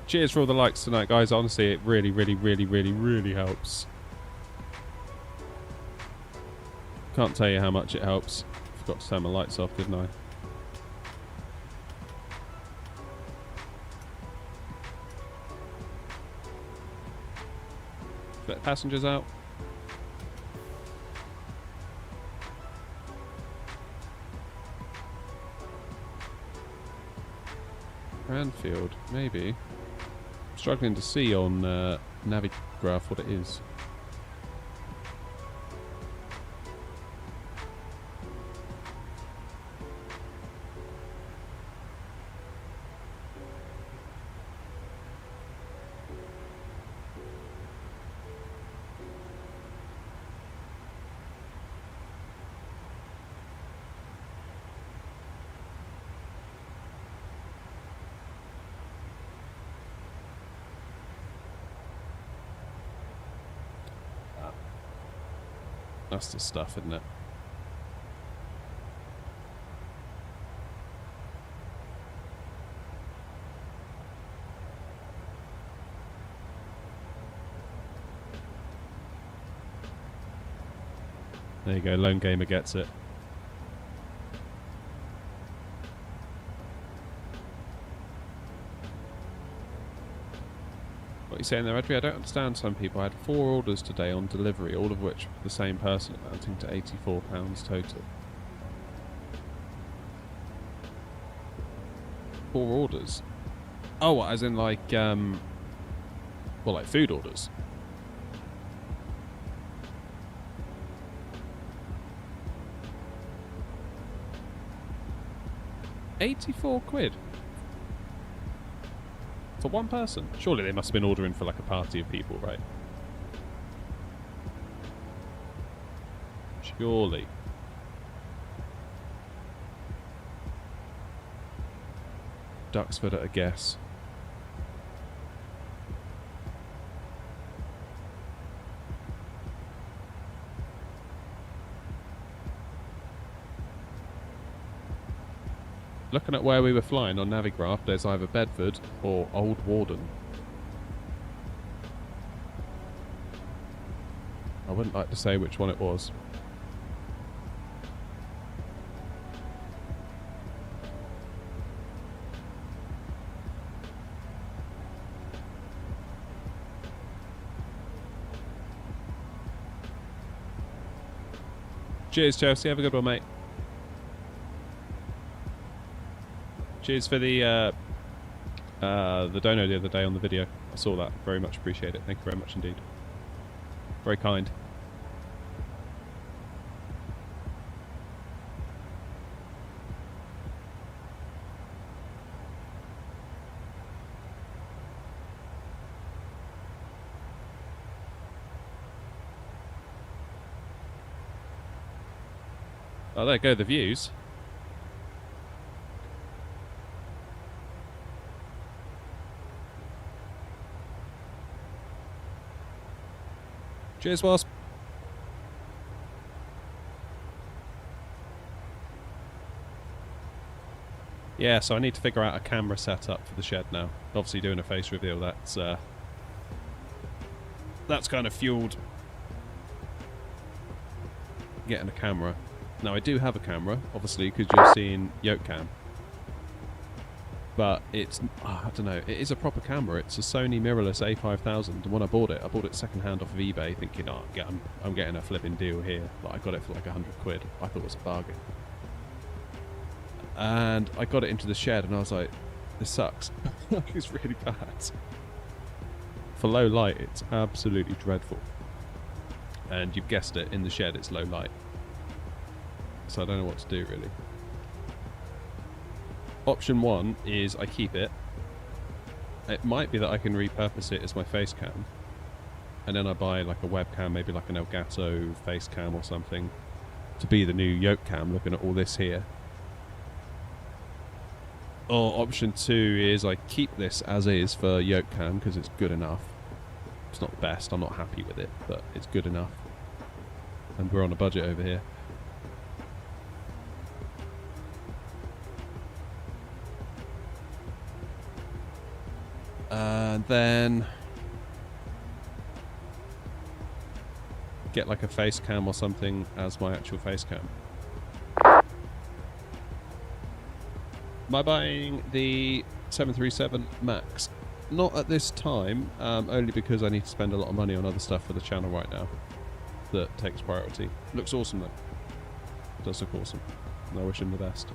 Cheers for all the likes tonight, guys. Honestly, it really, really, really, really, really helps. Can't tell you how much it helps. Forgot to turn my lights off, didn't I? Let passengers out. Cranfield, maybe. I'm struggling to see on Navigraph what it is. That's the stuff, isn't it? There you go, Lone Gamer gets it. What are you saying there, Adri? I don't understand some people. I had 4 orders today on delivery, all of which were the same person, amounting to £84 total. 4 orders? Oh, as in like, well, like food orders. £84 for one person. Surely they must have been ordering for like a party of people, right? Surely. Duxford at a guess. Looking at where we were flying on Navigraph, there's either Bedford or Old Warden. I wouldn't like to say which one it was. Cheers, Chelsea. Have a good one, mate. Cheers for the dono the other day on the video. I saw that. Very much appreciate it. Thank you very much indeed. Very kind. Oh, there go, the views. Cheers, Wasp. Yeah, so I need to figure out a camera setup for the shed now. Obviously doing a face reveal, that's kind of fueled getting a camera. Now I do have a camera, obviously, because you're seeing yoke cam. But it's, I don't know, it is a proper camera. It's a Sony mirrorless A5000, and when I bought it second hand off of eBay, thinking, oh, I'm getting a flipping deal here. Like, I got it for like 100 quid. I thought it was a bargain. And I got it into the shed, and I was like, this sucks. It's really bad. For low light, it's absolutely dreadful. And you've guessed it, in the shed it's low light. So I don't know what to do, really. Option one is I keep it. It might be that I can repurpose it as my face cam. And then I buy like a webcam, maybe like an Elgato face cam or something, to be the new yoke cam, looking at all this here. Or option two is I keep this as is for yoke cam because it's good enough. It's not the best, I'm not happy with it, but it's good enough. And we're on a budget over here. And then get like a face cam or something as my actual face cam. Am I buying the 737 MAX? Not at this time, only because I need to spend a lot of money on other stuff for the channel right now that takes priority. Looks awesome though. Does look awesome. And I wish him the best.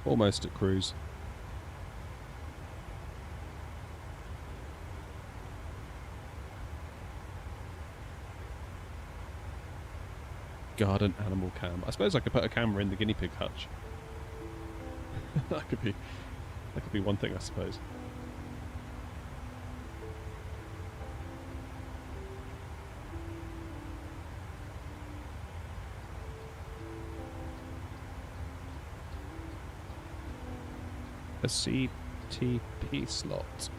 Almost at cruise. Garden animal cam. I suppose I could put a camera in the guinea pig hutch. that could be one thing, I suppose. A CTP slot.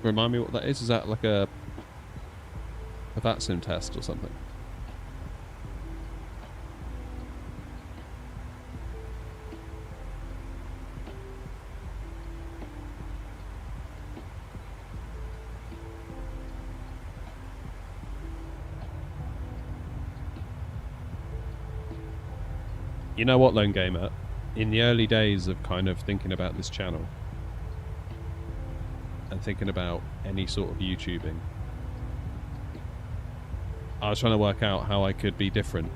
Remind me what that is? Is that like a VATSIM test or something? You know what, Lone Gamer? In the early days of kind of thinking about this channel and thinking about any sort of YouTubing, I was trying to work out how I could be different.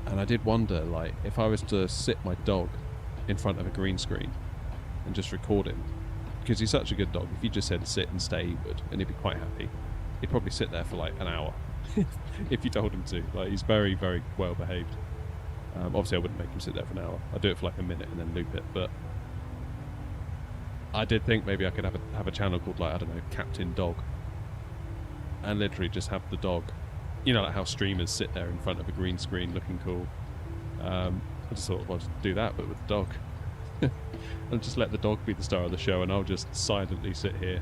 And I did wonder, like, if I was to sit my dog in front of a green screen and just record him, because he's such a good dog, if you just said sit and stay, he would, and he'd be quite happy. He'd probably sit there for like an hour if you told him to. Like, he's very, very well behaved. Obviously I wouldn't make him sit there for an hour. I'd do it for like a minute and then loop it, but I did think maybe I could have a channel called, like, I don't know, Captain Dog, and literally just have the dog, you know, like how streamers sit there in front of a green screen looking cool. I just thought, well, just do that but with the dog. And just let the dog be the star of the show, and I'll just silently sit here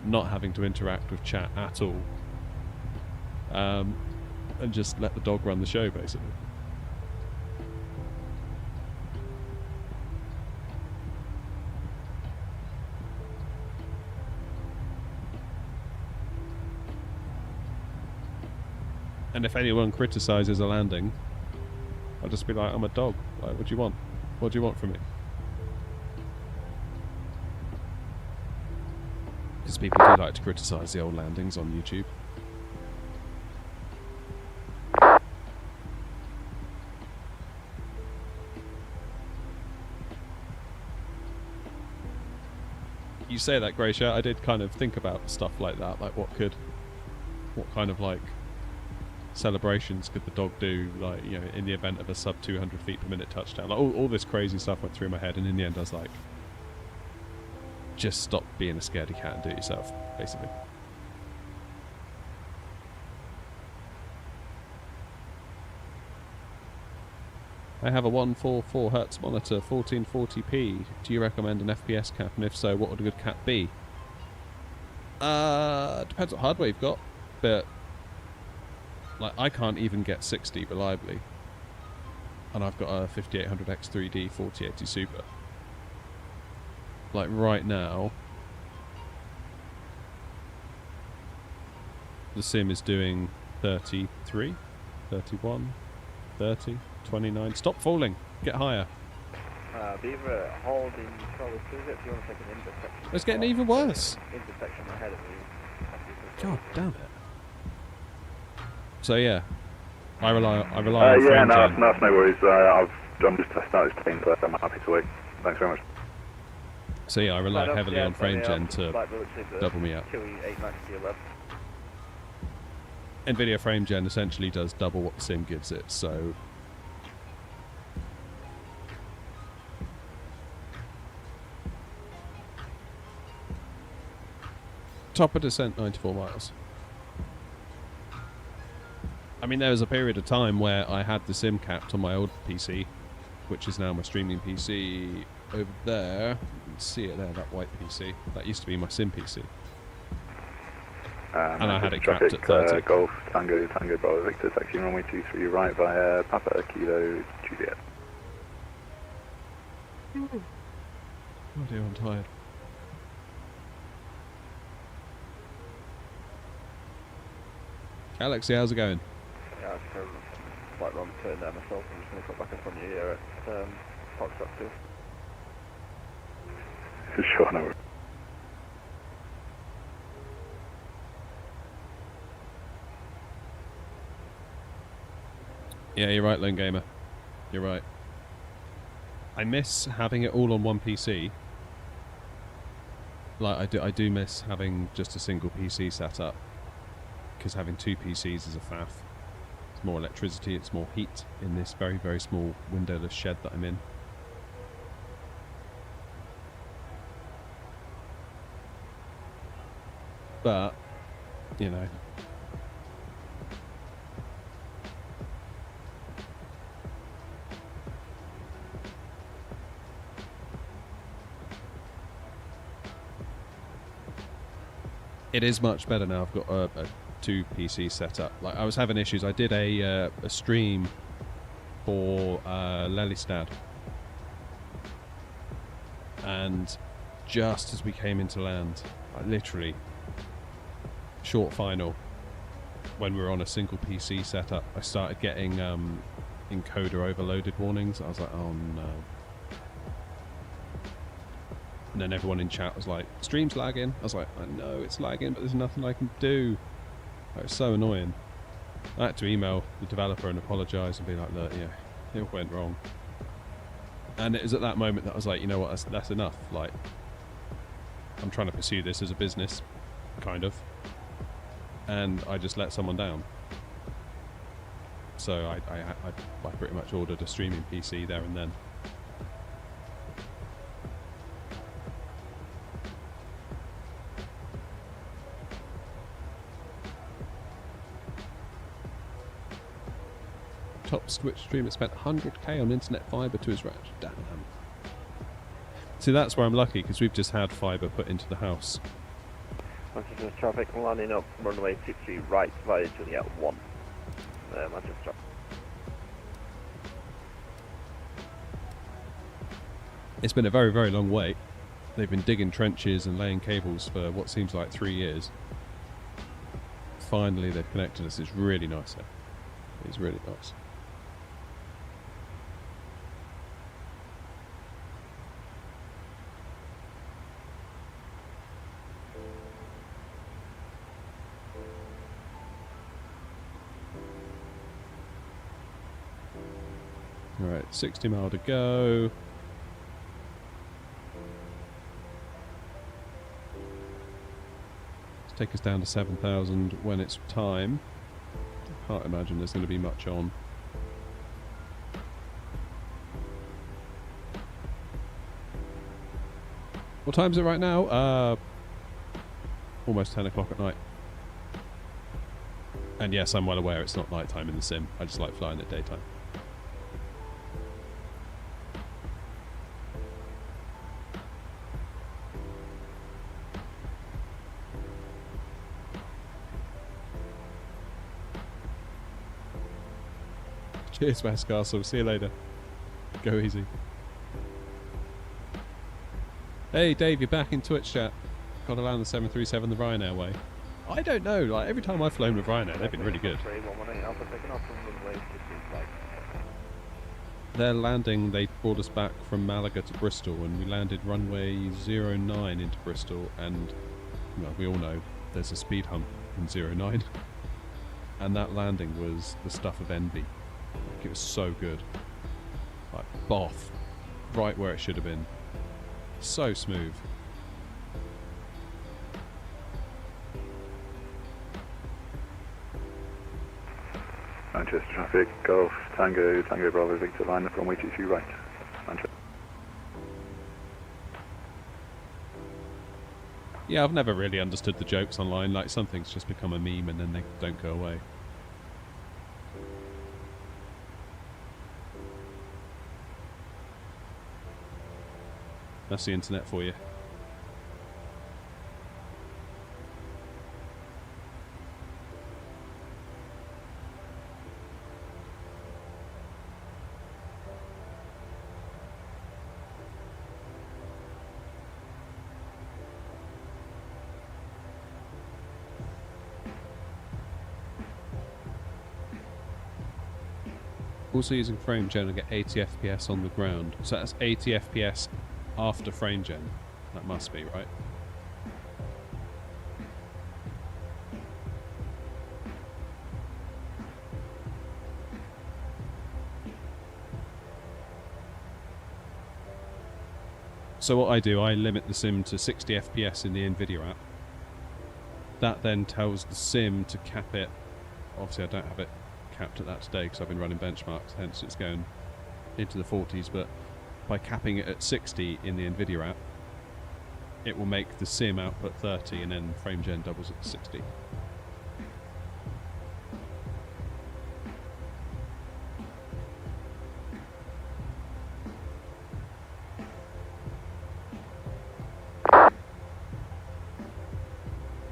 not having to interact with chat at all, and just let the dog run the show basically. And if anyone criticises a landing, I'll just be like, I'm a dog. Like, what do you want? What do you want from me? Because people do like to criticise the old landings on YouTube. You say that, Gracia, I did kind of think about stuff like that, like what kind of like celebrations could the dog do, like, you know, in the event of a sub 200 feet per minute touchdown. Like, all this crazy stuff went through my head, and in the end I was like, just stop being a scaredy cat and do it yourself, basically. I have a 144 Hz monitor, 1440p. Do you recommend an FPS cap, and if so, what would a good cap be? Depends what hardware you've got, but like, I can't even get 60 reliably, and I've got a 5800X3D 4080 Super. Like, right now, the sim is doing 33, 31, 30, 29. Stop falling. Get higher. Beaver, holding control as soon as if you want to take an intersection. It's getting even worse. Intersection ahead of you. God damn it. So yeah, I rely on yeah, frame no, gen. that's no worries. I'm just testing out this team, so I'm happy to wait. Thanks very much. So yeah, I rely heavily on frame gen to double me up. NVIDIA frame gen essentially does double what the sim gives it, so top of descent 94 miles. I mean, there was a period of time where I had the sim capped on my old PC, which is now my streaming PC over there. You can see it there, that white PC. That used to be my sim PC. And I had it capped at 30. Golf, Tango, Bravo, Victor, taxi runway 23 right via Papa, Kilo, Juliet. Oh dear, I'm tired. Alexi, how's it going? Yeah, it's kind of quite wrong turn there myself. I'm just going to cut back up on you here at Foxtrot 2. Sure, no worries. Yeah, you're right, Lone Gamer. You're right. I miss having it all on one PC. Like, I do miss having just a single PC set up, because having two PCs is a faff. It's more electricity, it's more heat in this very, very small windowless shed that I'm in. But, you know, it is much better now. I've got a two PC set up. Like, I was having issues. I did a stream for Lelystad, and just as we came into land, like, literally short final, when we were on a single PC setup, I started getting encoder overloaded warnings. I was like, oh no. And then everyone in chat was like, stream's lagging. I was like, I know it's lagging, but there's nothing I can do. It was so annoying. I had to email the developer and apologise and be like, look, yeah, it went wrong. And it was at that moment that I was like, you know what, that's enough. Like, I'm trying to pursue this as a business, kind of. And I just let someone down. So I pretty much ordered a streaming PC there and then. Top Twitch streamer spent 100k on internet fibre to his ranch. Damn. See, that's where I'm lucky, because we've just had fibre put into the house. Manchester traffic landing up runway 63 right via Juliet 1. Manchester. It's been a very, very long wait. They've been digging trenches and laying cables for what seems like 3 years. Finally, they've connected us. It's really nice there. It's really nice. Alright, 60 mile to go. Let's take us down to 7,000 when it's time. can't imagine there's going to be much on. What time is it right now? Almost 10 o'clock at night. And yes, I'm well aware it's not nighttime in the sim. I just like flying at daytime. Cheers, West Castle. See you later. Go easy. Hey, Dave, you're back in Twitch chat. Got to land the 737 the Ryanair way. I don't know. Like every time I've flown with Ryanair, they've been really good. Their landing, they brought us back from Malaga to Bristol, and we landed runway 09 into Bristol, and well, we all know there's a speed hump in 09, and that landing was the stuff of envy. Like, it was so good. Like boff, right where it should have been. So smooth. Manchester traffic, Golf, Tango, Tango Bravo, Victor, line up runway 23 right. Manchester. Yeah, I've never really understood the jokes online. Like, some things just become a meme and then they don't go away. That's the internet for you. Also using frame gen, I get 80 FPS on the ground. So that's 80 FPS after frame gen. That must be, right? So what I do, I limit the sim to 60 FPS in the NVIDIA app. That then tells the sim to cap it. Obviously I don't have it capped at that today because I've been running benchmarks, hence it's going into the 40s, but by capping it at 60 in the NVIDIA app, it will make the sim output 30 and then frame gen doubles it to 60.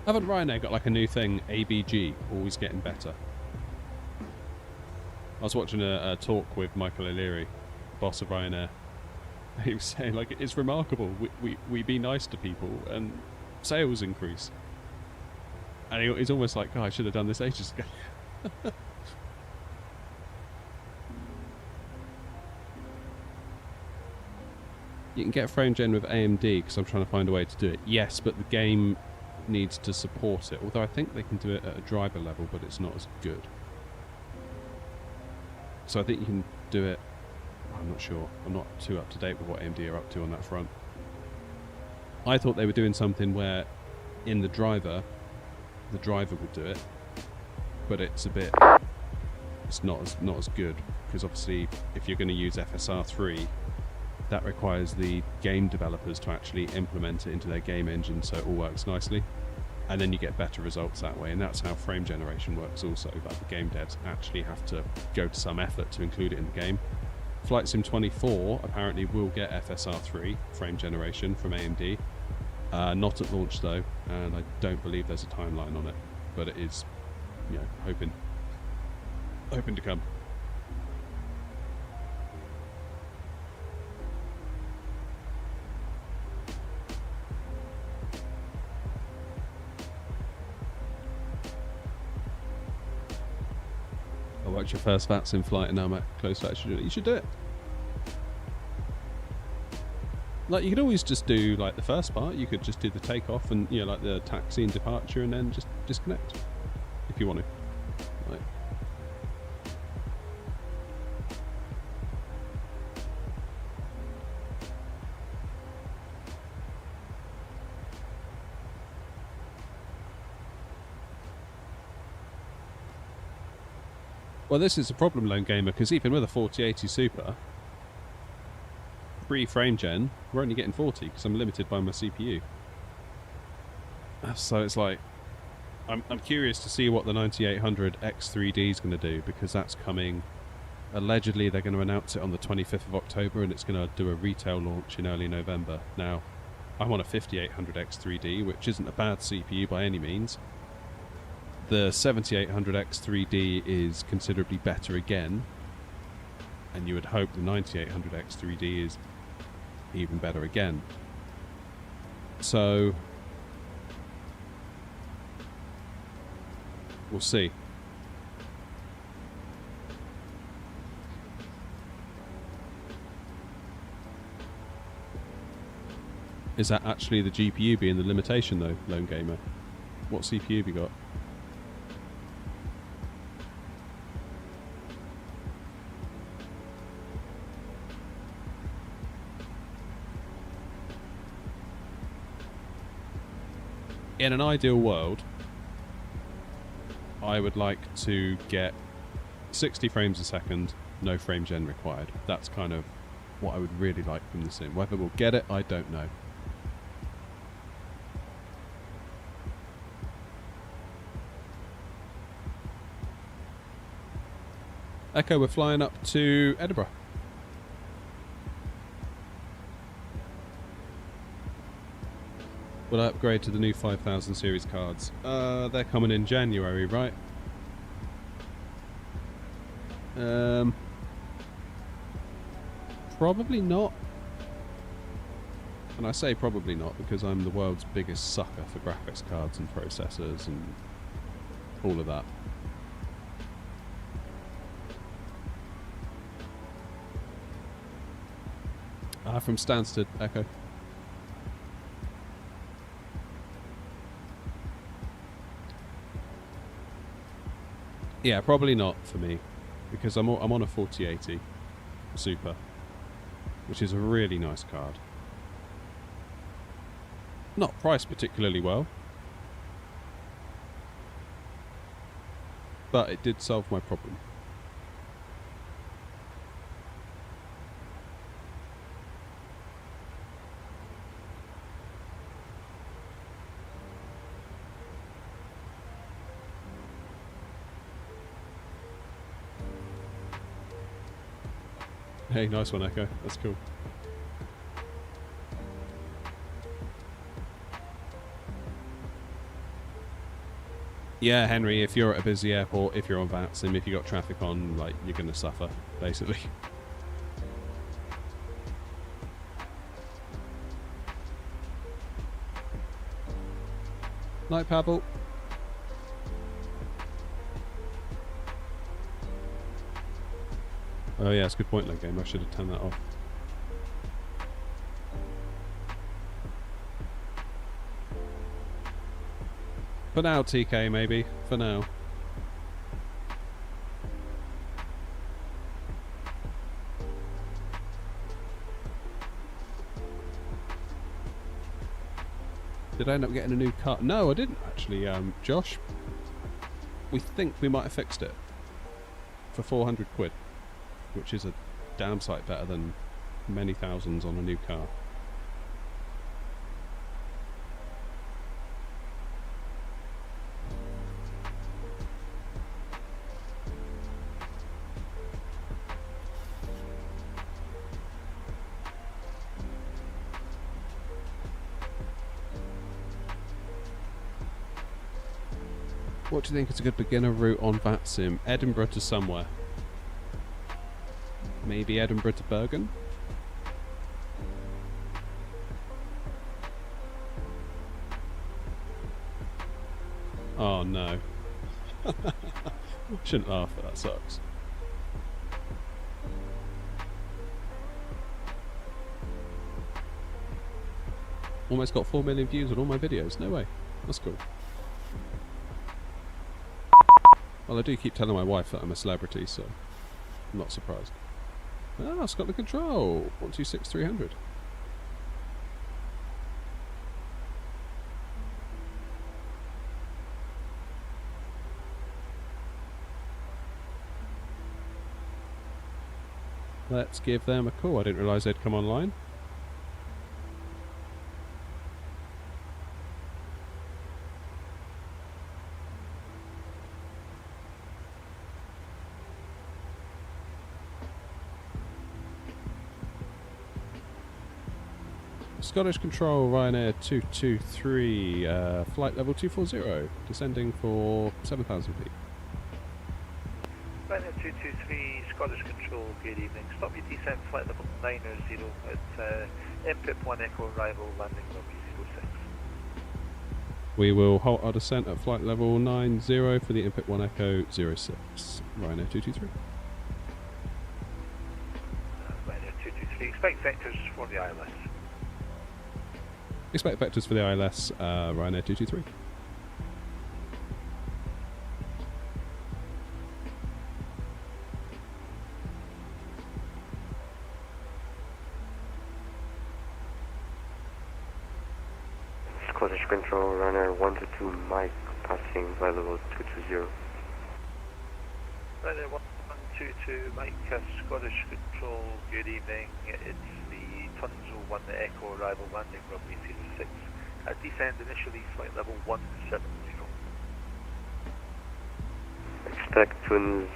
Haven't Ryanair got like a new thing, ABG, always getting better? I was watching a talk with Michael O'Leary, boss of Ryanair. He was saying, like, it's remarkable. We be nice to people and sales increase. And he's almost like, oh, I should have done this ages ago. You can get frame gen with AMD because I'm trying to find a way to do it. Yes, but the game needs to support it. Although I think they can do it at a driver level, but it's not as good. So I think you can do it. I'm not sure. I'm not too up to date with what AMD are up to on that front. I thought they were doing something where in the driver would do it, but it's not as good, because obviously if you're going to use FSR3, that requires the game developers to actually implement it into their game engine so it all works nicely, and then you get better results that way. And that's how frame generation works also, but the game devs actually have to go to some effort to include it in the game. Flight Sim 24 apparently will get FSR3 frame generation from AMD, not at launch though, and I don't believe there's a timeline on it, but it is, you know, hoping to come. I watched your first VATS in flight and now I'm at close VATS. You should do it. Like, you could always just do like the first part. You could just do the takeoff and, you know, like the taxi and departure, and then just disconnect if you want to. Like, Well, this is a problem, Lone Gamer, because even with a 4080 Super, frame gen, we're only getting 40 because I'm limited by my CPU. So it's like, I'm curious to see what the 9800 X3D is going to do, because that's coming. Allegedly, they're going to announce it on the 25th of October, and it's going to do a retail launch in early November. Now, I'm on a 5800 X3D, which isn't a bad CPU by any means. The 7800 X3D is considerably better again, and you would hope the 9800 X3D is even better again. So we'll see. Is that actually the GPU being the limitation though, Lone Gamer? What CPU have you got? In an ideal world, I would like to get 60 frames a second, no frame gen required. That's kind of what I would really like from the sim. Whether we'll get it, I don't know. Echo, we're flying up to Edinburgh. Will I upgrade to the new 5000 series cards? They're coming in January, right? Probably not. And I say probably not because I'm the world's biggest sucker for graphics cards and processors and all of that. From Stansted, Echo. Yeah, probably not for me, because I'm on a 4080 Super, which is a really nice card. Not priced particularly well, but it did solve my problem. Hey, nice one, Echo. That's cool. Yeah, Henry, if you're at a busy airport, if you're on VATSIM, if you got traffic on, like, you're going to suffer, basically. Night, Pavel. Oh yeah, that's a good point, that game. I should have turned that off. For now, TK, maybe. For now. Did I end up getting a new car? No, I didn't actually, Josh. We think we might have fixed it. For 400 quid. Which is a damn sight better than many thousands on a new car. What do you think is a good beginner route on VATSIM? Edinburgh to somewhere. Maybe Edinburgh to Bergen? Oh no. Shouldn't laugh, but that sucks. Almost got 4 million views on all my videos. No way. That's cool. Well, I do keep telling my wife that I'm a celebrity, so I'm not surprised. Ah, it's got the control. 126300. Let's give them a call. I didn't realise they'd come online. Scottish Control, Ryanair 223, flight level 240, descending for 7,000 feet. Ryanair 223, Scottish Control, good evening. Stop your descent, flight level 900 at input 1 Echo arrival, landing level 06. We will halt our descent at flight level 90 for the input 1 Echo 06, Ryanair 223. Ryanair 223, expect vectors for the ILS. Expect vectors for the ILS, Ryanair 223. Scottish Control, Ryanair 122 Mike, passing flight level 220. Ryanair 122 Mike, Scottish Control, good evening. It's the Tunzel 1 Echo arrival, landing runway 06. At descend initially, flight level 170. Expect twins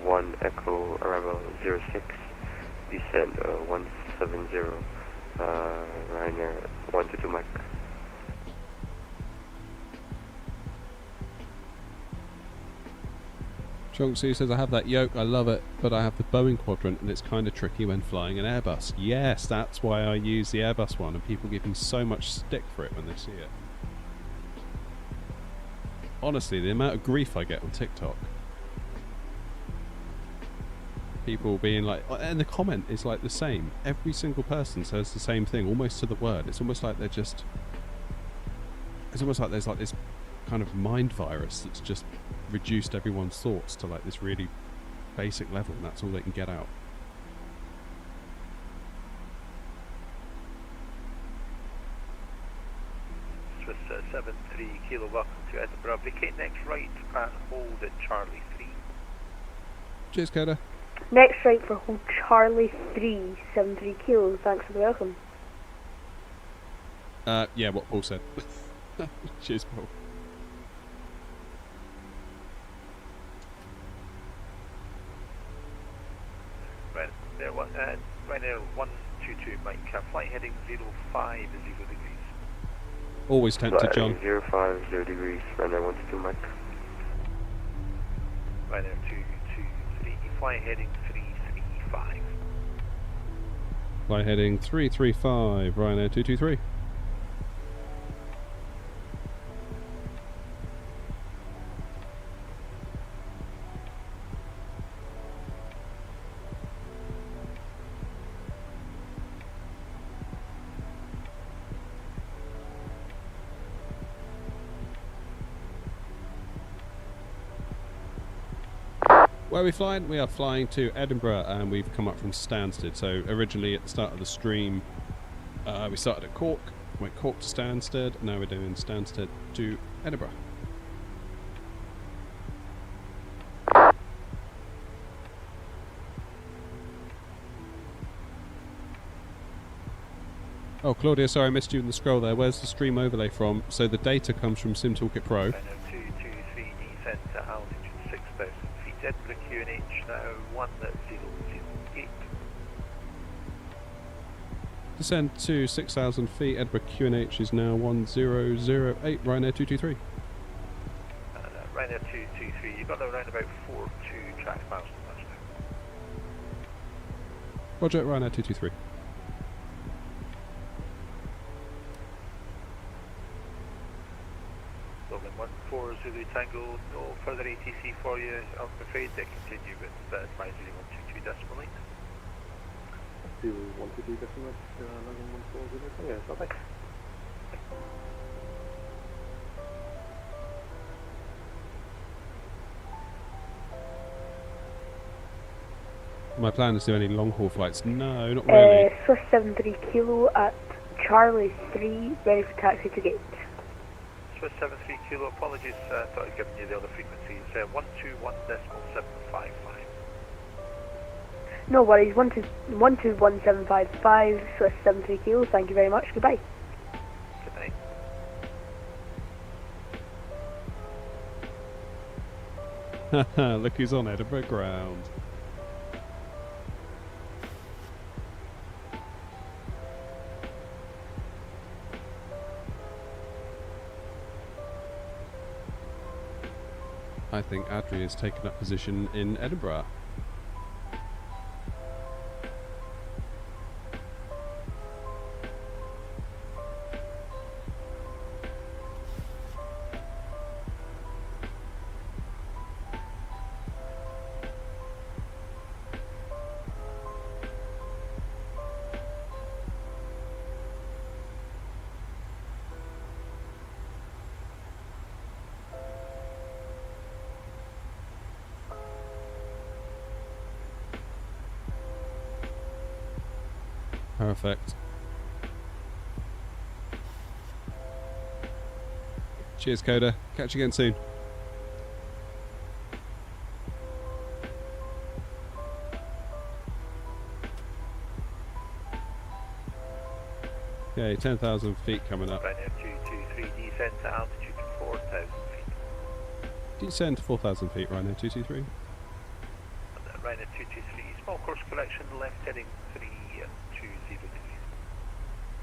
1 Echo arrival 06, descend 170, Ryanair 122 Mike. Chonksy says, I have that yoke, I love it, but I have the Boeing Quadrant and it's kind of tricky when flying an Airbus. Yes, that's why I use the Airbus one, and people give me so much stick for it when they see it. Honestly, the amount of grief I get on TikTok. People being like, and the comment is like the same. Every single person says the same thing, almost to the word. It's almost like they're just... It's almost like there's like this kind of mind virus that's just reduced everyone's thoughts to like this really basic level, and that's all they can get out. Swiss 73 Kilo, welcome to Edinburgh. Vacate next right and hold at Charlie 3. Cheers, Coda. Next right for hold Charlie 3, 73 Kilo, thanks for the welcome. Yeah, what Paul said. Cheers, Paul. Ryanair 122 Mike, flight heading 05 is 0 degrees. Always tempted, John. 050 degrees, Ryanair 122 Mike. Ryanair 223, flight heading 335. Flight heading 335, Ryanair 223. Where are we flying? We are flying to Edinburgh, and we've come up from Stansted. So originally at the start of the stream, we started at Cork, went Cork to Stansted, now we're doing Stansted to Edinburgh. Oh, Claudia, sorry I missed you in the scroll there. Where's the stream overlay from? So the data comes from SimToolkit Pro. 223, descent to altitude 6,000 feet. Edinburgh QNH now 1008. Descend to 6,000 feet. Edinburgh QNH is now 1008. Ryanair 223. Ryanair 223, you've got around about 42 track miles to touchdown. Roger, Ryanair 223. Dublin 14 Zulu Tango, no further ATC for you, I'm afraid to continue with advisory 122 decimal 8. Do you want to do decimal 14 Zulu? Yeah, okay. My plan is to do any long haul flights. No, not really. Swiss 73 Kilo at Charlie 3, ready for taxi to gate. Swiss 73 Kilo, apologies, thought I'd given you the other frequencies. 121.755. No worries. 121755, Swiss 73 kilos. Thank you very much. Goodbye. Good night. Look who's on Edinburgh ground. I think Adri has taken up position in Edinburgh. Perfect. Cheers, Coda. Catch you again soon. Okay, 10,000 feet coming up. Ryanair 223, descend to altitude 4,000 feet. Descend to 4,000 feet, Ryanair 223. And Ryanair 223, small course correction, left heading 320 degrees.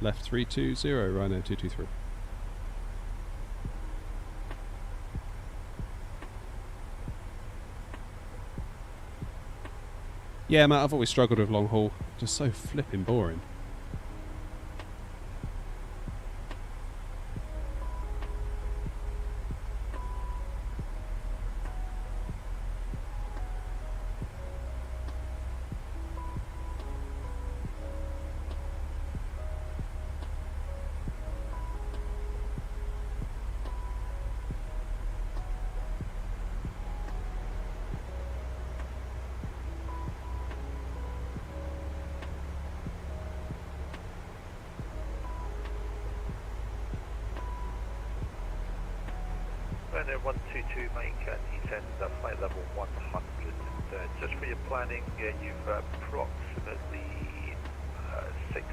Left 320, Ryanair 223. Yeah, Matt, I've always struggled with long haul. Just so flipping boring. Ryanair 122, Mike, and descend at flight level 100. And, just for your planning, you've approximately 60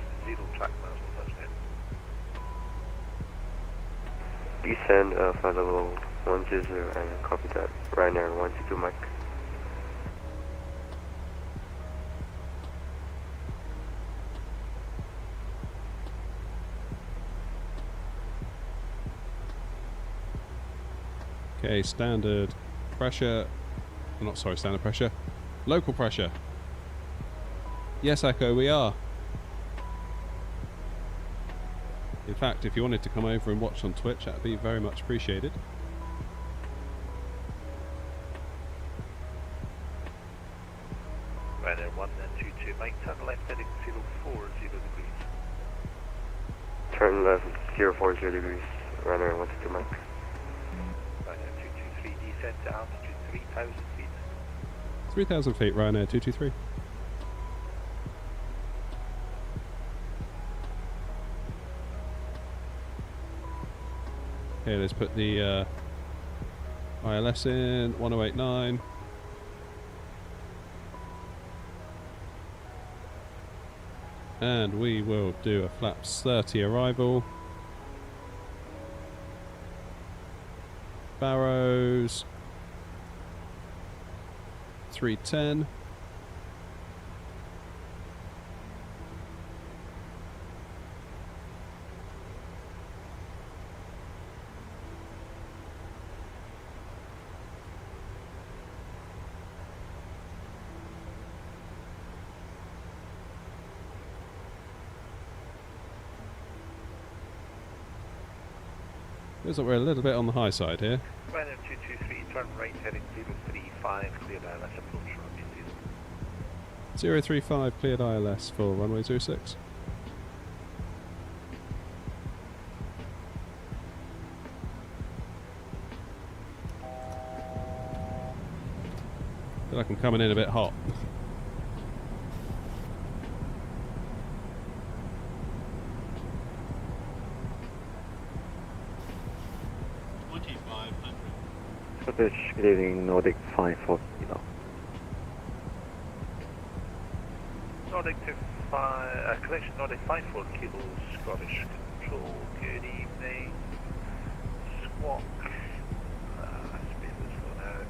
track miles on touchdown. Descend flight level 120 and copy that. Ryanair 122, Mike. Okay, standard pressure. Not sorry, standard pressure. Local pressure. Yes, Echo, we are. In fact, if you wanted to come over and watch on Twitch, that'd be very much appreciated. Ryanair 122, Mike, turn left heading 040 degrees. Turn left 040 degrees. Ryanair 122, Mike. Ryanair 223, descend to altitude 3,000 feet. 3,000 feet, Ryanair 223. Okay, let's put the ILS in, 1089. And we will do a flaps 30 arrival. Barrows 310. Feels like we're a little bit on the high side here. Ryanair 223, turn right heading 035, cleared ILS approach runway 0. 035 cleared ILS for runway 06. Feel like I'm coming in a bit hot. Scottish, good evening, Nordic 54 kilo. Nordic to 5, connection Nordic 54 Kilo, Scottish Control, good evening. Squawk, speed is slow now.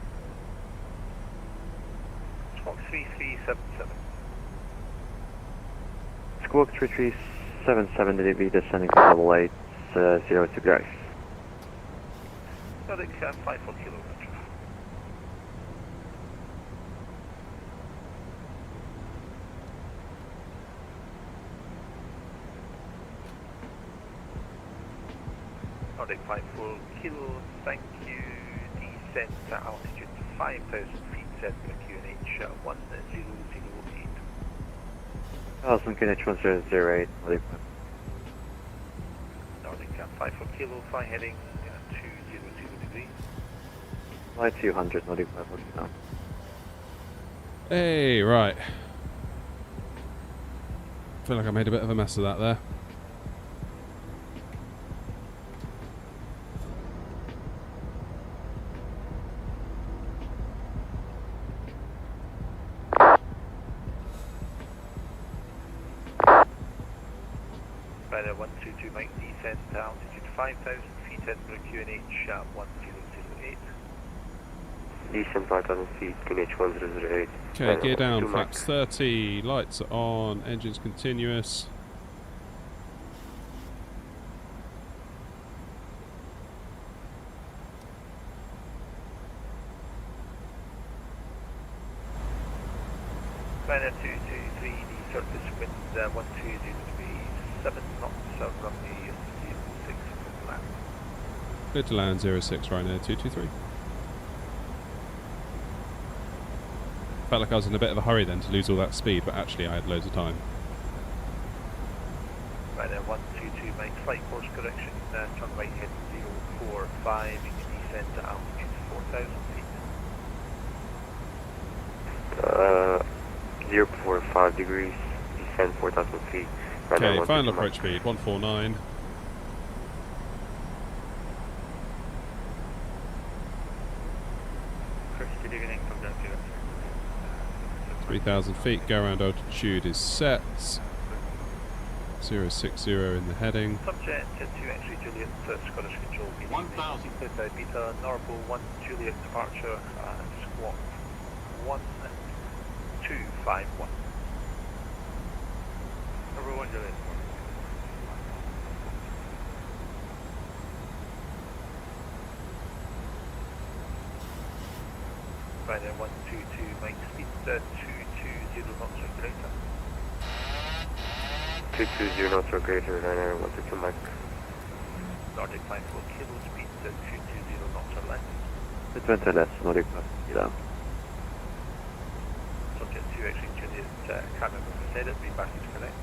Squawk 3377. Squawk 3377, did it be descending to level 8, 02 Grace? Nordic 54 Kilo. Nordic 54 Kilo, thank you. Descent to altitude to 5,000 feet, set for QNH 1008. 1000 QNH 1008, Nordic 54 Kilo, fly heading 200 degrees. Fly 200, Nordic 54 Kilo. Hey, right. Feel like I made a bit of a mess of that there. Ryder 122 Mike, descent to altitude 5,000 feet, Edinburgh QNH 1008. Descent 5,000 feet, QNH 1008. Okay, gear down, flaps 30, lights are on, engines continuous. Ryder 223, the surface wind 120 degrees, 7 knots, runway 06 for land. Good to land 06 right now, 223. Felt like I was in a bit of a hurry then to lose all that speed, but actually I had loads of time. Ryder 122 Mike, flight course correction, turn right heading 045, you can descend to altitude 4,000 feet. 045 degrees, descend 4,000 feet. Okay, final approach speed, 149. Chris, good evening, come down to 3,000 feet, go around altitude is set. 060 in the heading. Subject to X-ray Juliet, Scottish Control, 1,000. Beta, Norval 1 Juliet departure, squawk 1251. Number 1 Juliet. Ryder 122 Mike, speed 220 knots or greater. 220 knots or greater, Ryder 122 Mike. Nordic 54 Kilo, speed 220 knots or less. 220 less, Nordic 54 Kilo. Subject to X-ray Juliet, can't remember if I said it, read back is correct.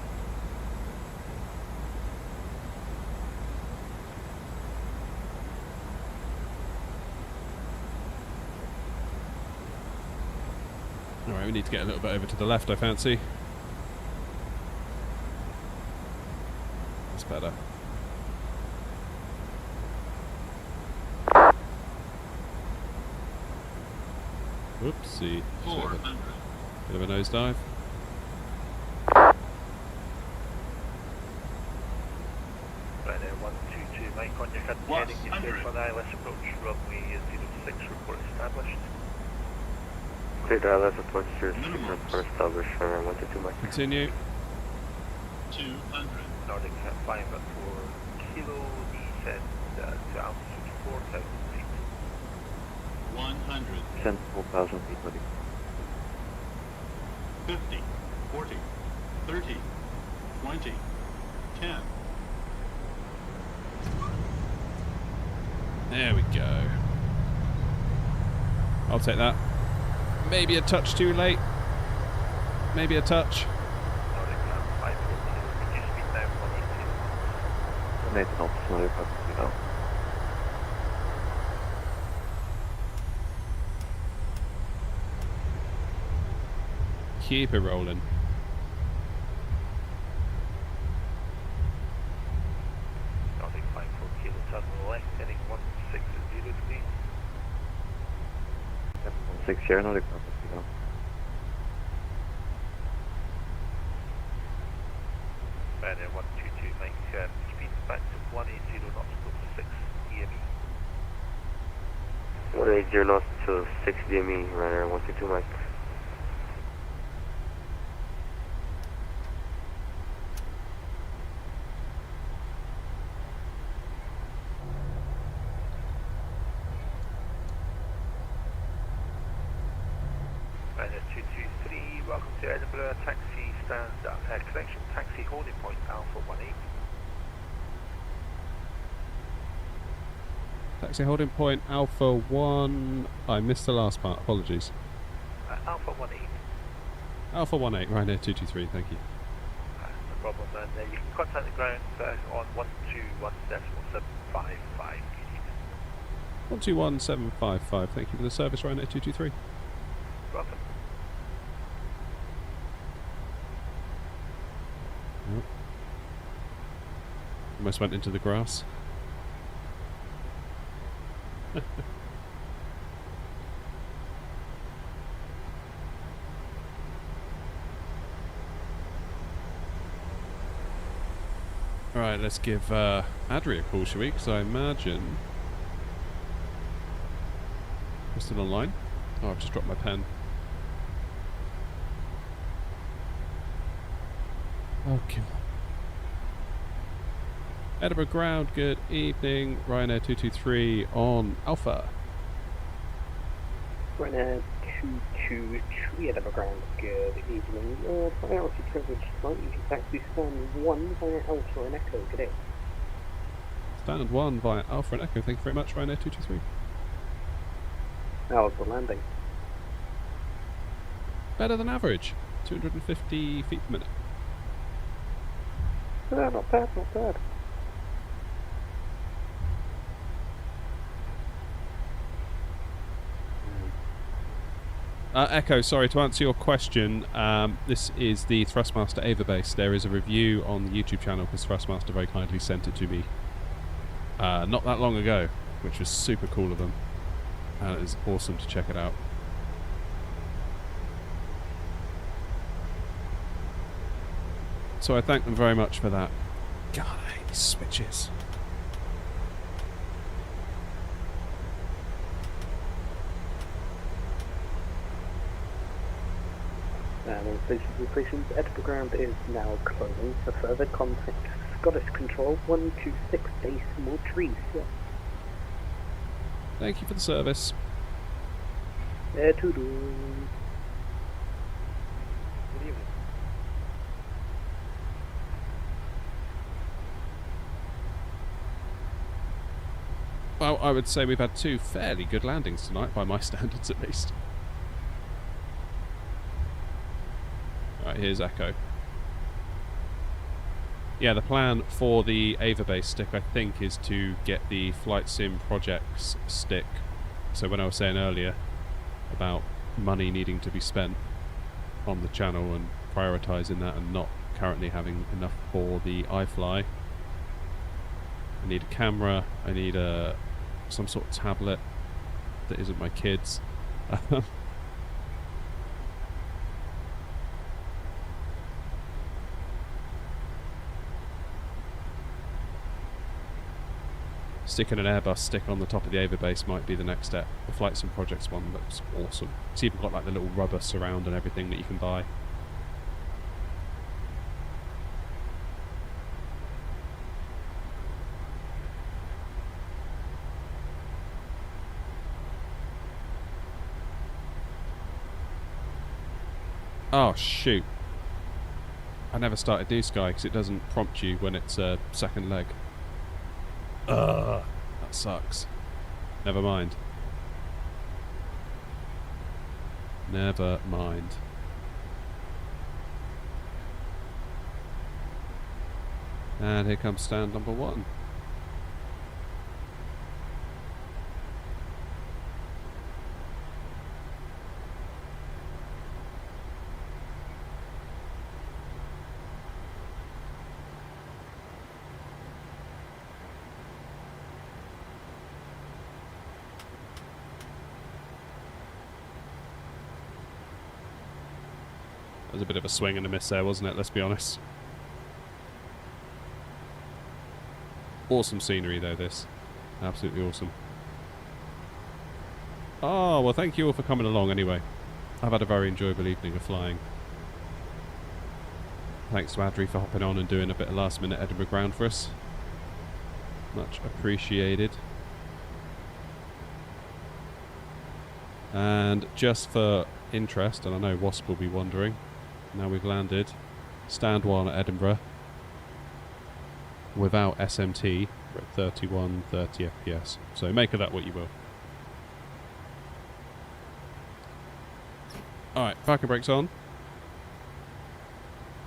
Alright, we need to get a little bit over to the left, I fancy. That's better. Whoopsie. Bit of a nosedive. Ryder 122 Mike, on your current heading, you clear for the ILS approach, runway 06, report established. Cleared ILS approach, report established, Ryder 122 Mike. Continue. 200. Nordic 54 Kilo, descent to altitude 4,000 feet. 100. Descent 4,000 feet, Nordic. 50, 40, 30, 20, 10. There we go. I'll take that. Maybe a touch too late. Maybe a touch. Nordic 54 Kilo, reduce speed now 180. 180 knots, Nordic 54 Kilo. Keep it rolling. Nordic 54 Kilo, turn left, heading 160 degrees. 160, Nordic 54 Kilo. Ryanair 122 Mike, speed back to 180 knots to 6 DME. 180 knots to 6 DME, Ryanair 122 Mike. Ryanair 223, welcome to Edinburgh, taxi stand, connection taxi holding point Alpha 18. Taxi holding point Alpha 1. I missed the last part, apologies. Alpha 18. Alpha 18, Ryanair 223, thank you. No problem, and you can contact the ground on 121.755. 121755, thank you for the service, Ryanair 223. Welcome. Yep. Almost went into the grass. Alright, let's give Adri a call, shall we? Because I imagine... We're still online? Oh, I've just dropped my pen. Okay. Edinburgh ground, good evening. Ryanair 223 on Alpha. Ryanair 223 Edinburgh ground, good evening. Priority privilege flight, you can taxi stand 1 via Alpha and Echo, good day. Stand 1 via Alpha and Echo, thank you very much, Ryanair 223. How was the landing? Better than average, 250 feet per minute. Not bad, not bad. Echo, sorry, to answer your question, this is the Thrustmaster Ava base. There is a review on the YouTube channel because Thrustmaster very kindly sent it to me not that long ago, which was super cool of them. And it is awesome to check it out. So I thank them very much for that. God, I hate these switches. Stations, Edinburgh ground is now closing. For further contact, Scottish Control 126 decimal 3. Yeah. Thank you for the service. To do. Good evening. Well, I would say we've had 2 fairly good landings tonight, by my standards at least. Right, here's Echo. Yeah, the plan for the Ava base stick, I think, is to get the Flight Sim Projects stick. So when I was saying earlier about money needing to be spent on the channel and prioritising that and not currently having enough for the iFly, I need a camera, I need some sort of tablet that isn't my kid's. Sticking an Airbus stick on the top of the Ava base might be the next step. The Flight Sim Projects one looks awesome. It's even got like the little rubber surround and everything that you can buy. Oh shoot. I never started New Sky because it doesn't prompt you when it's a second leg. That sucks. Never mind. Never mind. And here comes stand number 1. That was a bit of a swing and a miss there, wasn't it? Let's be honest. Awesome scenery though, this. Absolutely awesome. Oh, well thank you all for coming along anyway. I've had a very enjoyable evening of flying. Thanks to Adri for hopping on and doing a bit of last minute Edinburgh ground for us. Much appreciated. And just for interest, and I know Wasp will be wondering, now we've landed stand 1 at Edinburgh without SMT. We're at 31, 30 FPS. So make of that what you will. Alright, parking brakes on.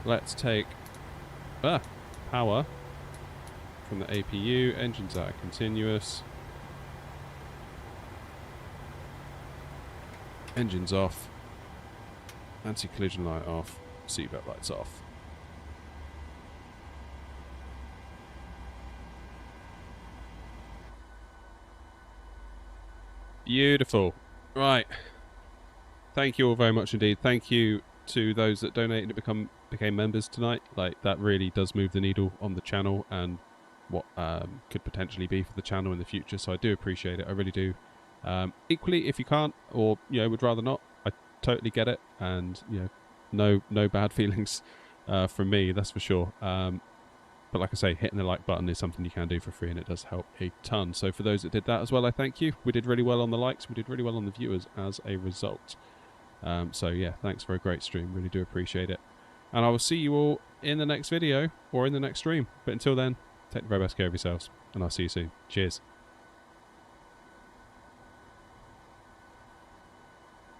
Let's take power from the APU. Engines out of continuous. Engines off. Anti-collision light off. Seatbelt lights off. Beautiful. Right. Thank you all very much indeed. Thank you to those that donated and became members tonight. Like, that really does move the needle on the channel and what could potentially be for the channel in the future. So I do appreciate it. I really do. Equally, if you can't, or would rather not, I totally get it, and no bad feelings from me, that's for sure. But like I say, hitting the like button is something you can do for free, and it does help a ton. So for those that did that as well, I thank you. We did really well on the likes, we did really well on the viewers as a result. So yeah, thanks for a great stream, really do appreciate it. And I will see you all in the next video or in the next stream. But until then, take the very best care of yourselves, and I'll see you soon. Cheers.